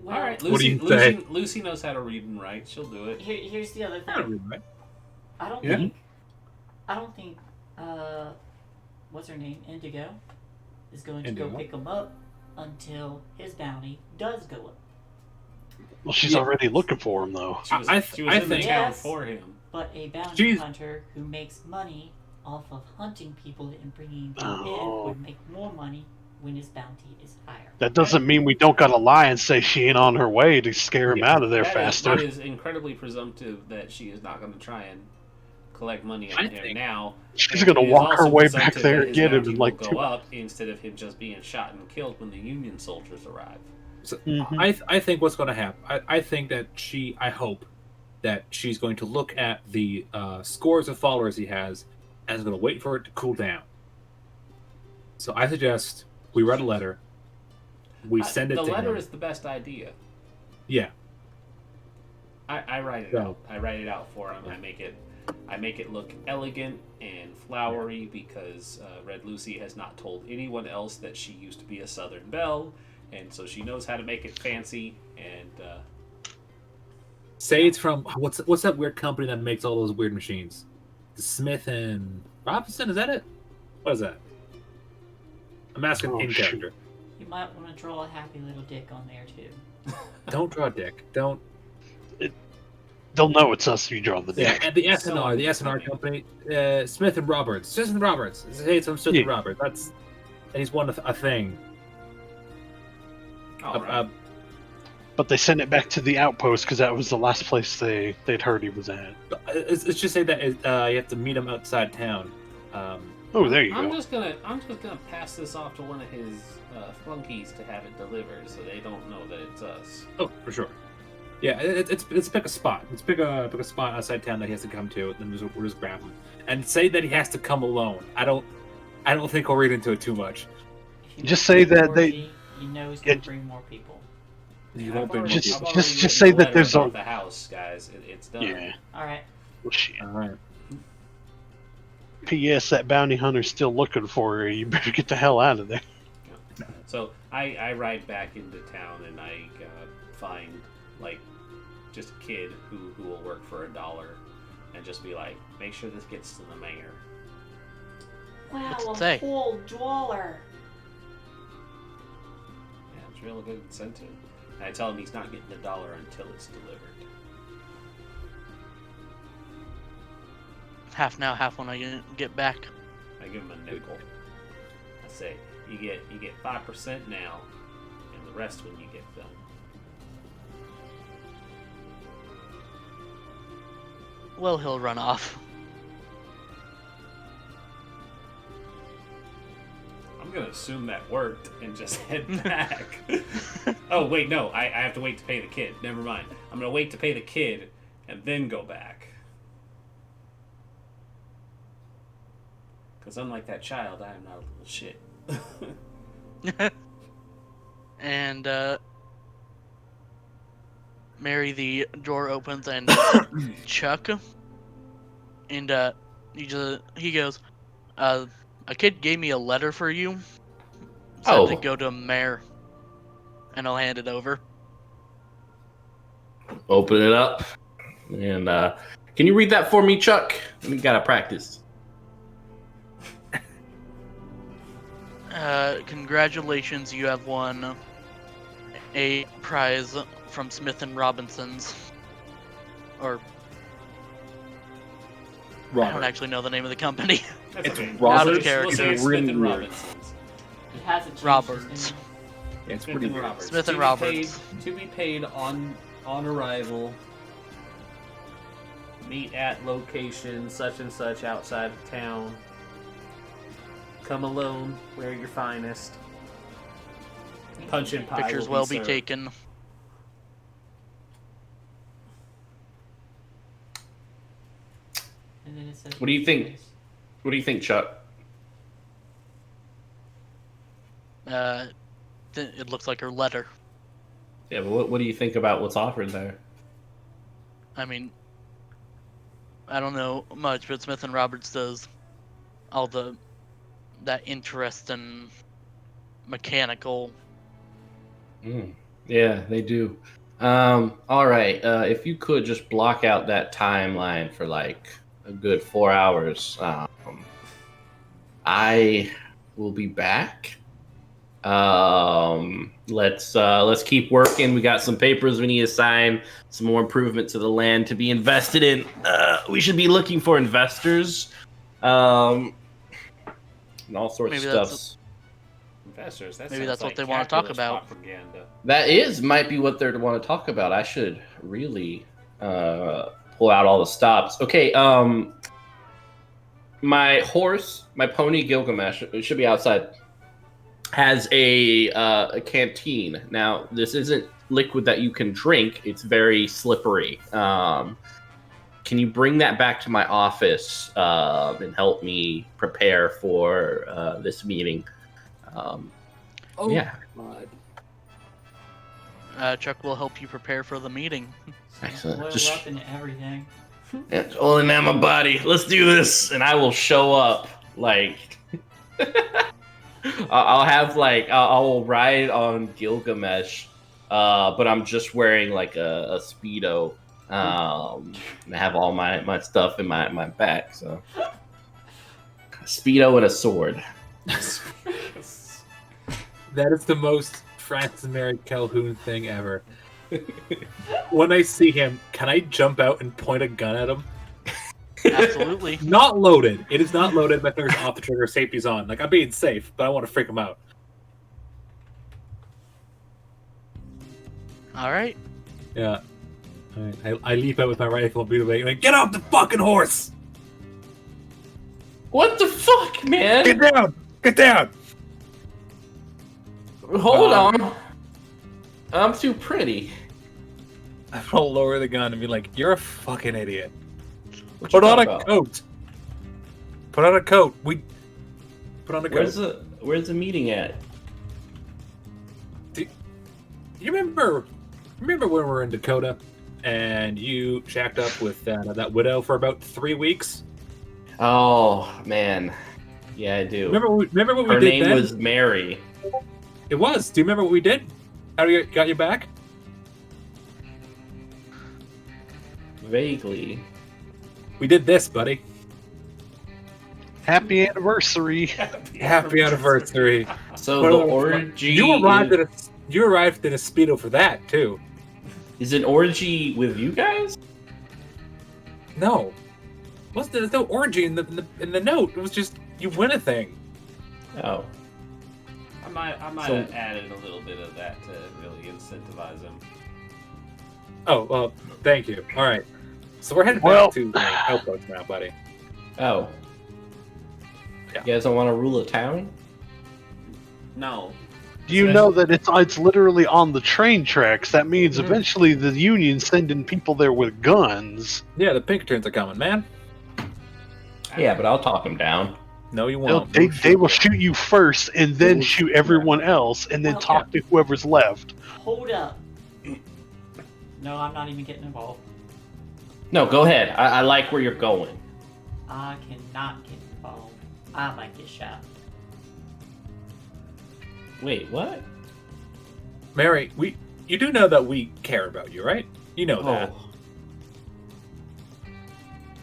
Well, All right, What do Lucy, you say? Lucy knows how to read and write. She'll do it. Here's the other I don't thing. read, right? I don't Yeah. think. I don't think. What's her name? Indigo is going to Indigo. go pick him up until his bounty does go up. Well, she's Yeah. already looking for him though. She was, I she was I in the think- town Yes. for him. But a bounty She's- hunter who makes money off of hunting people and bringing them Oh. in would make more money when his bounty is higher. That doesn't mean we don't gotta lie and say she ain't on her way to scare him out of there That faster. is incredibly presumptive that she is not going to try and collect money on him now. She's And gonna it is walk her also way back presumptive there that and his get him bounty in will like go 2 up instead of him just being shot and killed when the Union soldiers arrive. So, Mhm. I think what's going to happen. I think that I hope that she's going to look at the scores of followers he has and is going to wait for it to cool down. So I suggest we write a letter. We send it the to letter him. is the best idea. Yeah. I write it So- out. I write it out for him. I make it look elegant and flowery because Red Lucy has not told anyone else that she used to be a Southern Belle, and so she knows how to make it fancy. And Say it's from what's that weird company that makes all those weird machines? Smith and Robinson, is that it? What is that? I'm asking Oh, in shoot. character. You might want to draw a happy little dick on there too. Don't draw a dick. Don't. They'll know it's us if you draw the Yeah, dick. and the So SNR company, Smith and Roberts. Smith and Roberts. Hey, it's from Smith and Yeah. Roberts. That's, and he's won a thing. all right. But they sent it back to the outpost because that was the last place they'd heard he was at. Let's just say that you have to meet him outside town. Oh, there you I'm go. just gonna pass this off to one of his flunkies to have it delivered, so they don't know that it's us. Oh, for sure. Yeah, it's pick a spot. Let's pick a spot outside town that he has to come to, and then we'll just grab him. And say that he has to come alone. I don't think we'll read into it too much. If you Just make say it that worthy, they- you know he's going Yeah. to bring more people. You I've won't bring already- more Just- I've people. already just written say a that letter there's about a- the house, guys. It's done. Yeah. All right. Well, shit. All right. P.S. That bounty hunter's still looking for her. You better get the hell out of there. So I ride back into town and I find like just a kid who will work for $1 and just be like, make sure this gets to the mayor. Wow, What's it a say? whole dollar. Yeah, it's real good incentive. And I tell him he's not getting $1 until it's delivered. Half now, half when I get back. I give him a nickel. I say, you get 5% now, and the rest when you get done. Well, he'll run off. I'm gonna assume that worked and just head back. Oh wait, no, I have to wait to pay the kid. Never mind. I'm gonna wait to pay the kid and then go back. Because unlike that child, I am not a little shit. And Mary, the door opens and Chuck, and he goes, a kid gave me a letter for you. Said to go to Mayor, and I'll hand it over. Open it up. And can you read that for me, Chuck? We gotta practice. Congratulations, you have won a prize from Smith and Robinson's. Or I don't Robert. actually know the name of the company. That's It's okay. Robert. We'll say character. Smith It's really and weird. Robinson's. He hasn't changed Roberts. his name. Yeah, it's Smith pretty and weird. Roberts. Smith and To be Roberts. To be paid on arrival. Meet at location such and such outside of town. Come alone. Wear your finest. Punch and pie. Pictures will be taken. And then it says, What do you think? What do you think, Chuck? It looks like her letter. Yeah, but what do you think about what's offered there? I mean, I don't know much, but Smith and Roberts does all that interest in mechanical. Yeah, they do. All right. If you could just block out that timeline for like a good 4 hours, I will be back. Let's keep working. We got some papers we need to sign, some more improvement to the land to be invested in. We should be looking for investors, and all sorts Maybe of that's stuff. Confessors. Maybe that's what they wanna talk about. Propaganda. That might be what they want to talk about. I should really pull out all the stops. Okay, my horse, my pony Gilgamesh, it should be outside, has a canteen. Now, this isn't liquid that you can drink. It's very slippery. Can you bring that back to my office and help me prepare for this meeting? Yeah. Chuck will help you prepare for the meeting. Excellent. Oil Just up and everything. all in my body. Let's do this, and I will show up. Like, I'll have like I'll ride on Gilgamesh, but I'm just wearing like a speedo. And I have all my stuff in my back. So, a speedo and a sword. That is the most Francis Mary Calhoun thing ever. When I see him, can I jump out and point a gun at him? Absolutely. Not loaded. It is not loaded. My finger's off the trigger. Safety's on. Like, I'm being safe, but I want to freak him out. All right. Yeah. I leap out with my rifle and beat away. Like, get off the fucking horse! What the fuck, man? Get down! Get down! Hold on. I'm too pretty. I'm gonna lower the gun and be like, you're a fucking idiot. What you Put on a talking about? coat. Put on a coat. Put on a coat. Where's the meeting at? You remember when we were in Dakota and you shacked up with that widow for about 3 weeks? Oh man, yeah, I do. Remember what we Her did name then? was Mary. It was. Do you remember what we did? How we got you back? Vaguely. We did this, buddy. Happy anniversary. Happy anniversary. So But, the orgy. You arrived in a Speedo for that too. Is an orgy with you guys? No. There's no orgy in the note. It was just you win a thing. Oh. I might have added a little bit of that to really incentivize him. Oh, well, thank you. All right. So we're headed Well- back to Outpost now, buddy. Oh. Yeah. You guys don't want to rule a town? No. Do you know that it's literally on the train tracks? That means eventually the Union's sending people there with guns. Yeah, the Pinkertons are coming, man. Yeah, but I'll talk them down. No, you They'll- won't. They will shoot you first and then will shoot shoot everyone else and then Well, talk to whoever's left. Hold up. No, I'm not even getting involved. No, go ahead. I like where you're going. I cannot get involved. I might get shot. Wait, what? Mary, you do know that we care about you, right? You know that. Oh.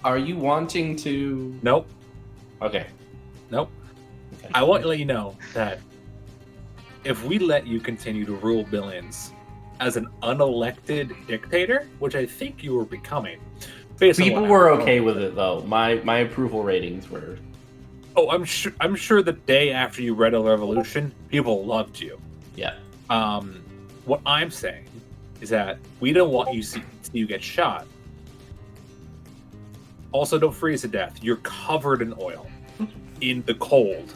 Are you wanting to? Nope. Okay. Nope. Okay. I want to let you know that if we let you continue to rule billions as an unelected dictator, which I think you were becoming, based on People what were happened- okay with it though. My approval ratings were. Oh, I'm sure the day after you read a revolution, people loved you. Yeah. What I'm saying is that we don't want you to see you get shot. Also, don't freeze to death. You're covered in oil, in the cold.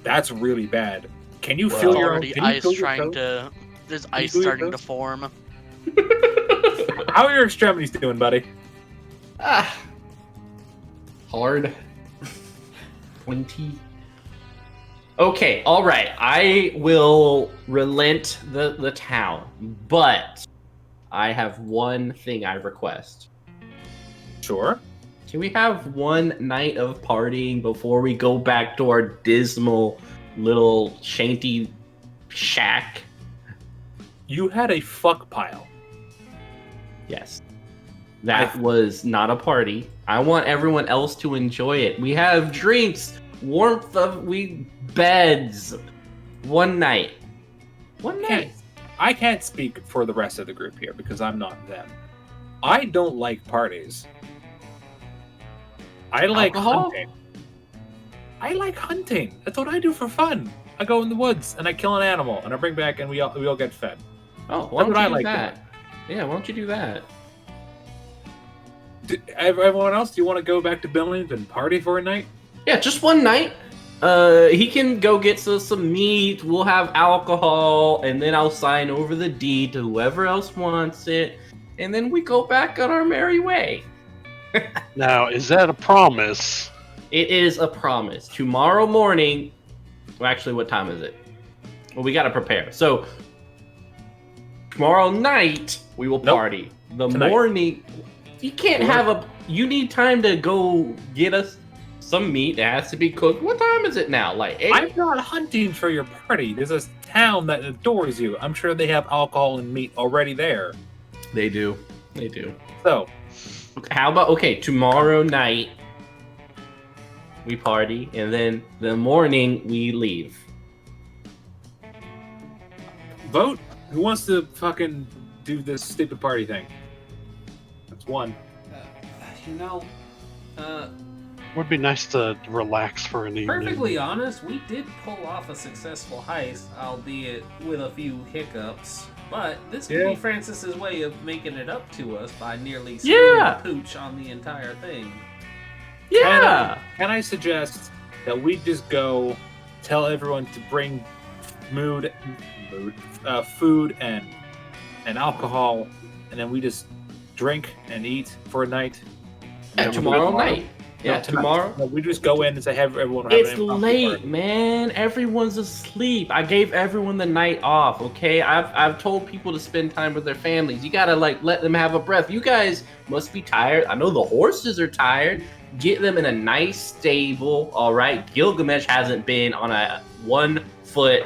That's really bad. Can you feel There's your already can you ice feel your trying toes? to. There's ice feel your starting to toes? form. How are your extremities doing, buddy? Hard. 20. Okay, all right. I will relent the town, but I have one thing I request. Sure. Can we have one night of partying before we go back to our dismal little shanty shack? You had a fuck pile. Yes. That was not a party. I want everyone else to enjoy it. We have drinks, warmth of beds. One night. One night. I can't speak for the rest of the group here because I'm not them. I don't like parties. I like Alcohol? hunting. I like hunting. That's what I do for fun. I go in the woods and I kill an animal and I bring back and we all get fed. Oh, why That's don't what you I do like that? Yeah, why don't you do that? Everyone else, do you want to go back to Billings and party for a night? Yeah, just one night. He can go get some meat. We'll have alcohol, and then I'll sign over the deed to whoever else wants it, and then we go back on our merry way. Now, is that a promise? It is a promise. Tomorrow morning. Well, actually, what time is it? Well, we gotta prepare. So tomorrow night we will Nope. party. The Tonight. morning. You can't have a. You need time to go get us some meat. It has to be cooked. What time is it now? Like 8? I'm not hunting for your party. There's a town that adores you. I'm sure they have alcohol and meat already there. They do. They do. So, How about tomorrow night we party, and then the morning we leave. vote. Who wants to fucking do this stupid party thing? That's one. You know, Would be nice to relax for an evening. perfectly honest, we did pull off a successful heist, albeit with a few hiccups. But this could Yeah. be Francis's way of making it up to us by nearly spilling Yeah. the pooch on the entire thing. Yeah. Can I suggest that we just go tell everyone to bring food and alcohol, and then we just drink and eat for a night? Yeah, tomorrow night. Yeah, tonight. tomorrow. No, we just go in and say, "Have everyone have It's an impromptu late, party." man. Everyone's asleep. I gave everyone the night off, okay? I've told people to spend time with their families. You gotta let them have a breath. You guys must be tired. I know the horses are tired. Get them in a nice stable, all right? Gilgamesh hasn't been on a 1 foot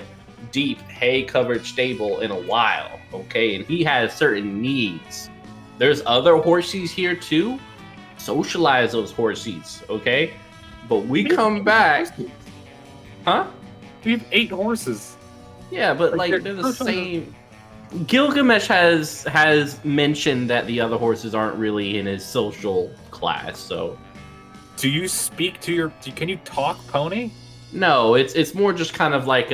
deep hay covered stable in a while, okay? And he has certain needs. There's other horses here too. Socialize those horses, okay? But we come back, huh? We have 8 horses. Yeah, but Like, they're the same. Gilgamesh has mentioned that the other horses aren't really in his social class, so Do you speak to your? Can you talk, pony? no, it's more just kind of like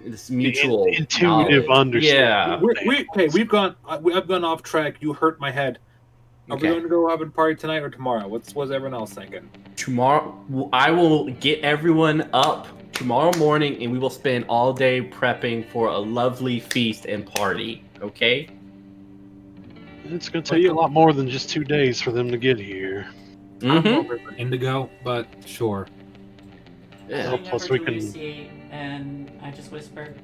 this mutual Intuitive knowledge. understanding. Yeah. We've gone. I've gone off track. You hurt my head. Are we Okay. going to go have a party tonight or tomorrow? What's everyone else thinking? Tomorrow, I will get everyone up tomorrow morning, and we will spend all day prepping for a lovely feast and party. Okay? It's going to take a lot more than just 2 days for them to get here. I'm Mm-hmm. over for Indigo, but sure. Yeah. Oh, Going plus over we to can- Lucy, and I just whispered,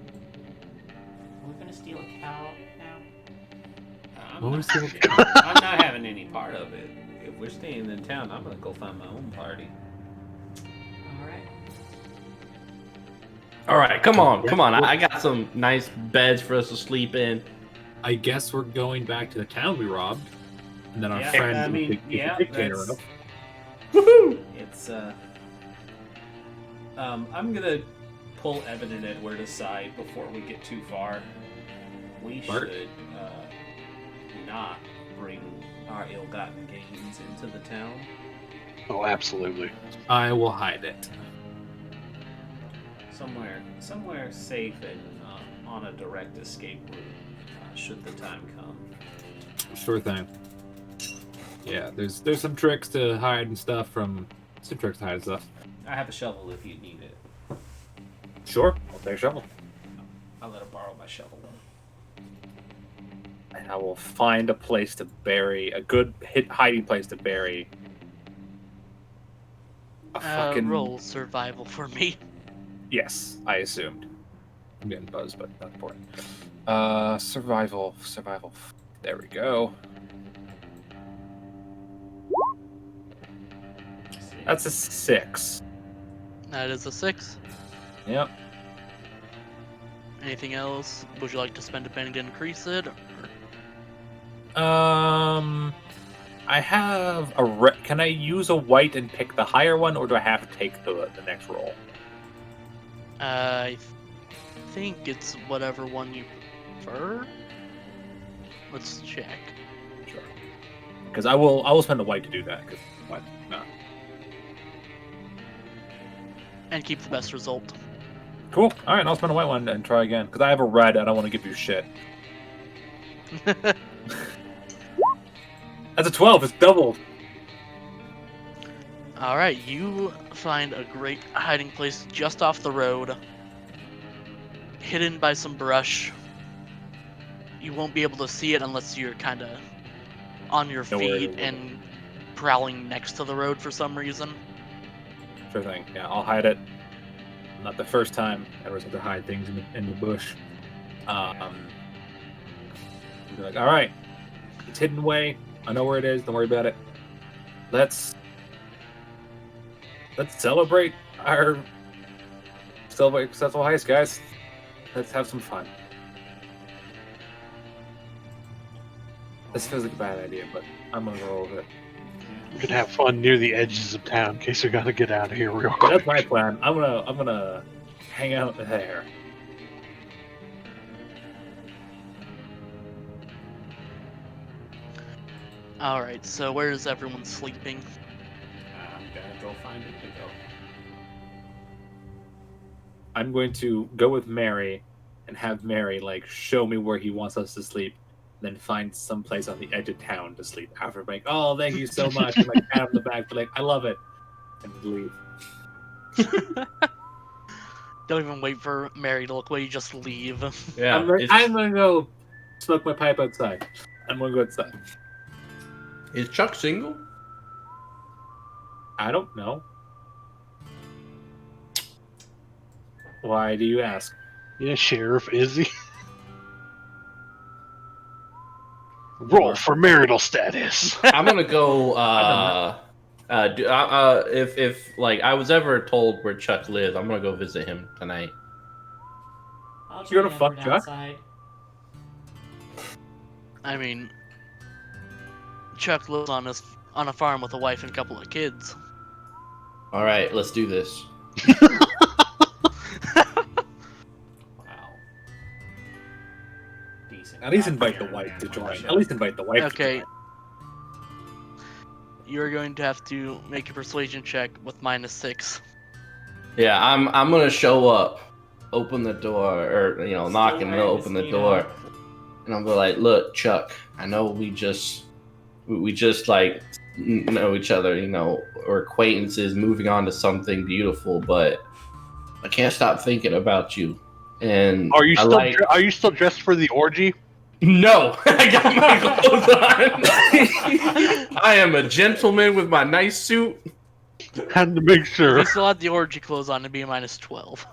"Are we gonna steal a cow now?" I'm What not, was the- I'm not having any part of it. If we're staying in town, I'm gonna go find my own party. All right. All right, come on. I got some nice beds for us to sleep in. I guess we're going back to the town we robbed, and then our Yeah, friend, I mean, the yeah, dictator, that's- of. Woohoo! It's I'm gonna pull Evan and Edward aside before we get too far. We Bart? should not bring our ill-gotten gains into the town. Oh, absolutely. I will hide it. Somewhere safe and on a direct escape route, should the time come. Sure thing. Yeah, there's some tricks to hide and stuff from. Some tricks to hide and stuff. I have a shovel if you need it. Sure, I'll take a shovel. I'll let her borrow my shovel. And I will find a place to bury, a good hiding place to bury a fucking... Roll survival for me. Yes, I assumed. I'm getting buzzed, but not important. Survival. There we go. That's a 6. That is a 6. Yep. Anything else? Would you like to spend a penny to increase it? Or... I have a. Can I use a white and pick the higher one, or do I have to take the next roll? I think it's whatever one you prefer. Let's check. Sure. Because I will spend the white to do that. Because why not? And keep the best result. Cool. All right, I'll spend a white one and try again because I have a red. I don't want to give you shit. That's a 12. It's doubled. All right, you find a great hiding place just off the road, hidden by some brush. You won't be able to see it unless you're kind of on your feet and prowling next to the road for some reason. Sure thing. Yeah, I'll hide it. Not the first time. I always have to hide things in the bush. Be like, all right, it's hidden away. I know where it is. Don't worry about it. Let's celebrate our successful heist, guys. Let's have some fun. This feels like a bad idea, but I'm gonna roll with it. We could have fun near the edges of town in case we gotta get out of here real quick. That's my plan. I'm gonna hang out there. Alright, so where is everyone sleeping? I'm gonna go find it to go. I'm going to go with Mary and have Mary like show me where he wants us to sleep, then find some place on the edge of town to sleep. After like, oh, thank you so much, and like pat him on the back, but like, I love it, and leave. Don't even wait for Mary to look away, you just leave. Yeah, I'm gonna go smoke my pipe outside. I'm gonna go outside. is Chuck single? I don't know. Why do you ask? Yeah, Sheriff, is he? Roll for marital status. I'm gonna go. If like I was ever told where Chuck lives, I'm gonna go visit him tonight. I'll You're gonna try fuck Edward Chuck? outside. I mean, Chuck lives on a farm with a wife and a couple of kids. All right, let's do this. Wow. Decent. At least invite the wife to join. At least invite the wife. Okay. To join. You're going to have to make a persuasion check with -6. Yeah, I'm gonna show up, open the door, or knock and they'll open the door, and I'm gonna like, look, Chuck, I know we just like know each other, or acquaintances, moving on to something beautiful, but I can't stop thinking about you. And Are you still dressed for the orgy? No, I got my clothes on. I am a gentleman with my nice suit. Had to make sure. You still had the orgy clothes on to be -12.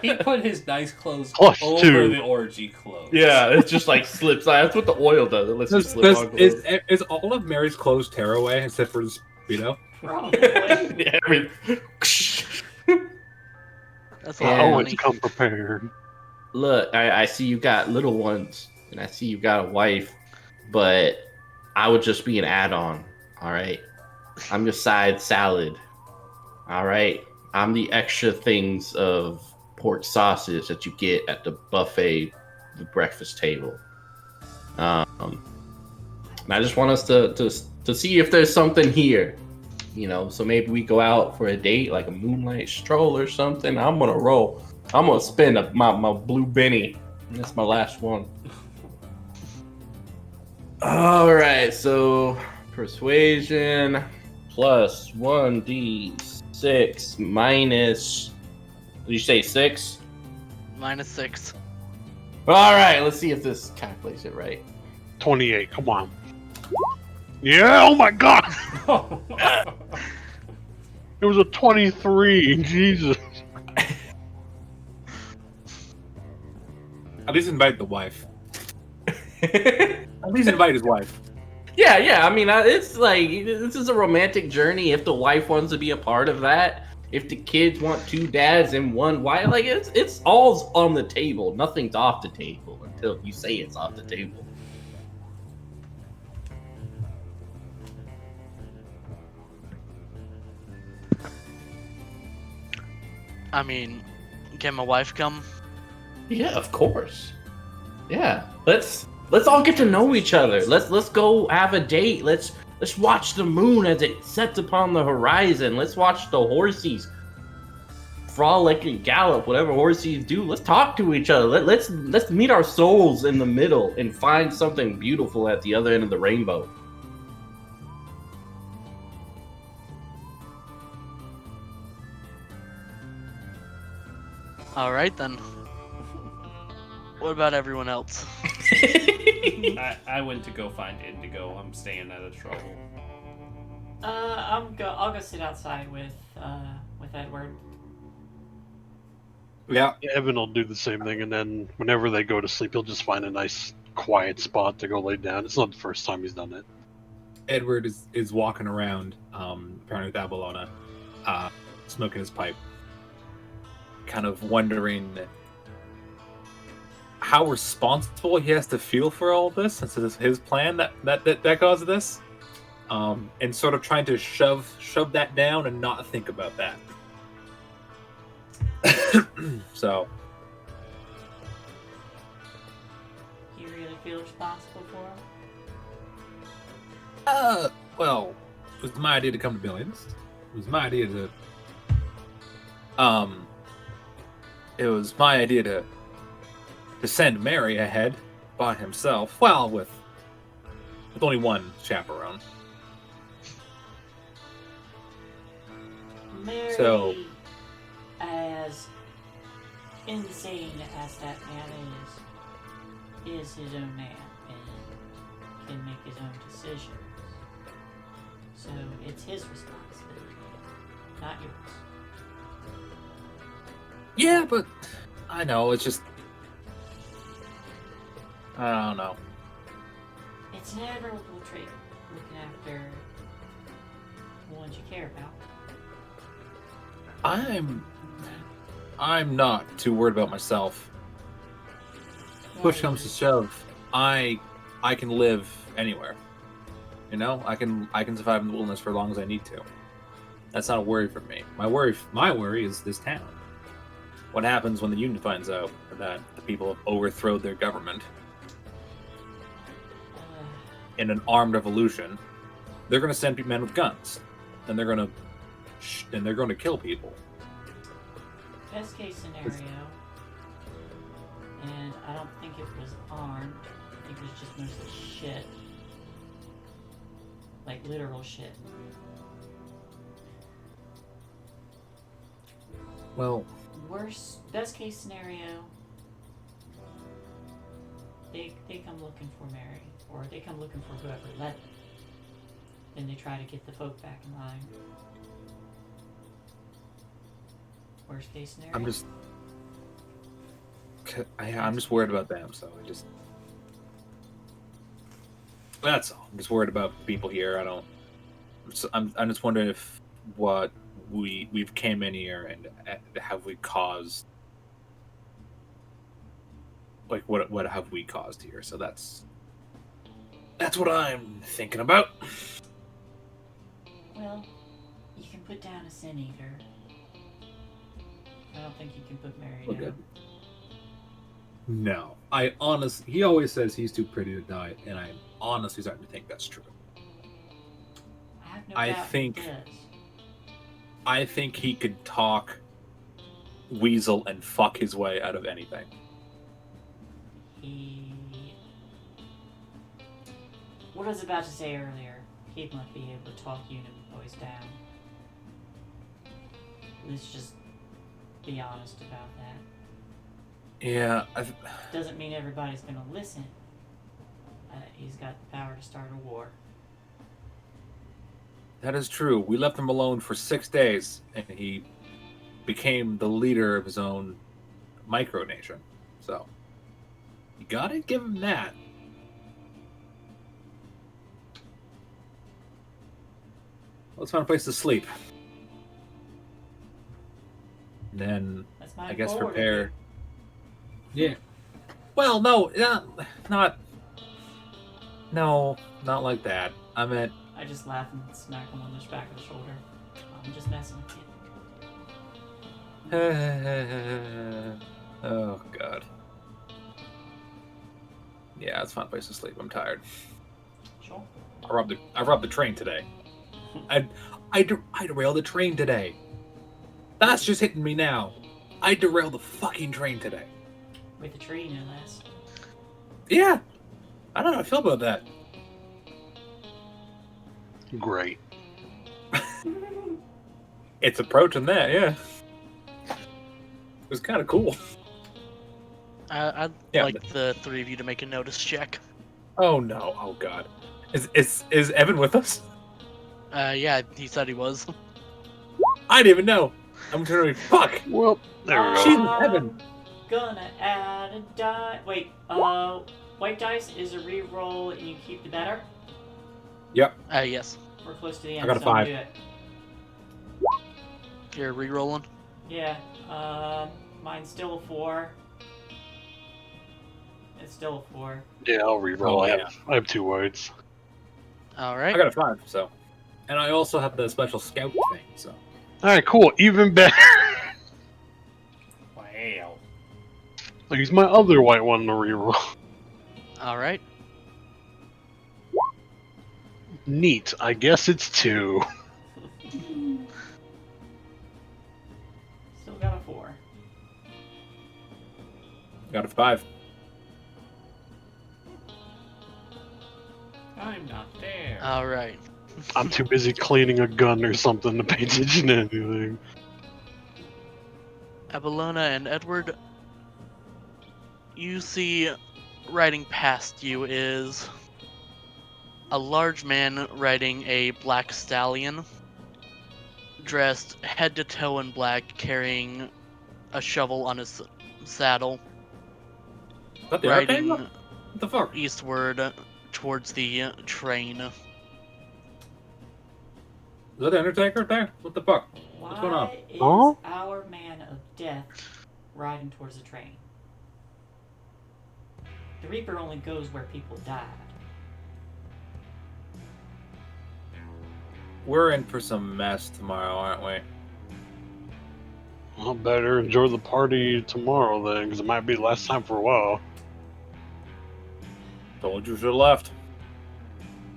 He put his nice clothes Plus over 2. the orgy clothes. Yeah, it just like slips. That's what the oil does. It lets you slip on clothes. Is all of Mary's clothes tearaway except for the speedo? Probably. Yeah, That's a lot of Oh, money. it's come prepared. Look, I see you got little ones, and I see you got a wife, but I would just be an add-on, all right? I'm your side salad, all right? I'm the extra things of pork sausage that you get at the buffet, the breakfast table. And I just want us to see if there's something here, so maybe we go out for a date, like a moonlight stroll or something. I'm gonna roll. I'm gonna spin my blue Benny. That's my last one. All right, so persuasion plus 1d6 minus. Did you say 6? -6. All right, let's see if this calculates it right. 28. Come on. Yeah. Oh my God. It was a 23. Jesus. At least invite the wife. At least invite his wife. Yeah. I mean, it's like this is a romantic journey. If the wife wants to be a part of that, if the kids want 2 dads and 1 wife, like it's all on the table. Nothing's off the table until you say it's off the table. I mean, can my wife come? Yeah, of course. Yeah, let's all get to know each other. Let's go have a date. Let's watch the moon as it sets upon the horizon. Let's watch the horsies frolic and gallop, whatever horses do. Let's talk to each other. Let's meet our souls in the middle and find something beautiful at the other end of the rainbow. All right then. What about everyone else? I went to go find Indigo. I'm staying out of trouble. I'll go sit outside with Edward. Yeah. Evan will do the same thing, and then whenever they go to sleep, he'll just find a nice, quiet spot to go lay down. It's not the first time he's done it. Edward is walking around, apparently with Abelona, smoking his pipe, kind of wondering how responsible he has to feel for all of this, since it's his plan that caused this, and sort of trying to shove that down and not think about that. So, You really feel responsible for him? well, it was my idea to come to Billions. It was my idea to, it was my idea to send Mary ahead by himself. Well, with only one chaperone. Mary, So- as insane as that man is his own man and can make his own decisions. So it's his responsibility, not yours. Yeah, but I know, it's just, I don't know. It's an admirable trait, looking after the ones you care about. I'm not too worried about myself. Push comes to shove, I can live anywhere. You know, I can survive in the wilderness for as long as I need to. That's not a worry for me. My worry is this town. What happens when the Union finds out that the people have overthrown their government in an armed revolution? They're going to send men with guns, and they're going to kill people. Best case scenario, and I don't think it was armed, I think it was just mostly shit. Like literal shit. Well, Best case scenario, they come looking for Mary, or they come looking for whoever led them. Then they try to get the folk back in line. Worst case scenario. I'm just worried about them. So that's all. I'm just worried about people here. I'm just wondering if we've came in here and have we caused, like, what have we caused here? So that's what I'm thinking about. Well, you can put down a sin eater. I don't think you can put Mary down. Okay. No, he always says he's too pretty to die, and I'm honestly starting to think that's true. I have no I doubt think- he does. I think he could talk, weasel, and fuck his way out of anything. What I was about to say earlier, he might be able to talk Unit boys down. Let's just be honest about that. Yeah, Doesn't mean everybody's gonna listen. He's got the power to start a war. that is true. We left him alone for 6 days, and he became the leader of his own micronation. So, you gotta give him that. Let's find a place to sleep. And then, That's my I guess forward prepare. of Yeah. Well, no, not like that. I meant, it. I just laugh and smack him on the back of the shoulder. I'm just messing with you. oh god. Yeah, it's a fun place to sleep. I'm tired. Sure. I robbed the train today. I derailed the train today. That's just hitting me now. I derailed the fucking train today. With the tree, no less. Yeah. I don't know how I feel about that. Great. It's approaching that, yeah. It was kind of cool. I'd Yeah, like the three of you to make a notice check. Oh no! Oh god! Is Evan with us? Yeah, he said he was. I didn't even know. I'm turning. Fuck! Well, there we go. Jesus, Evan. Gonna add a die. Wait, white dice is a re-roll and you keep the better. Yep. Yes. We're close to the end. I got a so I'm gonna 5. do it. You're re-rolling? Yeah. Mine's still a 4. It's still a 4. Yeah, I'll re-roll. Oh, I have 2 whites. Alright. I got a 5. So, and I also have the special scout thing. So. All right, cool. Even better. Wow. I'll use my other white one to re-roll. Alright. Neat. I guess it's 2. Still got a 4. Got a 5. I'm not there. Alright. I'm too busy cleaning a gun or something to pay attention to anything. Abelona and Edward, you see riding past you is a large man riding a black stallion, dressed head to toe in black, carrying a shovel on his saddle, Is that the riding Archangel? What the fuck? eastward towards the train. Is that the Undertaker there? What the fuck? What's going on? Why is Huh? our man of death riding towards the train? The Reaper only goes where people died. We're in for some mess tomorrow, aren't we? I'll better enjoy the party tomorrow then, because it might be the last time for a while. Told you should have left.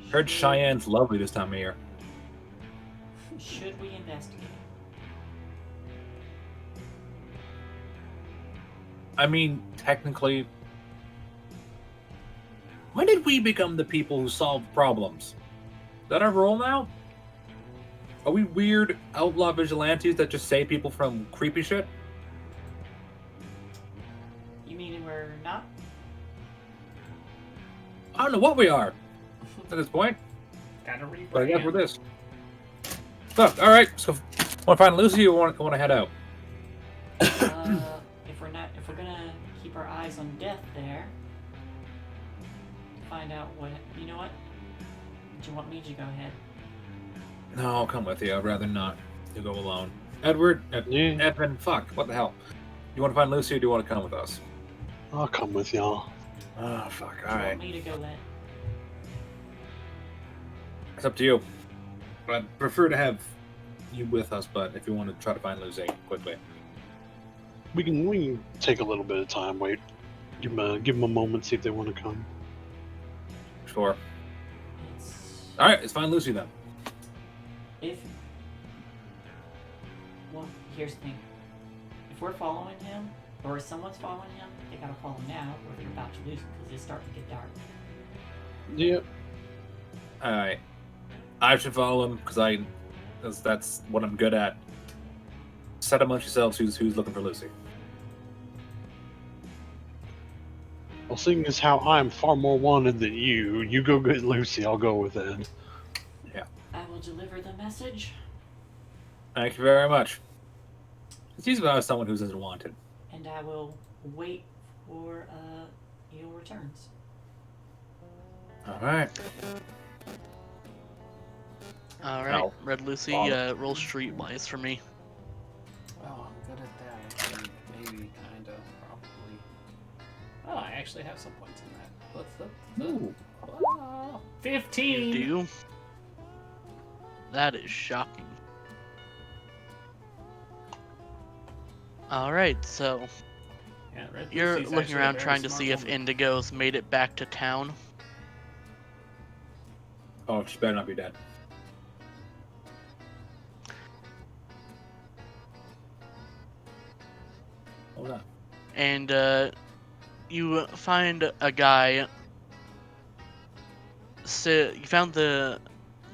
Heard Cheyenne's lovely this time of year. Should we investigate? I mean, technically, when did we become the people who solve problems? Is that our role now? Are we weird outlaw vigilantes that just save people from creepy shit? You mean we're not? I don't know what we are at this point, Gotta but I guess rebrand. we're this. So, all right. So, want to find Lucy or want to head out? If we're gonna keep our eyes on death there, find out what. You know what? Do you want me to go ahead? No, I'll come with you. I'd rather not. You go alone. Edward, Yeah, Evan, fuck, what the hell? You want to find Lucy or do you want to come with us? I'll come with y'all. Oh, fuck, Do you alright. want me to go then? It's up to you. I'd prefer to have you with us, but if you want to try to find Lucy quickly. We can take a little bit of time. Wait, give them a moment, see if they want to come. Sure. It's Alright, let's find Lucy then. if. Well, here's the thing. If we're following him, or if someone's following him, they gotta follow now, or they're about to lose him because it's starting to get dark. Yep. Alright. I should follow him because that's what I'm good at. Set amongst yourselves who's looking for Lucy. Well, seeing as how I'm far more wanted than you go get Lucy, I'll go with Ed. I will deliver the message, Thank you very much. It's usually about someone who isn't wanted. and I will wait for your returns. Alright. Alright, No. Red Lucy, roll streetwise for me. Oh, I'm good at that. I think maybe, kind of, probably. Oh, I actually have some points in that. Let's oh, 15. You do? That is shocking. Alright, so Yeah, Red you're Lucy's looking actually a around very trying to smart see if woman. Indigo's made it back to town. Oh, she better not be dead. Hold on. And you find a guy. So you found the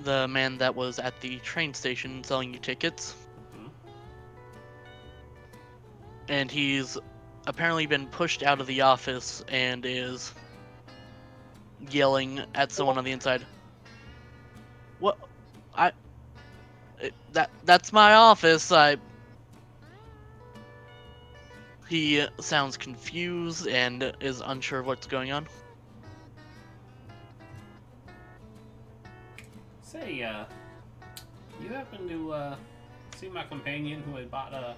man that was at the train station selling you tickets, and he's apparently been pushed out of the office and is yelling at someone on the inside. What? That's my office. He sounds confused and is unsure of what's going on. Say, you happen to see my companion who had bought a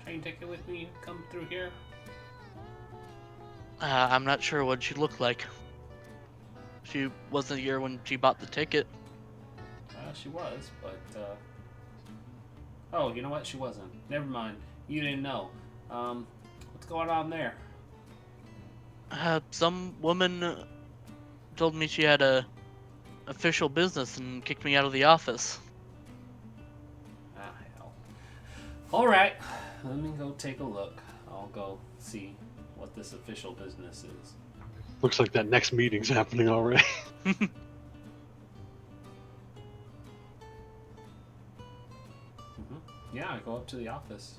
train ticket with me come through here? I'm not sure what she looked like. She wasn't here when she bought the ticket. She was, but, oh, you know what? She wasn't. Never mind. You didn't know. What's going on there? Some woman told me she had a official business and kicked me out of the office. Ah, hell. Alright, let me go take a look. I'll go see what this official business is. Looks like that next meeting's happening already. Yeah, I go up to the office.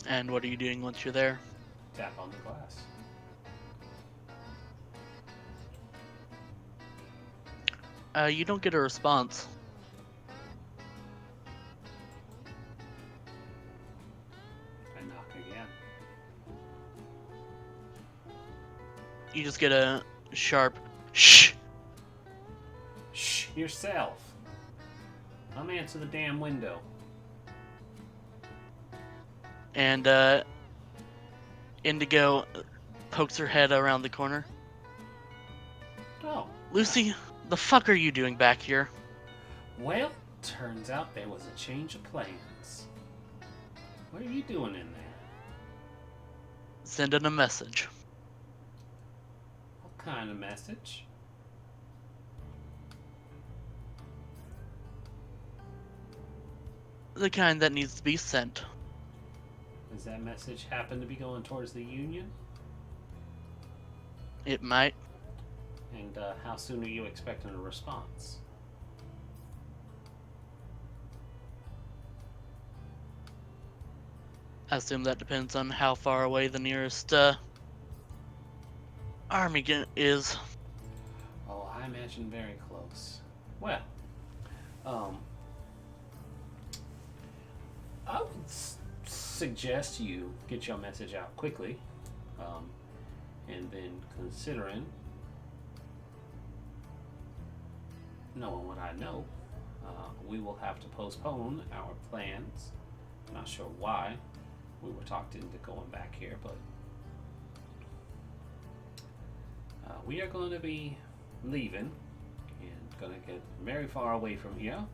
And what are you doing once you're there? Tap on the glass. You don't get a response. I knock again. You just get a sharp shh. Shh, yourself. Let me answer the damn window. And Indigo pokes her head around the corner. Oh. Lucy, the fuck are you doing back here? Well, turns out there was a change of plans. What are you doing in there? Sending a message. What kind of message? The kind that needs to be sent. Does that message happen to be going towards the Union? It might. And how soon are you expecting a response? I assume that depends on how far away the nearest army is. Oh, I imagine very close. Well, I would suggest you get your message out quickly, and then considering knowing what I know, we will have to postpone our plans. I'm not sure why we were talked into going back here, but we are going to be leaving and going to get very far away from here.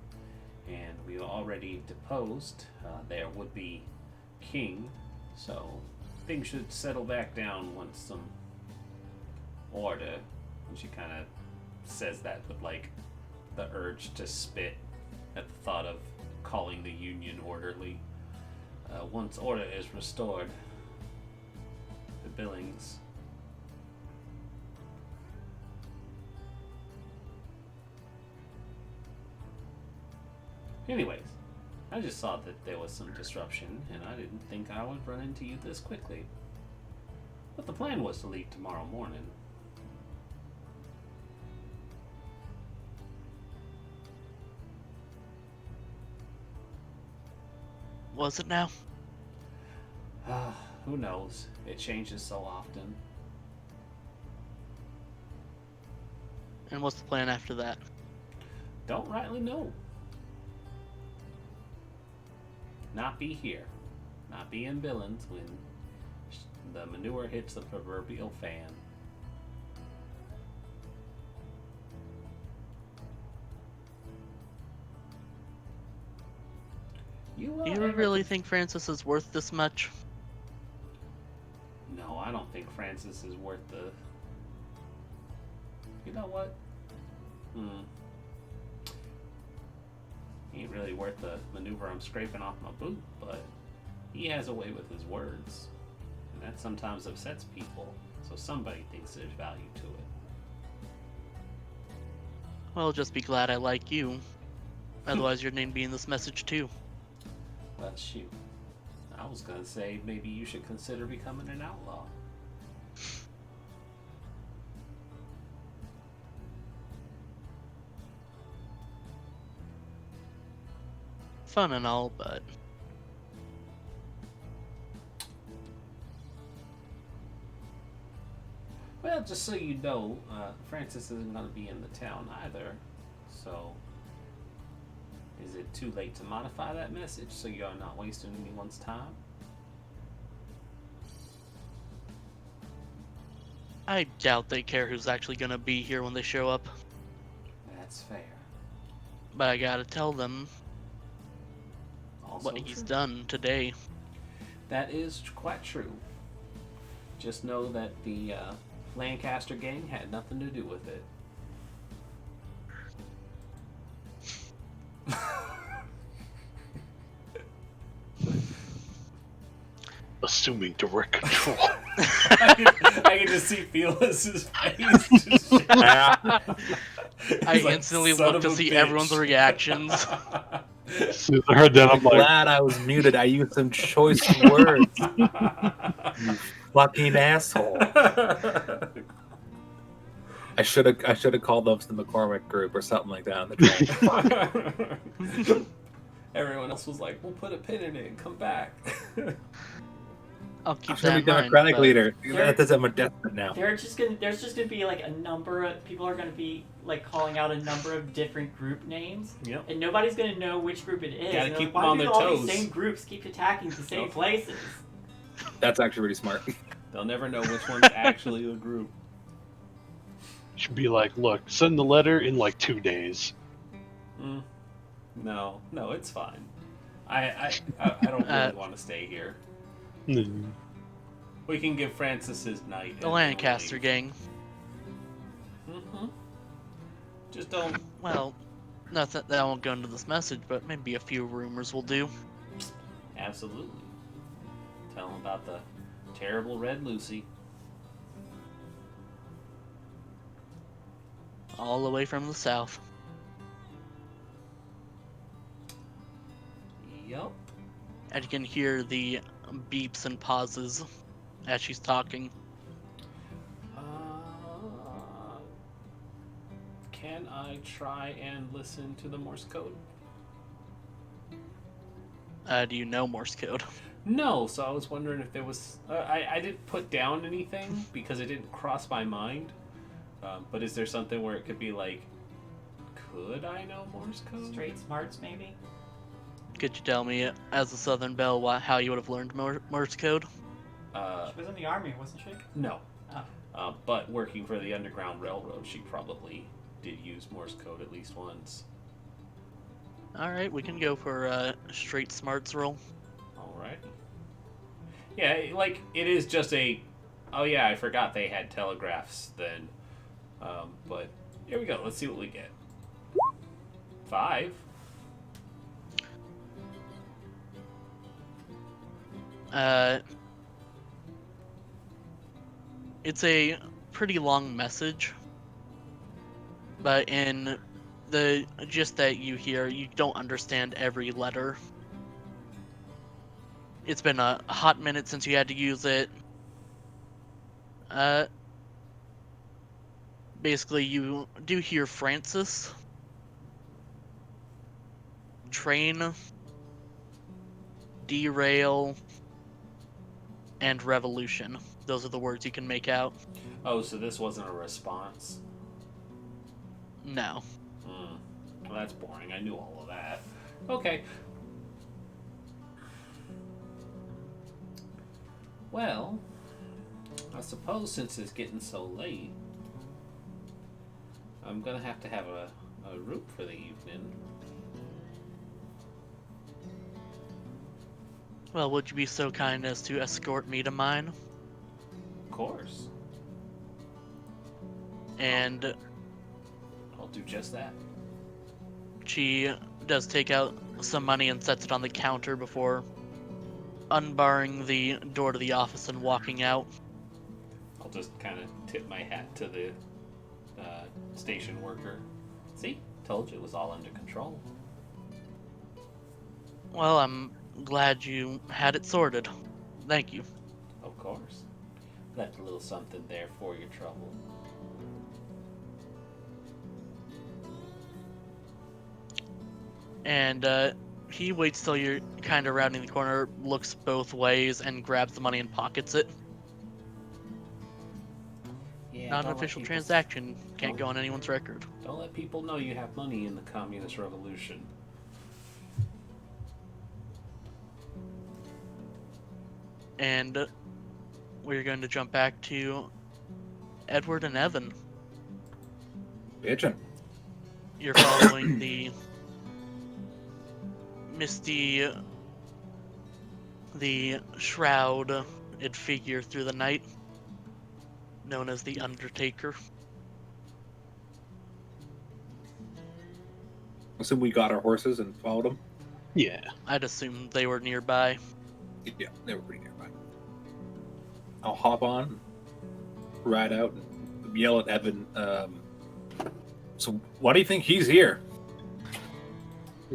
And we are already deposed their would-be king, so things should settle back down once some order. And she kind of says that with like the urge to spit at the thought of calling the Union orderly. Once order is restored, the Billings Anyways, I just saw that there was some disruption, and I didn't think I would run into you this quickly. But the plan was to leave tomorrow morning. Was it now? Who knows? It changes so often. And what's the plan after that? Don't rightly know. Not be here. Not be in Billings when the manure hits the proverbial fan. Do you really think Francis is worth this much? No, I don't think Francis is worth the... You know what? He ain't really worth the maneuver I'm scraping off my boot, but He has a way with his words, and that sometimes upsets people, so somebody thinks there's value to it. Well, just be glad I like you. Otherwise, your name be in this message too. Well, shoot. I was gonna say maybe you should consider becoming an outlaw. Fun and all, but Well, just so you know, Francis isn't gonna be in the town either, so... Is it too late to modify that message so you're not wasting anyone's time? I doubt they care who's actually gonna be here when they show up. That's fair. But I gotta tell them Also what he's true. done today. That is quite true. Just know that the Lancaster gang had nothing to do with it. Assuming direct control. I can just see Felix's face. Just I He's like, instantly "Son look of to a see bitch." everyone's reactions. As soon as I heard that, I'm like, Glad I was muted. I used some choice words. You fucking asshole. I should have called up the McCormick group or something like that on the train. Everyone else was like, "We'll put a pin in it and come back." I'll keep I'm that gonna be in mind. Democratic but leader. There- That does I'm a despot now. There's just gonna be like a number of people are gonna be like calling out a number of different group names, Yep. and nobody's gonna know which group it is. Gotta And they're keep like, them why on do their all toes." these same groups keep attacking the same Yep. places? That's actually pretty smart. They'll never know which one's actually a group. should be like, look, send the letter in like 2 days. No, it's fine. I don't really want to stay here. Hmm. We can give Francis his night. the Lancaster gang. Mm-hmm. Just don't. Well, nothing that won't go into this message, but maybe a few rumors will do. Absolutely. Tell him about the terrible Red Lucy. All the way from the south. Yup. And you can hear the beeps and pauses as she's talking. Can I try and listen to the Morse code? Do you know Morse code? No, so I was wondering if there was... I didn't put down anything because it didn't cross my mind. But is there something where it could be like, could I know Morse code? Straight smarts, maybe. Could you tell me, as a Southern Belle, how you would have learned Morse code? She was in the army, wasn't she? No. Oh. But working for the Underground Railroad, she probably did use Morse code at least once. Alright, we can go for a straight smarts roll. Alright. Yeah, like, it is just a... Oh yeah, I forgot they had telegraphs then. But here we go. Let's see what we get. 5. It's a pretty long message, but in the gist that you hear, you don't understand every letter. It's been a hot minute since you had to use it. Basically, you do hear Francis, train, derail, and revolution. Those are the words you can make out. Oh, so this wasn't a response? No. Well, that's boring. I knew all of that. Okay. Well, I suppose since it's getting so late, I'm gonna have to have a root for the evening. Well, would you be so kind as to escort me to mine? Of course. And I'll do just that. she does take out some money and sets it on the counter before unbarring the door to the office and walking out. I'll just kind of tip my hat to the station worker. See? Told you it was all under control. Well, I'm glad you had it sorted. Thank you. Of course. Left a little something there for your trouble. And he waits till you're kind of rounding the corner, looks both ways, and grabs the money and pockets it. Yeah, Not an don't let official people- transaction. Can't go on anyone's record. Don't let people know you have money in the communist revolution. And we're going to jump back to Edward and Evan. Bitchin'. You're following the misty, the shrouded figure through the night, known as the Undertaker. Assume we got our horses and followed them. Yeah. I'd assume they were nearby. Yeah, they were pretty nearby. I'll hop on, ride out, and yell at Evan. So, why do you think he's here?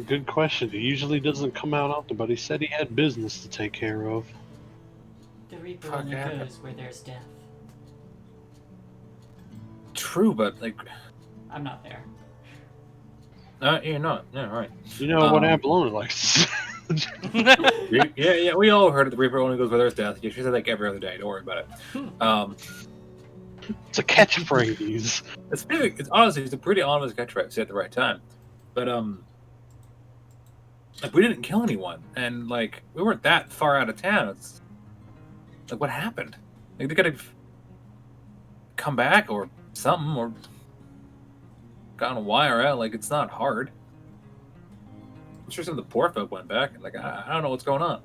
Good question. He usually doesn't come out often, but he said he had business to take care of. The Reaper Fuck only yeah. goes where there's death. True, but like, I'm not there. you're not. Yeah, right. You know what Um, Abalone likes. Yeah, we all heard it. The Reaper only goes where there's death. Yeah, she said like every other day. Don't worry about it. It's a catchphrase. It's honestly, it's a pretty honest catchphrase at the right time. But like we didn't kill anyone, and like we weren't that far out of town. It's like what happened? Like they could have come back or something, or gotten a wire out. Like it's not hard. I'm sure some of the poor folk went back. Like I don't know what's going on.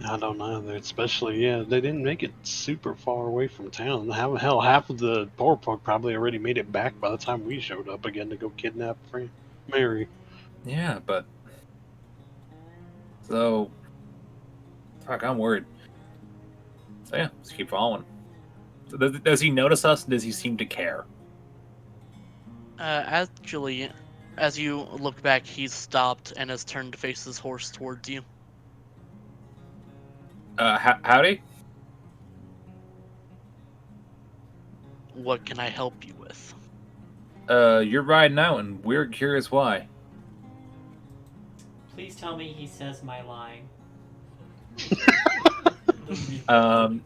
I don't know either. Especially, yeah, they didn't make it super far away from town. Hell, half of the poor folk probably already made it back by the time we showed up again to go kidnap Mary. Yeah, but so fuck, I'm worried. So yeah, let's keep following. So does he notice us? Does he seem to care? Actually, as you look back, he's stopped and has turned to face his horse towards you. Howdy. What can I help you with? You're riding out, and we're curious why. Please tell me he says my lying.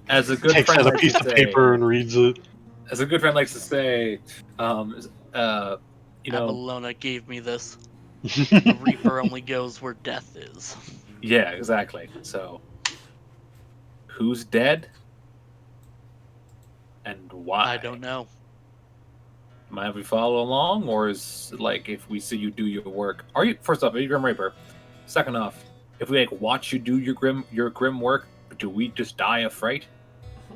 As a good Takes friend out a likes piece to of say, paper and reads it. as a good friend likes to say, you know, Abalona gave me this. The Reaper only goes where death is. yeah, exactly. So, who's dead, and why? I don't know. Might we follow along, or is it like if we see you do your work? Are you first off, are you Grim Reaper? Second off, if we like watch you do your grim work, do we just die of fright?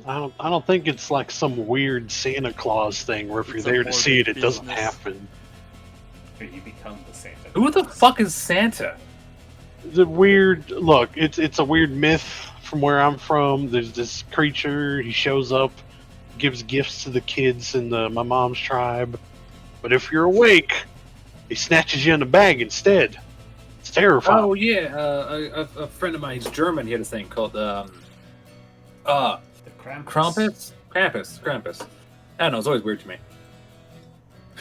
I don't think it's like some weird Santa Claus thing where if you're It's a there to see it, morbid it doesn't business. happen. Or you become the Santa. Who the fuck is Santa? It's a weird look. It's a weird myth from where I'm from. There's this creature. He shows up, gives gifts to the kids in my mom's tribe. But if you're awake, he snatches you in the bag instead. It's terrifying. Oh yeah, a friend of mine, he's German. He had a thing called The Krampus. Krampus. I don't know. It's always weird to me.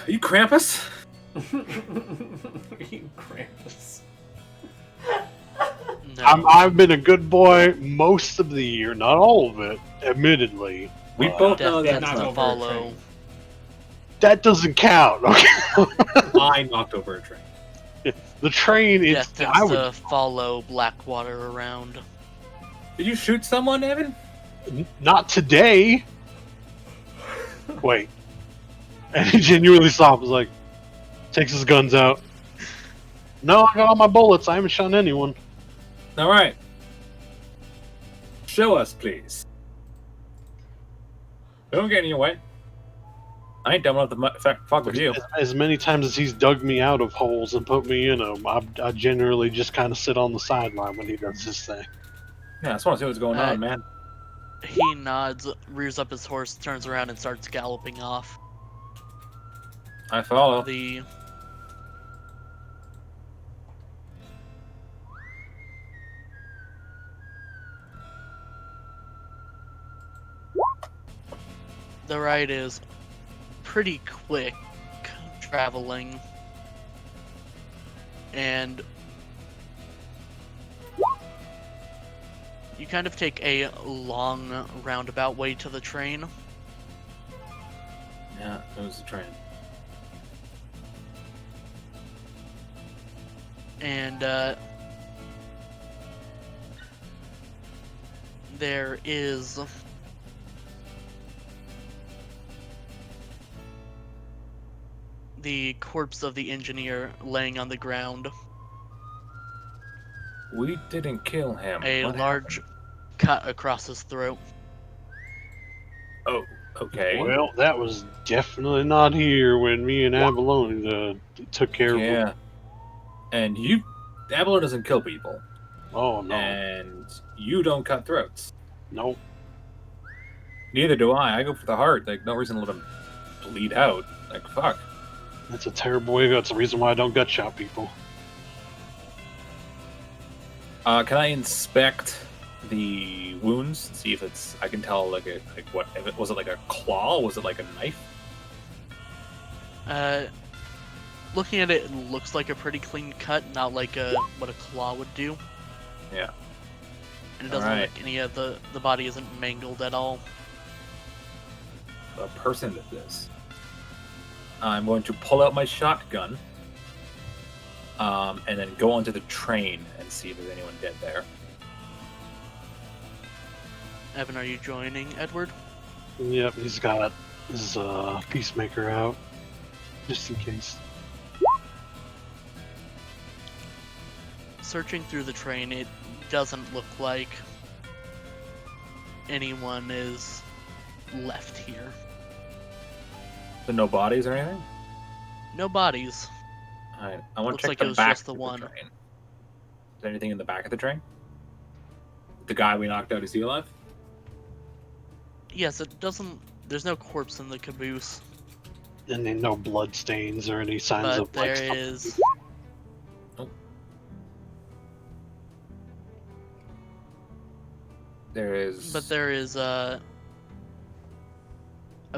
Are you Krampus? You Krampus. No. I've been a good boy most of the year, not all of it, admittedly. We But both Death know tends that's not to over a follow. train. that doesn't count. Okay, I knocked over a train. the train is. Death I tends would to follow Blackwater around. Did you shoot someone, Evan? not today. Wait, and he genuinely stops. Like, takes his guns out. No, I got all my bullets. I haven't shot anyone. All right. Show us, please. Don't get in your way. I ain't dumb enough to fuck with you. As many times as he's dug me out of holes and put me in them, I generally just kind of sit on the sideline when he does this thing. Yeah, I just want to see what's going on, man. He nods, rears up his horse, turns around, and starts galloping off. I follow. The ride is pretty quick traveling, and you kind of take a long roundabout way to the train. Yeah, it was the train. And there is the corpse of the engineer laying on the ground. We didn't kill him. A What large happened? cut across his throat. Oh, okay. Well, that was definitely not here when me and Abalone took care of him. Yeah. And Abalone doesn't kill people. Oh, no. And you don't cut throats. Nope. Neither do I. I go for the heart. Like, no reason to let him bleed out. Like, fuck. That's a terrible way to go. That's the reason why I don't gut shot people. Can I inspect the wounds? See if it's. I can tell like what? If it was it like a claw? Was it like a knife? Looking at it, it looks like a pretty clean cut, not like what a claw would do. Yeah. And it doesn't Alright. look like any of the body isn't mangled at all. A person did this. I'm going to pull out my shotgun. And then go onto the train and see if there's anyone dead there. Evan, are you joining Edward? Yep, he's got his peacemaker out. Just in case. Searching through the train, it doesn't look like anyone is left here. So no bodies or anything? No bodies. Alright, I want Looks to check like the it was back just the of one. train. Is there anything in the back of the train? The guy we knocked out, is he alive? Yes, it doesn't. There's no corpse in the caboose, And then no blood stains or any signs but of like there something. is. There is. But there is a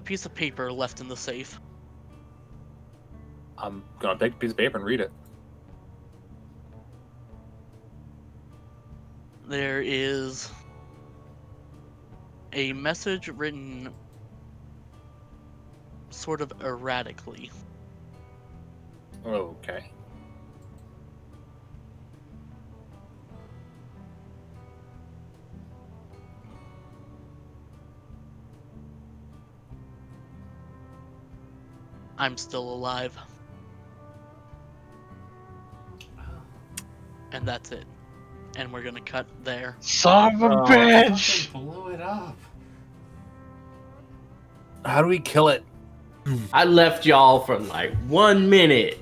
piece of paper left in the safe. I'm gonna take a piece of paper and read it. There is a message written sort of erratically. Okay. I'm still alive. And that's it. And we're gonna cut there. Son of a Oh. bitch! Blow it up. How do we kill it? I left y'all for like 1 minute.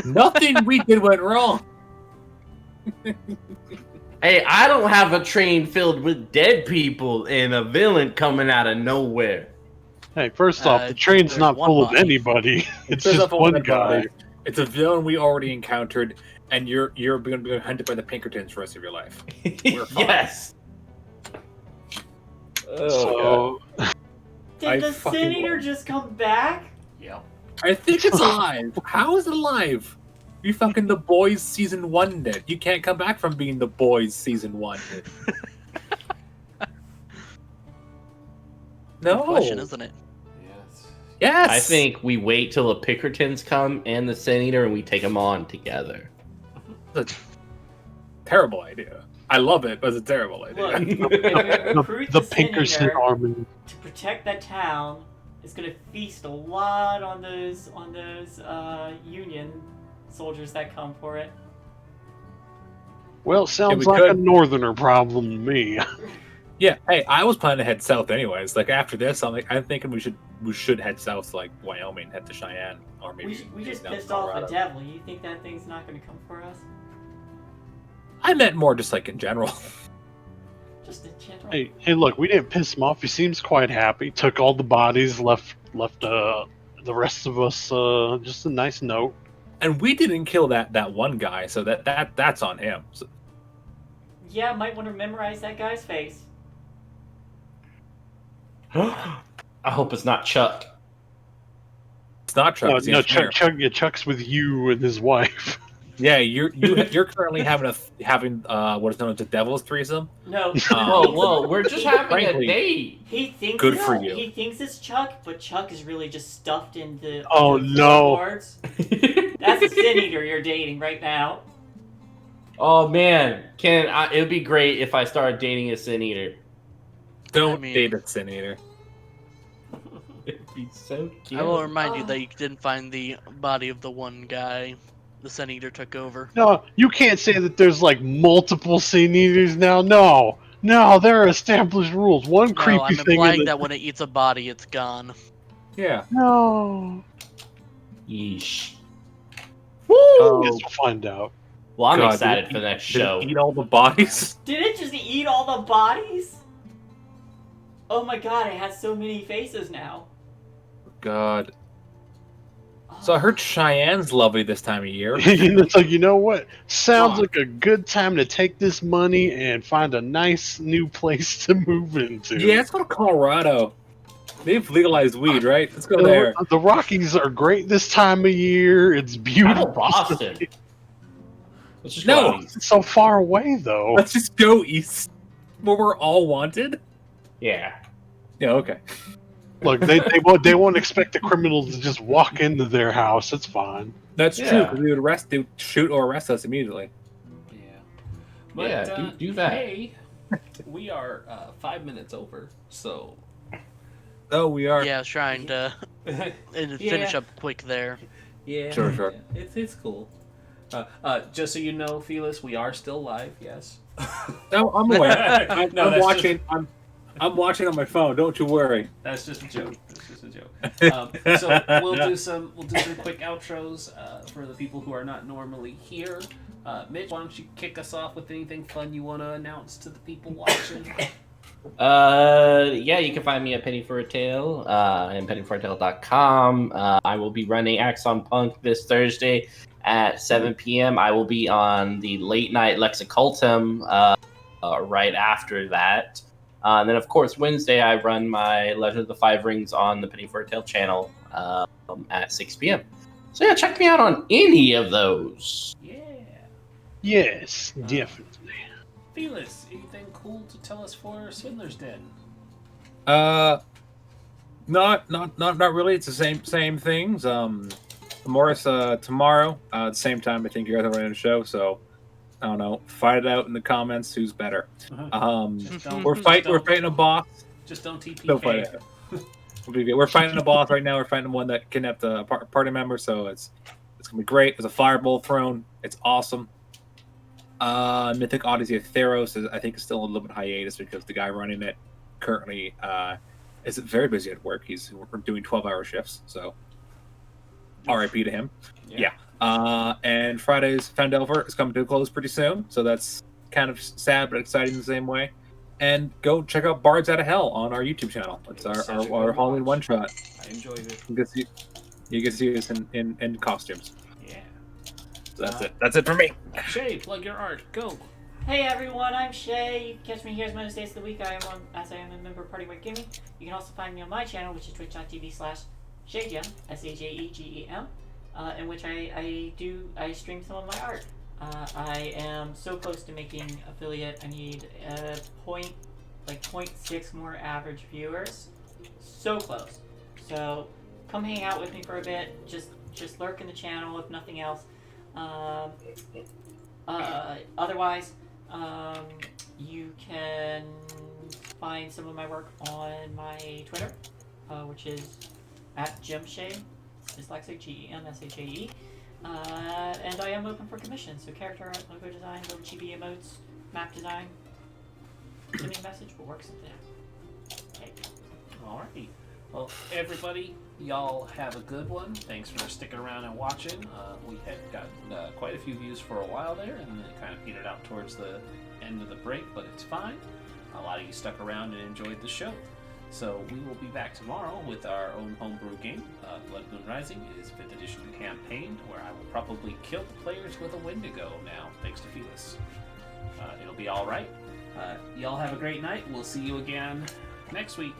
Nothing we did went wrong. Hey, I don't have a train filled with dead people and a villain coming out of nowhere. Hey, first off, the train's there's not one full of body. anybody. It's There's just a one dead guy. body. It's a villain we already encountered, and you're going to be hunted by the Pinkertons for the rest of your life. We're fine. Yes. So, Did I the fucking senator love- just come back? Yep. I think it's alive. How is it alive? You fucking The Boys season 1 did. You can't come back from being The Boys season 1 did. Good No. question, isn't it? Yes. Yes. I think we wait till the Pinkertons come and the Senator and we take them on together. It's a terrible idea. I love it, but it's a terrible idea. Look, if we recruit the the Pinkerton senator army. to protect that town, it's gonna feast a lot on those Union soldiers that come for it. Well, sounds we like a could. northerner problem to me. Yeah, hey, I was planning to head south anyways. Like after this, I'm thinking we should head south to like Wyoming, head to Cheyenne, or maybe We just down to pissed off the Colorado. devil. You think that thing's not gonna come for us? I meant more just like in general. Just in general. Hey, look, we didn't piss him off. He seems quite happy. Took all the bodies, left the rest of us just a nice note. And we didn't kill that one guy, so that's on him. So, Yeah, might want to memorize that guy's face. I hope it's not Chuck. it's not Chuck. it's the No, engineer. Chuck's with you and his wife. Yeah, you're currently having what is known as the Devil's Threesome. No. Whoa, we're just having frankly, a date. He thinks Good it's, for you. He thinks it's Chuck, but Chuck is really just stuffed into Oh, the no. floorboards. That's a sin eater you're dating right now. Oh man, it would be great if I started dating a sin eater. Don't I mean- date a sin eater. It'd be so cute. I will remind you that you didn't find the body of the one guy the Sun Eater took over. No, you can't say that there's like multiple sin eaters now. No, there are established rules. One No, creepy I'm thing. implying that when it eats a body, it's gone. Yeah. No. Yeesh. Woo! Oh. Guess we'll find out. Well, I'm God, excited did for it the next Did it show. eat all the bodies? Did it just eat all the bodies? Oh my god, it has so many faces now. God. So I heard Cheyenne's lovely this time of year. It's like, you know what? Sounds Fuck. like a good time to take this money and find a nice new place to move into. Yeah, let's go to Colorado. They've legalized weed, right? Let's go there. The Rockies are great this time of year. It's How beautiful. about Boston? Let's just No. go out east. It's so far away, though. Let's just go east, where we're all wanted. Yeah. Yeah, okay. Look, they won't expect the criminals to just walk into their house. It's fine. That's Yeah. true. Because they would shoot or arrest us immediately. Yeah. Yeah, do that. Hey, we are 5 minutes over, so. Oh, we are. Yeah, I was trying to finish up quick there. Yeah. Sure. Yeah, it's cool. Just so you know, Felis, we are still live. Yes. No, I'm aware. I'm that's watching. I'm watching on my phone. Don't you worry. That's just a joke. So we'll do some quick outros for the people who are not normally here. Mitch, why don't you kick us off with anything fun you want to announce to the people watching? Yeah, you can find me at Penny for a Tale and pennyforatale.com. I will be running Axon Punk this Thursday at 7 p.m. I will be on the late night Lexicultum right after that. And then, of course, Wednesday I run my Legend of the Five Rings on the Penny for a Tale channel at 6 p.m. So yeah, check me out on any of those. Yeah. Yes, definitely. Felis, anything cool to tell us for Swindler's Den? Not really. It's the same things. Morris, tomorrow, at the same time, I think you guys are running a show, so I don't know. Fight it out in the comments. Who's better? Just don't- We're fighting a boss. Just don't TPK. Don't fight it. We'll be good. We're fighting a boss right now. We're fighting one that kidnapped a party member, so it's gonna be great. There's a firebolt thrown. It's awesome. Mythic Odyssey of Theros I think is still a little bit hiatus because the guy running it currently is very busy at work. We're doing 12-hour shifts, so RIP to him. Yeah. And Friday's Foundelver is coming to a close pretty soon, so that's kind of sad but exciting in the same way. And go check out Bards Out of Hell on our YouTube channel. It's our Halloween one-shot. I enjoyed it. You can see us in costumes. Yeah. So that's it. That's it for me. Shae, plug your art. Go. Hey everyone, I'm Shae. You can catch me here as most days of the week. I am a member of Party White Gaming. You can also find me on my channel, which is twitch.tv/ShaeGem, SAJEGEM, in which I stream some of my art. I am so close to making affiliate. I need 0.6 more average viewers. So close. So come hang out with me for a bit. Just lurk in the channel if nothing else. Otherwise, you can find some of my work on my Twitter, which is @GemShae. It's dyslexic, GEMSHAE. And I am open for commissions, so character art, logo design, little chibi emotes, map design. Send me a message, we'll work something out. Okay. Alrighty. Well, everybody, y'all have a good one. Thanks for sticking around and watching. We had gotten quite a few views for a while there, and then it kind of petered out towards the end of the break, but it's fine. a lot of you stuck around and enjoyed the show. So we will be back tomorrow with our own homebrew game. Blood Moon Rising is 5th edition campaign, where I will probably kill the players with a Wendigo now, thanks to Felis. It'll be all right. Y'all have a great night. We'll see you again next week.